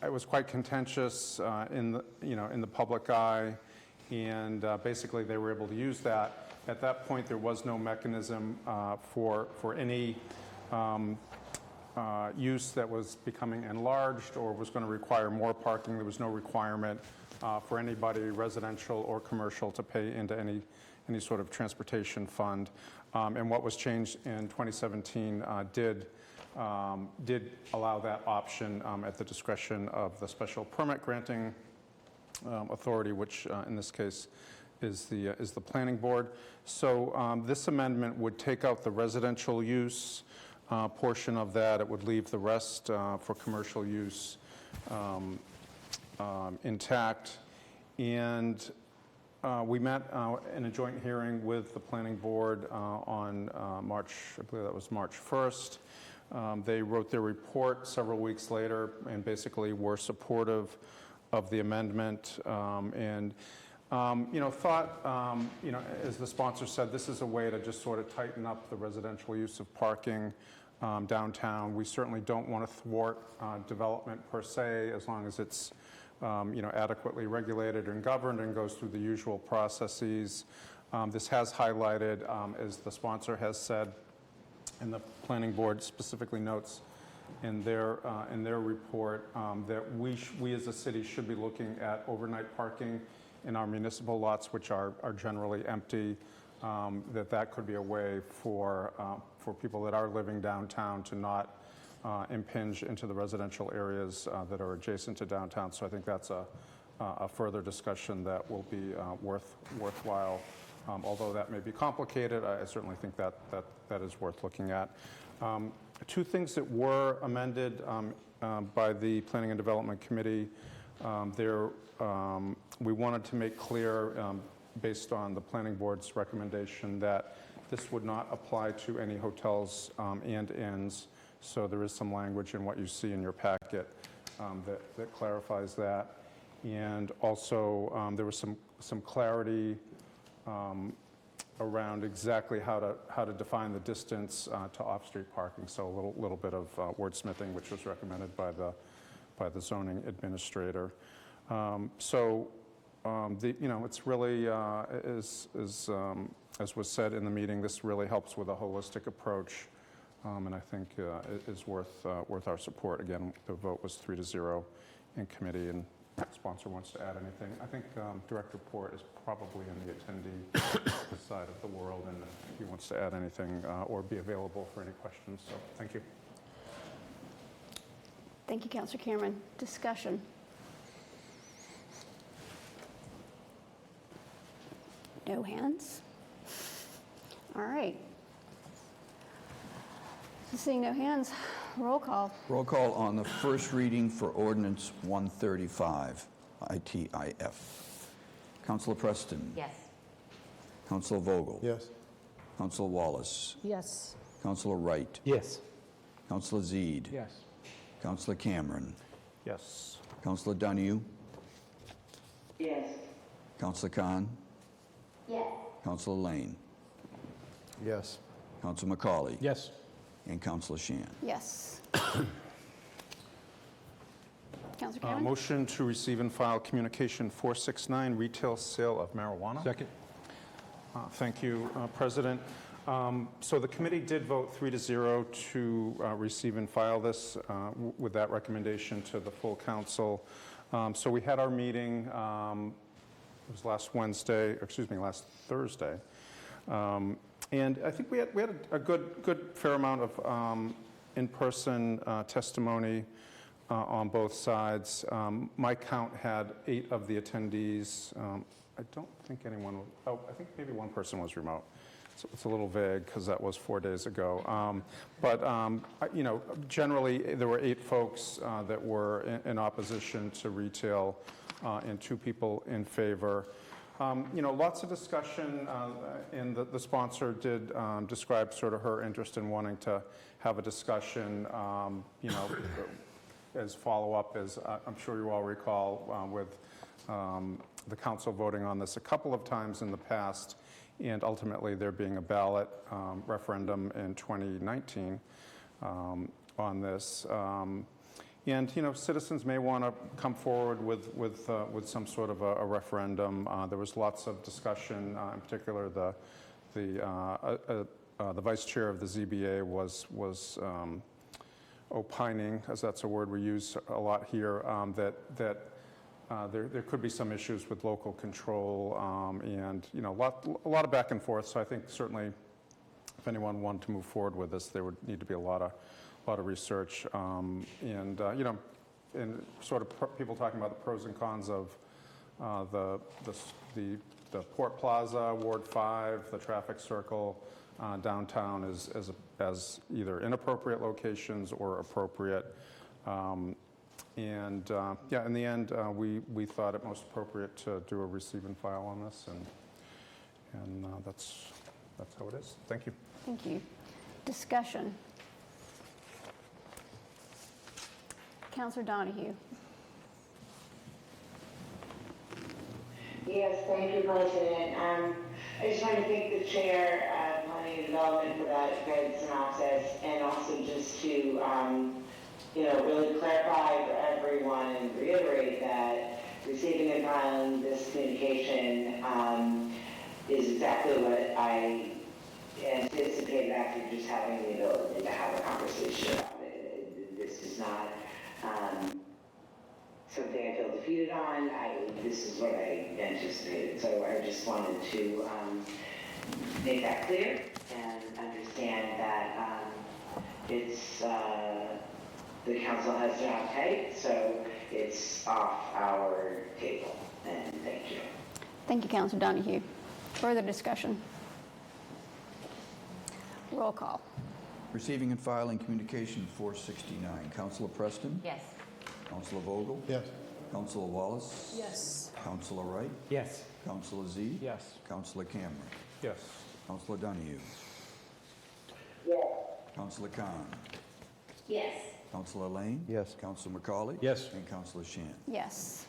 It was quite contentious in the public eye, and basically they were able to use that. At that point, there was no mechanism for any use that was becoming enlarged or was going to require more parking. There was no requirement for anybody, residential or commercial, to pay into any sort of transportation fund. And what was changed in 2017 did allow that option at the discretion of the special permit granting authority, which in this case is the planning board. So this amendment would take out the residential use portion of that. It would leave the rest for commercial use intact. And we met in a joint hearing with the planning board on March, I believe that was March 1st. They wrote their report several weeks later and basically were supportive of the amendment, and thought, as the sponsor said, this is a way to just sort of tighten up the residential use of parking downtown. We certainly don't want to thwart development per se, as long as it's adequately regulated and governed and goes through the usual processes. This has highlighted, as the sponsor has said, and the planning board specifically notes in their report, that we as a city should be looking at overnight parking in our municipal lots, which are generally empty. That could be a way for people that are living downtown to not impinge into the residential areas that are adjacent to downtown. So I think that's a further discussion that will be worthwhile. Although that may be complicated, I certainly think that is worth looking at. Two things that were amended by the Planning and Development Committee. We wanted to make clear, based on the Planning Board's recommendation, that this would not apply to any hotels and inns. So there is some language in what you see in your packet that clarifies that. And also, there was some clarity around exactly how to define the distance to off-street parking. So a little bit of wordsmithing, which was recommended by the zoning administrator. It's really, as was said in the meeting, this really helps with a holistic approach, and I think it is worth our support. Again, the vote was 3-0 in committee, and the sponsor wants to add anything. I think Director Port is probably in the attendee side of the world, and if he wants to add anything or be available for any questions. So thank you. Thank you, Councilor Cameron. Discussion. No hands? All right. Seeing no hands, roll call. Roll call on the first reading for ordinance 135, ITIF. Councilor Preston. Yes. Councilor Vogel. Yes. Councilor Wallace. Yes. Councilor Wright. Yes. Councilor Zede. Yes. Councilor Cameron. Yes. Councilor Donahue. Yes. Councilor Khan. Yes. Councilor Lane. Yes. Councilor McCauley. Yes. And Councilor Shan. Yes. Councilor Cameron? Motion to receive and file communication 469, retail sale of marijuana. Second. Thank you, President. So the committee did vote 3-0 to receive and file this with that recommendation to the full council. So we had our meeting, it was last Thursday. And I think we had a good fair amount of in-person testimony on both sides. My count had 8 of the attendees. I don't think anyone, I think maybe one person was remote. So it's a little vague because that was 4 days ago. Generally there were 8 folks that were in opposition to retail and 2 people in favor. Lots of discussion, and the sponsor did describe sort of her interest in wanting to have a discussion, as follow-up, as I'm sure you all recall, with the council voting on this a couple of times in the past, and ultimately there being a ballot referendum in 2019 on this. And citizens may want to come forward with some sort of a referendum. There was lots of discussion, in particular the vice chair of the ZBA was opining, as that's a word we use a lot here, that there could be some issues with local control, and a lot of back and forth. So I think certainly if anyone wanted to move forward with this, there would need to be a lot of research, and sort of people talking about the pros and cons of the Port Plaza, Ward 5, the traffic circle downtown as either inappropriate locations or appropriate. In the end, we thought it most appropriate to do a receive and file on this, and that's how it is. Thank you. Thank you. Discussion. Councilor Donahue. Yes, thank you, President. I just want to thank the chair of Planning and Development for that good synopsis, and also just to, really clarify for everyone and reiterate that receiving and filing this communication is exactly what I anticipated after just having the ability to have a conversation about it. This is not something I feel defeated on. This is what I anticipated. So I just wanted to make that clear and understand that it's the council has job tight, so it's off our table. And thank you. Thank you, Councilor Donahue. Further discussion. Roll call. Receiving and filing communication 469. Councilor Preston? Yes. Councilor Vogel? Yes. Councilor Wallace? Yes. Councilor Wright? Yes. Councilor Z? Yes. Councilor Cameron? Yes. Councilor Donahue? Yes. Councilor Khan? Yes. Councilor Lane? Yes. Councilor McCauley? Yes. And Councilor Shan. Yes.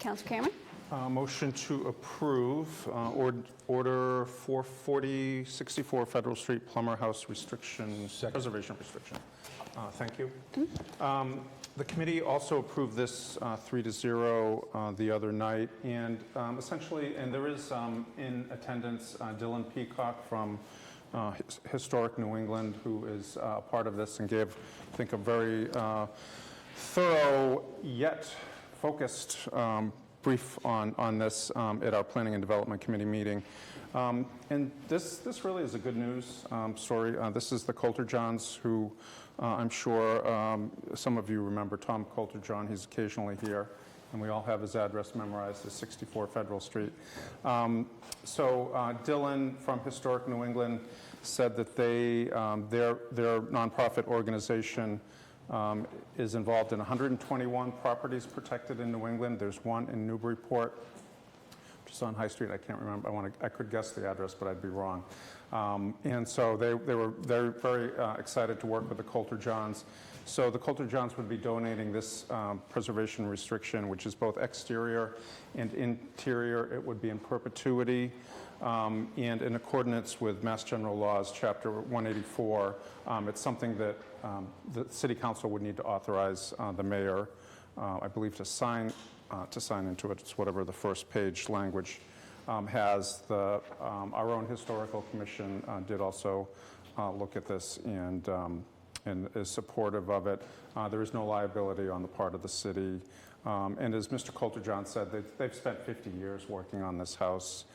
Councilor Cameron? Motion to approve Order 44064 Federal Street Plummer House Restriction, Preservation Restriction. Thank you. The committee also approved this 3-0 the other night, and essentially, and there is in attendance Dylan Peacock from Historic New England, who is part of this and gave, I think, a very thorough yet focused brief on this at our Planning and Development Committee meeting. And this really is a good news story. This is the Coulter Johns, who I'm sure some of you remember Tom Coulter John. He's occasionally here, and we all have his address memorized as 64 Federal Street. So Dylan from Historic New England said that their nonprofit organization is involved in 121 properties protected in New England. There's one in Newburyport, which is on High Street. I can't remember. I could guess the address, but I'd be wrong. And so they're very excited to work with the Coulter Johns. So the Coulter Johns would be donating this preservation restriction, which is both exterior and interior. It would be in perpetuity. And in accordance with Mass General Laws, Chapter 184, it's something that the City Council would need to authorize the mayor, I believe, to sign into it. It's whatever the first page language has. Our own Historical Commission did also look at this and is supportive of it. There is no liability on the part of the city. And as Mr. Coulter John said, they've spent 50 years working on this house.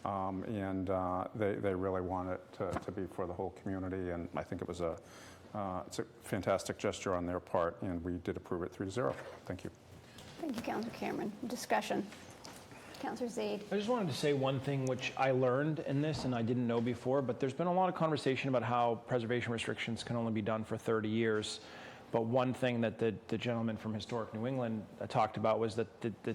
And they really want it to be for the whole community, and I think it's a fantastic gesture on their part, and we did approve it 3-0. Thank you. Thank you, Councilor Cameron. Discussion. Councilor Zaid. I just wanted to say one thing which I learned in this and I didn't know before, but there's been a lot of conversation about how preservation restrictions can only be done for 30 years. But one thing that the gentleman from Historic New England talked about was that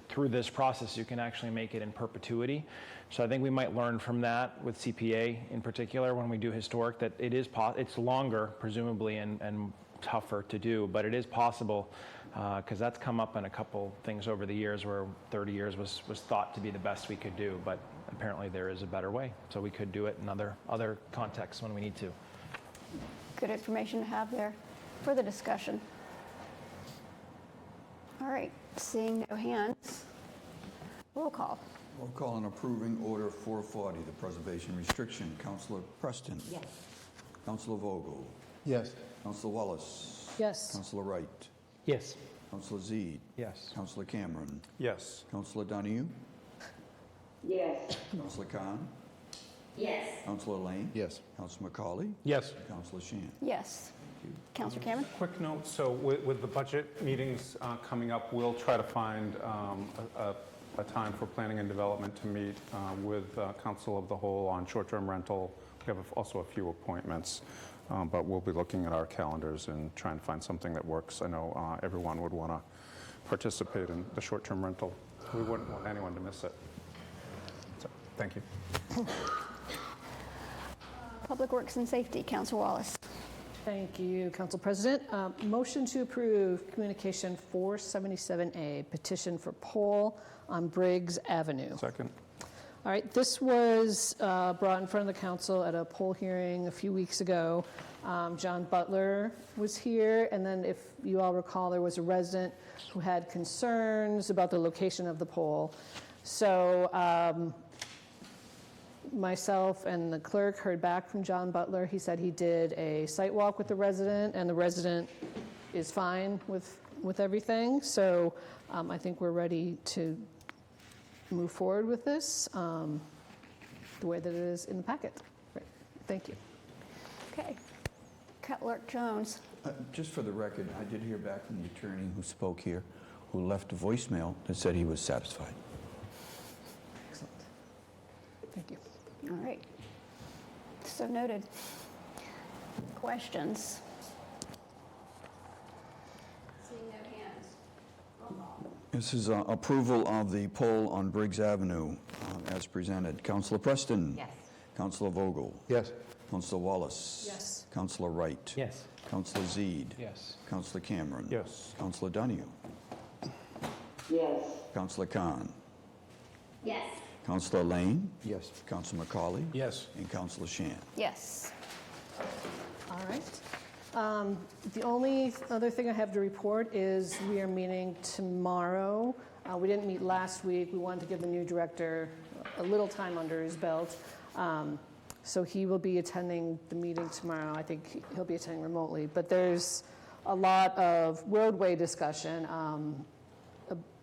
through this process, you can actually make it in perpetuity. So I think we might learn from that with CPA in particular when we do historic, that it's longer, presumably, and tougher to do, but it is possible, because that's come up in a couple things over the years where 30 years was thought to be the best we could do, but apparently there is a better way. So we could do it in other contexts when we need to. Good information to have there. Further discussion. All right, seeing no hands, roll call. Roll call on approving Order 440, the preservation restriction. Councilor Preston. Yes. Councilor Vogel. Yes. Councilor Wallace. Yes. Councilor Wright. Yes. Councilor Zede. Yes. Councilor Cameron. Yes. Councilor Donahue. Yes. Councilor Khan. Yes. Councilor Lane. Yes. Councilor McCauley. Yes. Councilor Shan. Yes. Councilor Cameron? Quick note, so with the budget meetings coming up, we'll try to find a time for planning and development to meet with Council of the Whole on short-term rental. We have also a few appointments, but we'll be looking at our calendars and trying to find something that works. I know everyone would want to participate in the short-term rental. We wouldn't want anyone to miss it. So, thank you. Public Works and Safety, Councilor Wallace. Thank you, Council President. Motion to approve Communication 477A, petition for poll on Briggs Avenue. Second. All right, this was brought in front of the council at a poll hearing a few weeks ago. John Butler was here, and then if you all recall, there was a resident who had concerns about the location of the pole. So myself and the clerk heard back from John Butler. He said he did a site walk with the resident, and the resident is fine with everything. So I think we're ready to move forward with this the way that it is in the packet. Right. Thank you. Okay. Clerk Jones. Just for the record, I did hear back from the attorney who spoke here, who left a voicemail that said he was satisfied. Excellent. Thank you. All right. So noted. Questions? Seeing no hands. Roll call. This is approval of the poll on Briggs Avenue as presented. Councilor Preston. Yes. Councilor Vogel. Yes. Councilor Wallace. Yes. Councilor Wright. Yes. Councilor Zede. Yes. Councilor Cameron. Yes. Councilor Donahue. Yes. Councilor Khan. Yes. Counselor Lane? Yes. Counselor McCauley? Yes. And Counselor Shan? Yes. All right. The only other thing I have to report is we are meeting tomorrow. We didn't meet last week. We wanted to give the new director a little time under his belt. So he will be attending the meeting tomorrow. I think he'll be attending remotely. But there's a lot of roadway discussion.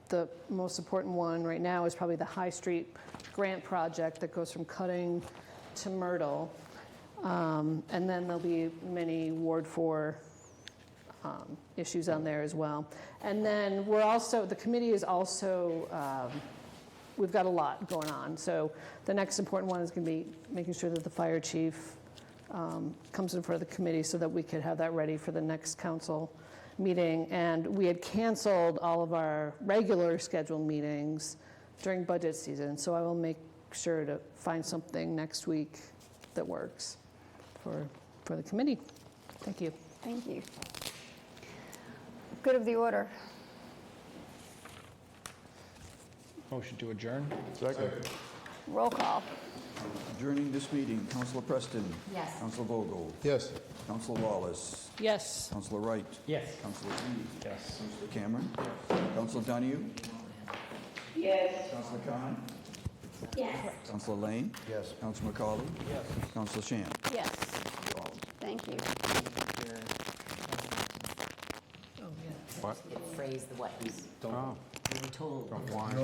The most important one right now is probably the High Street grant project that goes from Cutting to Myrtle. And then there'll be many Ward 4 issues on there as well. And then the committee is also, we've got a lot going on. So the next important one is going to be making sure that the fire chief comes in front of the committee so that we could have that ready for the next council meeting. And we had canceled all of our regular scheduled meetings during budget season. So I will make sure to find something next week that works for the committee. Thank you. Thank you. Good of the order. Motion to adjourn? Second. Roll call. Adjourning this meeting, Counselor Preston? Yes. Counselor Vogel? Yes. Counselor Wallace? Yes. Counselor Wright? Yes. Counselor Reed? Yes. Counselor Cameron? Counselor Donahue? Yes. Counselor Khan? Yes. Counselor Lane? Yes. Counselor McCauley? Yes. Counselor Shan? Yes. Thank you. What? Phrase the what? Oh, We were told. don't whine.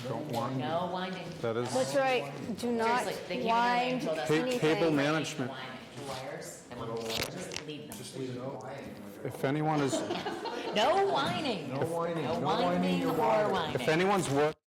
Don't whine. No whining. That is That's right. Do not Seriously, they came in wind and told us anything. cable management. wires. They want to just leave them. Just leave them. If anyone is, No whining. No whining. No whining or whining. if anyone's worked